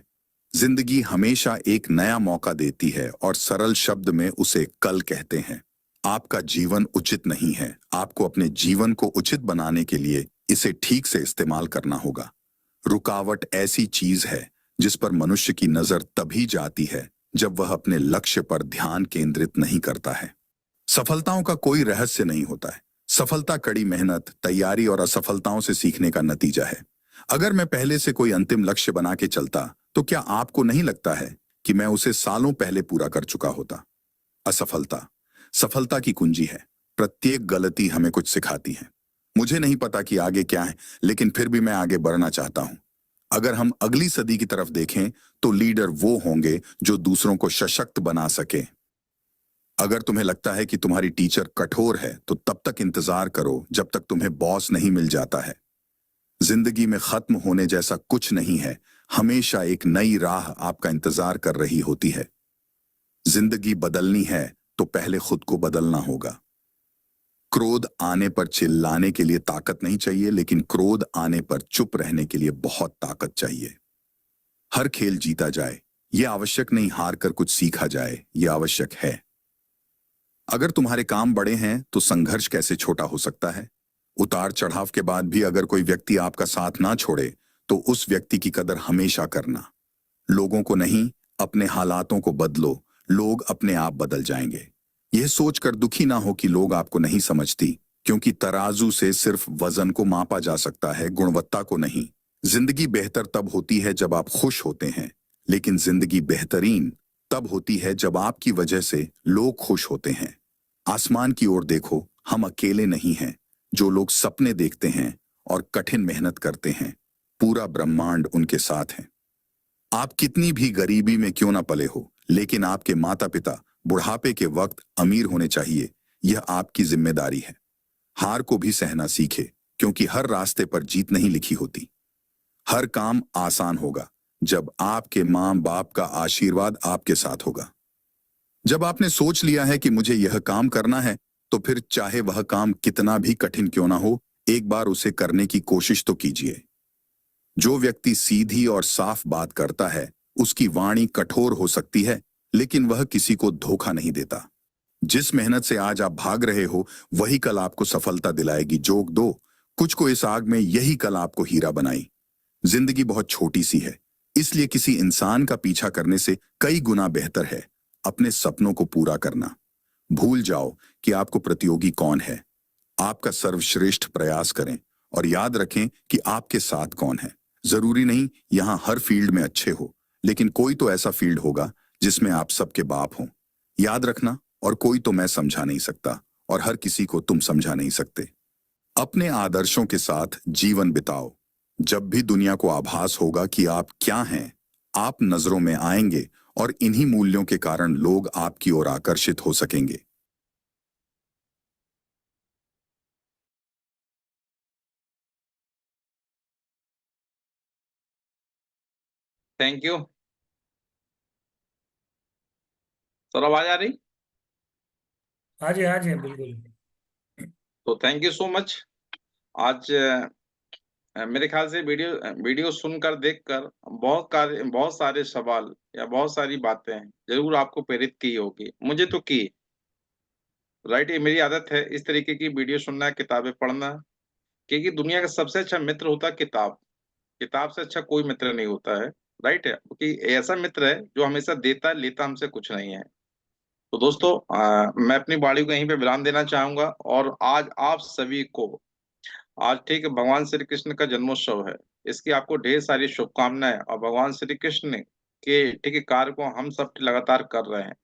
जिंदगी हमेशा एक नया मौका देती है और सरल शब्द में उसे कल कहते हैं। आपका जीवन उचित नहीं है, आपको अपने जीवन को उचित बनाने के लिए इसे ठीक से इस्तेमाल करना होगा। रुकावट ऐसी चीज है जिस पर मनुष्य की नजर तभी जाती है जब वह अपने लक्ष्य पर ध्यान केंद्रित नहीं करता है। सफलताओं का कोई रहस्य नहीं होता है। सफलता कड़ी मेहनत, तैयारी और असफलताओं से सीखने का नतीजा है। अगर मैं पहले से कोई अंतिम लक्ष्य बना के चलता तो क्या आपको नहीं लगता है कि मैं उसे सालों पहले पूरा कर चुका होता? असफलता सफलता की कुंजी है। प्रत्येक गलती हमें कुछ सिखाती है। मुझे नहीं पता कि आगे क्या है, लेकिन फिर भी मैं आगे बढ़ना चाहता हूं। अगर हम अगली सदी की तरफ देखें तो लीडर वो होंगे जो दूसरों को सशक्त बना सके। अगर तुम्हें लगता है कि तुम्हारी टीचर कठोर है तो तब तक इंतजार करो जब तक तुम्हें बॉस नहीं मिल जाता है। जिंदगी में खत्म होने जैसा कुछ नहीं है, हमेशा एक नई राह आपका इंतजार कर रही होती है। जिंदगी बदलनी है तो पहले खुद को बदलना होगा। क्रोध आने पर चिल्लाने के लिए ताकत नहीं चाहिए, लेकिन क्रोध आने पर चुप रहने के लिए बहुत ताकत चाहिए। हर खेल जीता जाए यह आवश्यक नहीं, हार कर कुछ सीखा जाए यह आवश्यक है। अगर तुम्हारे काम बड़े हैं तो संघर्ष कैसे छोटा हो सकता है। उतार चढ़ाव के बाद भी अगर कोई व्यक्ति आपका साथ ना छोड़े तो उस व्यक्ति की कदर हमेशा करना। लोगों को नहीं, अपने हालातों को बदलो, लोग अपने आप बदल जाएंगे। यह सोचकर दुखी ना हो कि लोग आपको नहीं समझती, क्योंकि तराजू से सिर्फ वजन को मापा जा सकता है, गुणवत्ता को नहीं। जिंदगी बेहतर तब होती है जब आप खुश होते हैं, लेकिन जिंदगी बेहतरीन तब होती है जब आपकी वजह से लोग खुश होते हैं। आसमान की ओर देखो, हम अकेले नहीं हैं। जो लोग सपने देखते हैं और कठिन मेहनत करते हैं, पूरा ब्रह्मांड उनके साथ है। आप कितनी भी गरीबी में क्यों ना पले हो, लेकिन आपके माता पिता बुढ़ापे के वक्त अमीर होने चाहिए, यह आपकी जिम्मेदारी है। हार को भी सहना सीखे, क्योंकि हर रास्ते पर जीत नहीं लिखी होती। हर काम आसान होगा जब आपके माँ बाप का आशीर्वाद आपके साथ होगा। जब आपने सोच लिया है कि मुझे यह काम करना है, तो फिर चाहे वह काम कितना भी कठिन क्यों ना हो, एक बार उसे करने की कोशिश तो कीजिए। जो व्यक्ति सीधी और साफ बात करता है, उसकी वाणी कठोर हो सकती है, लेकिन वह किसी को धोखा नहीं देता। जिस मेहनत से आज आप भाग रहे हो, वही कल आपको सफलता दिलाएगी। जोक दो, कुछ को इस आग में, यही कल आपको हीरा बनाई। जिंदगी बहुत छोटी सी है, इसलिए किसी इंसान का पीछा करने से कई गुना बेहतर है अपने सपनों को पूरा करना। भूल जाओ कि आपको प्रतियोगी कौन है, आपका सर्वश्रेष्ठ प्रयास करें और याद रखें कि आपके साथ कौन है। जरूरी नहीं यहां हर फील्ड में अच्छे हो, लेकिन कोई तो ऐसा फील्ड होगा जिसमें आप सबके बाप हों। याद रखना, और कोई तो मैं समझा नहीं सकता और हर किसी को तुम समझा नहीं सकते। अपने आदर्शों के साथ जीवन बिताओ। जब भी दुनिया को आभास होगा कि आप क्या हैं, आप नजरों में आएंगे और इन्हीं मूल्यों के कारण लोग आपकी ओर आकर्षित हो सकेंगे। Thank you sir. आवाज आ रही? हाँ जी बिल्कुल। तो थैंक यू सो मच। आज मेरे ख्याल से वीडियो सुनकर देखकर बहुत सारे सवाल या बहुत सारी बातें जरूर आपको प्रेरित की होगी, मुझे तो की। राइट, ये मेरी आदत है इस तरीके की वीडियो सुनना, किताबें पढ़ना, क्योंकि दुनिया का सबसे अच्छा मित्र होता है किताब। किताब से अच्छा कोई मित्र नहीं होता है। राइट है, क्योंकि ऐसा मित्र है जो हमेशा देता लेता हमसे कुछ नहीं है। तो दोस्तों, मैं अपनी वाणी को यहीं पे विराम देना चाहूंगा। और आज आप सभी को, आज ठीक है भगवान श्री कृष्ण का जन्मोत्सव है, इसकी आपको ढेर सारी शुभकामनाएं। और भगवान श्री कृष्ण के ठीक है कार्य को हम सब लगातार कर रहे हैं।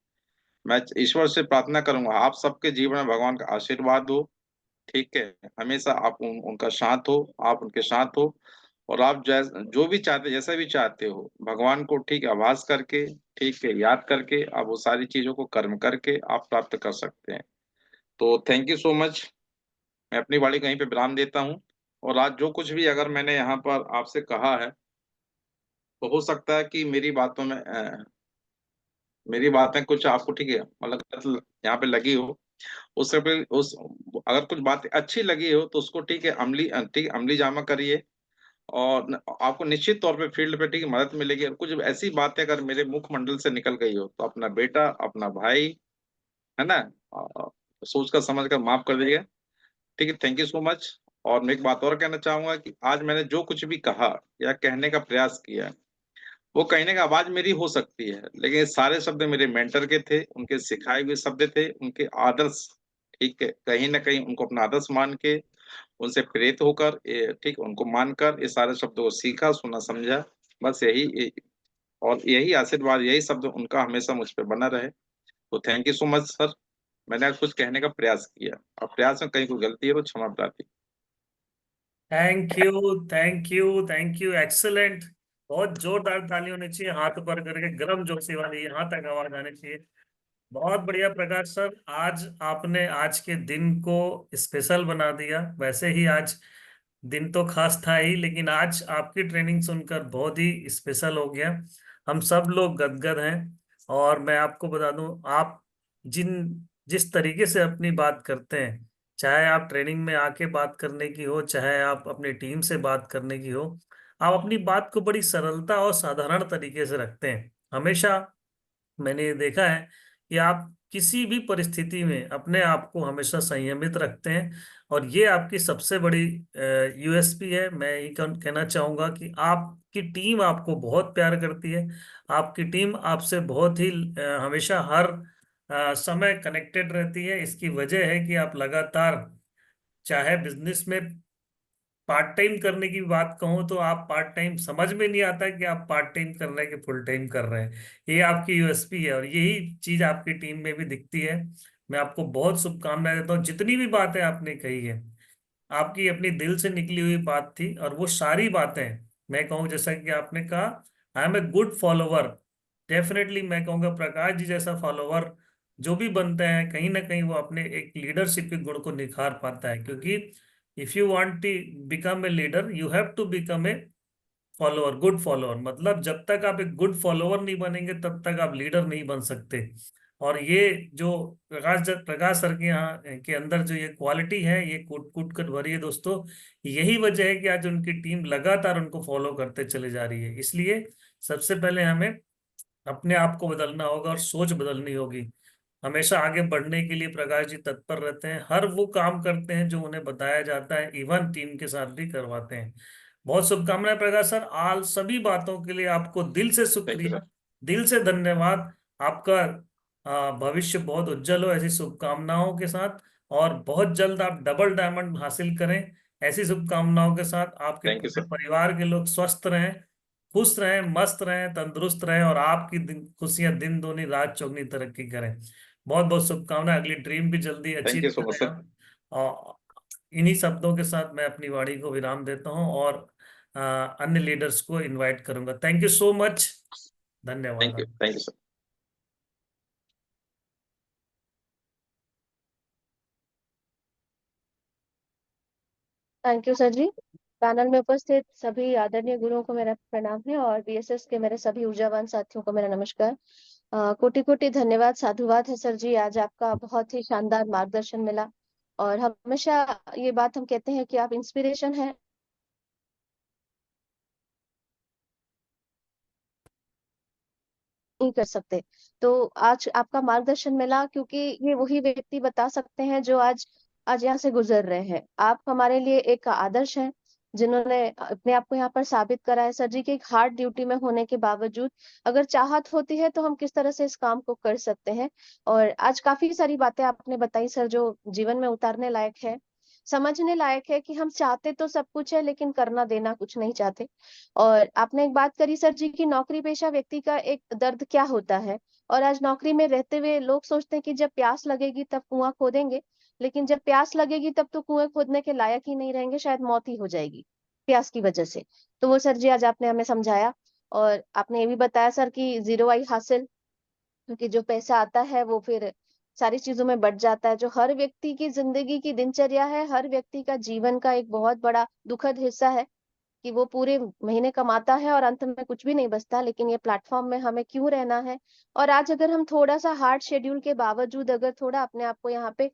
मैं ईश्वर से प्रार्थना करूंगा आप सबके जीवन में भगवान का आशीर्वाद हो। ठीक है, हमेशा आप उनका साथ हो, आप उनके साथ हो। और आप जो भी चाहते, जैसा भी चाहते हो, भगवान को ठीक है आभास करके, ठीक है याद करके, आप वो सारी चीजों को कर्म करके आप प्राप्त कर सकते हैं। तो थैंक यू सो मच। मैं अपनी वाणी कहीं पे विराम देता हूँ। और आज जो कुछ भी अगर मैंने यहाँ पर आपसे कहा है, तो हो सकता है कि मेरी बातें कुछ आपको ठीक है मतलब गलत यहाँ पे लगी हो। उस पे उस अगर कुछ बातें अच्छी लगी हो तो उसको ठीक है अमली जामा करिए। और आपको निश्चित तौर पे फील्ड पे ठीक है मदद मिलेगी। और कुछ ऐसी बातें अगर मेरे मुखमंडल से निकल गई हो तो अपना बेटा, अपना भाई, है ना, सोच कर समझ कर माफ कर दीजिएगा। ठीक है, थैंक यू सो मच। और मैं एक बात और कहना चाहूंगा कि आज मैंने जो कुछ भी कहा या कहने का प्रयास किया, वो कहने का आवाज मेरी हो सकती है, लेकिन ये सारे शब्द मेरे मेंटर के थे, उनके सिखाए हुए शब्द थे, उनके आदर्श। ठीक है, कहीं ना कहीं उनको अपना आदर्श मान के, उनसे प्रेरित होकर ठीक उनको मानकर ये सारे शब्दों को सीखा, सुना, समझा। बस और यही आशीर्वाद, यही शब्द उनका हमेशा मुझ पर बना रहे। तो thank you so much sir. मैंने आज कुछ कहने का प्रयास किया, और प्रयास में कहीं कोई गलती है तो क्षमा प्रार्थी। Thank you thank you thank you, excellent. बहुत जोरदार ताली होनी चाहिए, हाथ ऊपर करके गर्म जोशी वाली यहाँ तक आवाज आनी चाहिए। बहुत बढ़िया प्रकाश सर, आज आपने आज के दिन को स्पेशल बना दिया। वैसे ही आज दिन तो खास था ही, लेकिन आज आपकी ट्रेनिंग सुनकर बहुत ही स्पेशल हो गया। हम सब लोग गदगद हैं। और मैं आपको बता दूं, आप जिस तरीके से अपनी बात करते हैं, चाहे आप ट्रेनिंग में आके बात करने की हो, चाहे आप अपनी टीम से बात करने की हो, आप अपनी बात को बड़ी सरलता और साधारण तरीके से रखते हैं हमेशा। मैंने ये देखा है कि आप किसी भी परिस्थिति में अपने आप को हमेशा संयमित रखते हैं। और ये आपकी सबसे बड़ी यूएसपी है। मैं ये कहना चाहूंगा कि आपकी टीम आपको बहुत प्यार करती है। आपकी टीम आपसे बहुत ही हमेशा हर समय कनेक्टेड रहती है। इसकी वजह है कि आप लगातार, चाहे बिजनेस में पार्ट टाइम करने की बात कहूँ, तो आप पार्ट टाइम समझ में नहीं आता कि आप पार्ट टाइम कर रहे हैं कि फुल टाइम कर रहे हैं। ये आपकी यूएसपी है और यही चीज आपकी टीम में भी दिखती है। मैं आपको बहुत शुभकामनाएं देता हूँ। जितनी भी बातें आपने कही है, आपकी अपनी दिल से निकली हुई बात थी, और वो सारी बातें, मैं कहूँ जैसा कि आपने कहा, I am a good follower. Definitely मैं कहूँगा प्रकाश जी जैसा फॉलोवर जो भी बनते हैं, कहीं ना कहीं वो अपने एक लीडरशिप के गुण को निखार पाता है। क्योंकि if you want to become a leader, you have to become a follower, good follower. मतलब जब तक आप एक गुड फॉलोअर नहीं बनेंगे, तब तक आप लीडर नहीं बन सकते। और ये जो प्रकाश सर के यहाँ के अंदर जो ये क्वालिटी है, ये कूट कूट कर भरी है दोस्तों। यही वजह है कि आज उनकी टीम लगातार उनको फॉलो करते चले जा रही है। इसलिए सबसे पहले हमें अपने आप को बदलना होगा और सोच बदलनी होगी। हमेशा आगे बढ़ने के लिए प्रकाश जी तत्पर रहते हैं। हर वो काम करते हैं जो उन्हें बताया जाता है, इवन टीम के साथ भी करवाते हैं। बहुत शुभकामनाएं प्रकाश सर। आज सभी बातों के लिए आपको दिल से थैंक यू शुक्रिया, सर। दिल से धन्यवाद। आपका भविष्य बहुत उज्जवल हो ऐसी शुभकामनाओं के साथ। और बहुत जल्द आप डबल डायमंड हासिल करें, ऐसी शुभकामनाओं के साथ। आपके थैंक यू पूरे सर। परिवार के लोग स्वस्थ रहें, खुश रहें, मस्त रहें, तंदुरुस्त रहें, और आपकी खुशियां दिन दूनी रात चौगनी तरक्की करें। बहुत बहुत शुभकामनाएं। अगली ड्रीम भी जल्दी thank achieve you so much करें सर। आप। और इन्हीं शब्दों के साथ मैं अपनी वाणी को विराम देता हूं, और अन्य लीडर्स को इनवाइट करूंगा। Thank you so much. धन्यवाद। Thank you sir. Thank you sir ji. Panel में उपस्थित सभी आदरणीय गुरुओं को मेरा प्रणाम है, और बीएसएस के मेरे सभी ऊर्जावान साथियों को मेरा नमस्कार। कोटि कोटि धन्यवाद, साधुवाद है सर जी। आज आपका बहुत ही शानदार मार्गदर्शन मिला, और हमेशा ये बात हम कहते हैं कि आप इंस्पिरेशन है। नहीं कर सकते, तो आज आपका मार्गदर्शन मिला, क्योंकि ये वही व्यक्ति बता सकते हैं जो आज आज यहाँ से गुजर रहे हैं। आप हमारे लिए एक आदर्श हैं, जिन्होंने अपने आप को यहाँ पर साबित करा है सर जी कि एक हार्ड ड्यूटी में होने के बावजूद अगर चाहत होती है तो हम किस तरह से इस काम को कर सकते हैं। और आज काफी सारी बातें आपने बताई सर, जो जीवन में उतारने लायक है, समझने लायक है कि हम चाहते तो सब कुछ है, लेकिन करना देना कुछ नहीं चाहते। और आपने एक बात करी सर जी कि नौकरी पेशा व्यक्ति का एक दर्द क्या होता है। और आज नौकरी में रहते हुए लोग सोचते हैं कि जब प्यास लगेगी तब कुआं खोदेंगे, लेकिन जब प्यास लगेगी तब तो कुएं खोदने के लायक ही नहीं रहेंगे, शायद मौत ही हो जाएगी प्यास की वजह से। तो वो सर जी आज आपने हमें समझाया। और आपने ये भी बताया सर कि जीरो आई हासिल, क्योंकि जो पैसा आता है वो फिर सारी चीजों में बढ़ जाता है। जो हर व्यक्ति की जिंदगी की दिनचर्या है, हर व्यक्ति का जीवन का एक बहुत बड़ा दुखद हिस्सा है कि वो पूरे महीने कमाता है और अंत में कुछ भी नहीं बचता। लेकिन ये प्लेटफॉर्म में हमें क्यों रहना है। और आज अगर हम थोड़ा सा हार्ड शेड्यूल के बावजूद अगर थोड़ा अपने आप को यहाँ पे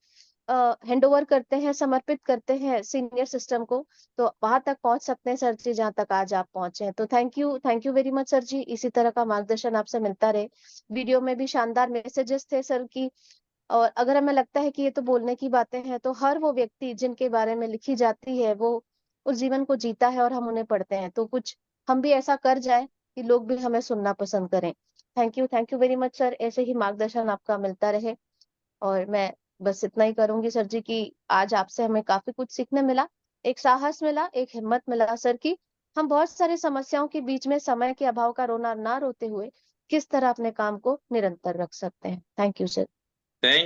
हैंड ओवर करते हैं, समर्पित करते हैं सीनियर सिस्टम को, तो वहां तक पहुंच सकते हैं सर जी जहाँ तक आज आप पहुंचे हैं। तो thank you very much sir ji. इसी तरह का मार्गदर्शन आपसे मिलता रहे। वीडियो में भी शानदार मैसेजेस थे सर की। और अगर हमें लगता है कि ये तो बोलने की बातें हैं, तो हर वो व्यक्ति जिनके बारे में लिखी जाती है वो उस जीवन को जीता है और हम उन्हें पढ़ते हैं, तो कुछ हम भी ऐसा कर जाए कि लोग भी हमें सुनना पसंद करें। Thank you very much sir. ऐसे ही मार्गदर्शन आपका मिलता रहे। और मैं बस इतना ही करूंगी सर जी कि आज आपसे हमें काफी कुछ सीखने मिला, एक साहस मिला, एक हिम्मत मिला सर की हम बहुत सारी समस्याओं के बीच में समय के अभाव का रोना ना रोते हुए किस तरह अपने काम को निरंतर रख सकते हैं। Thank you sir.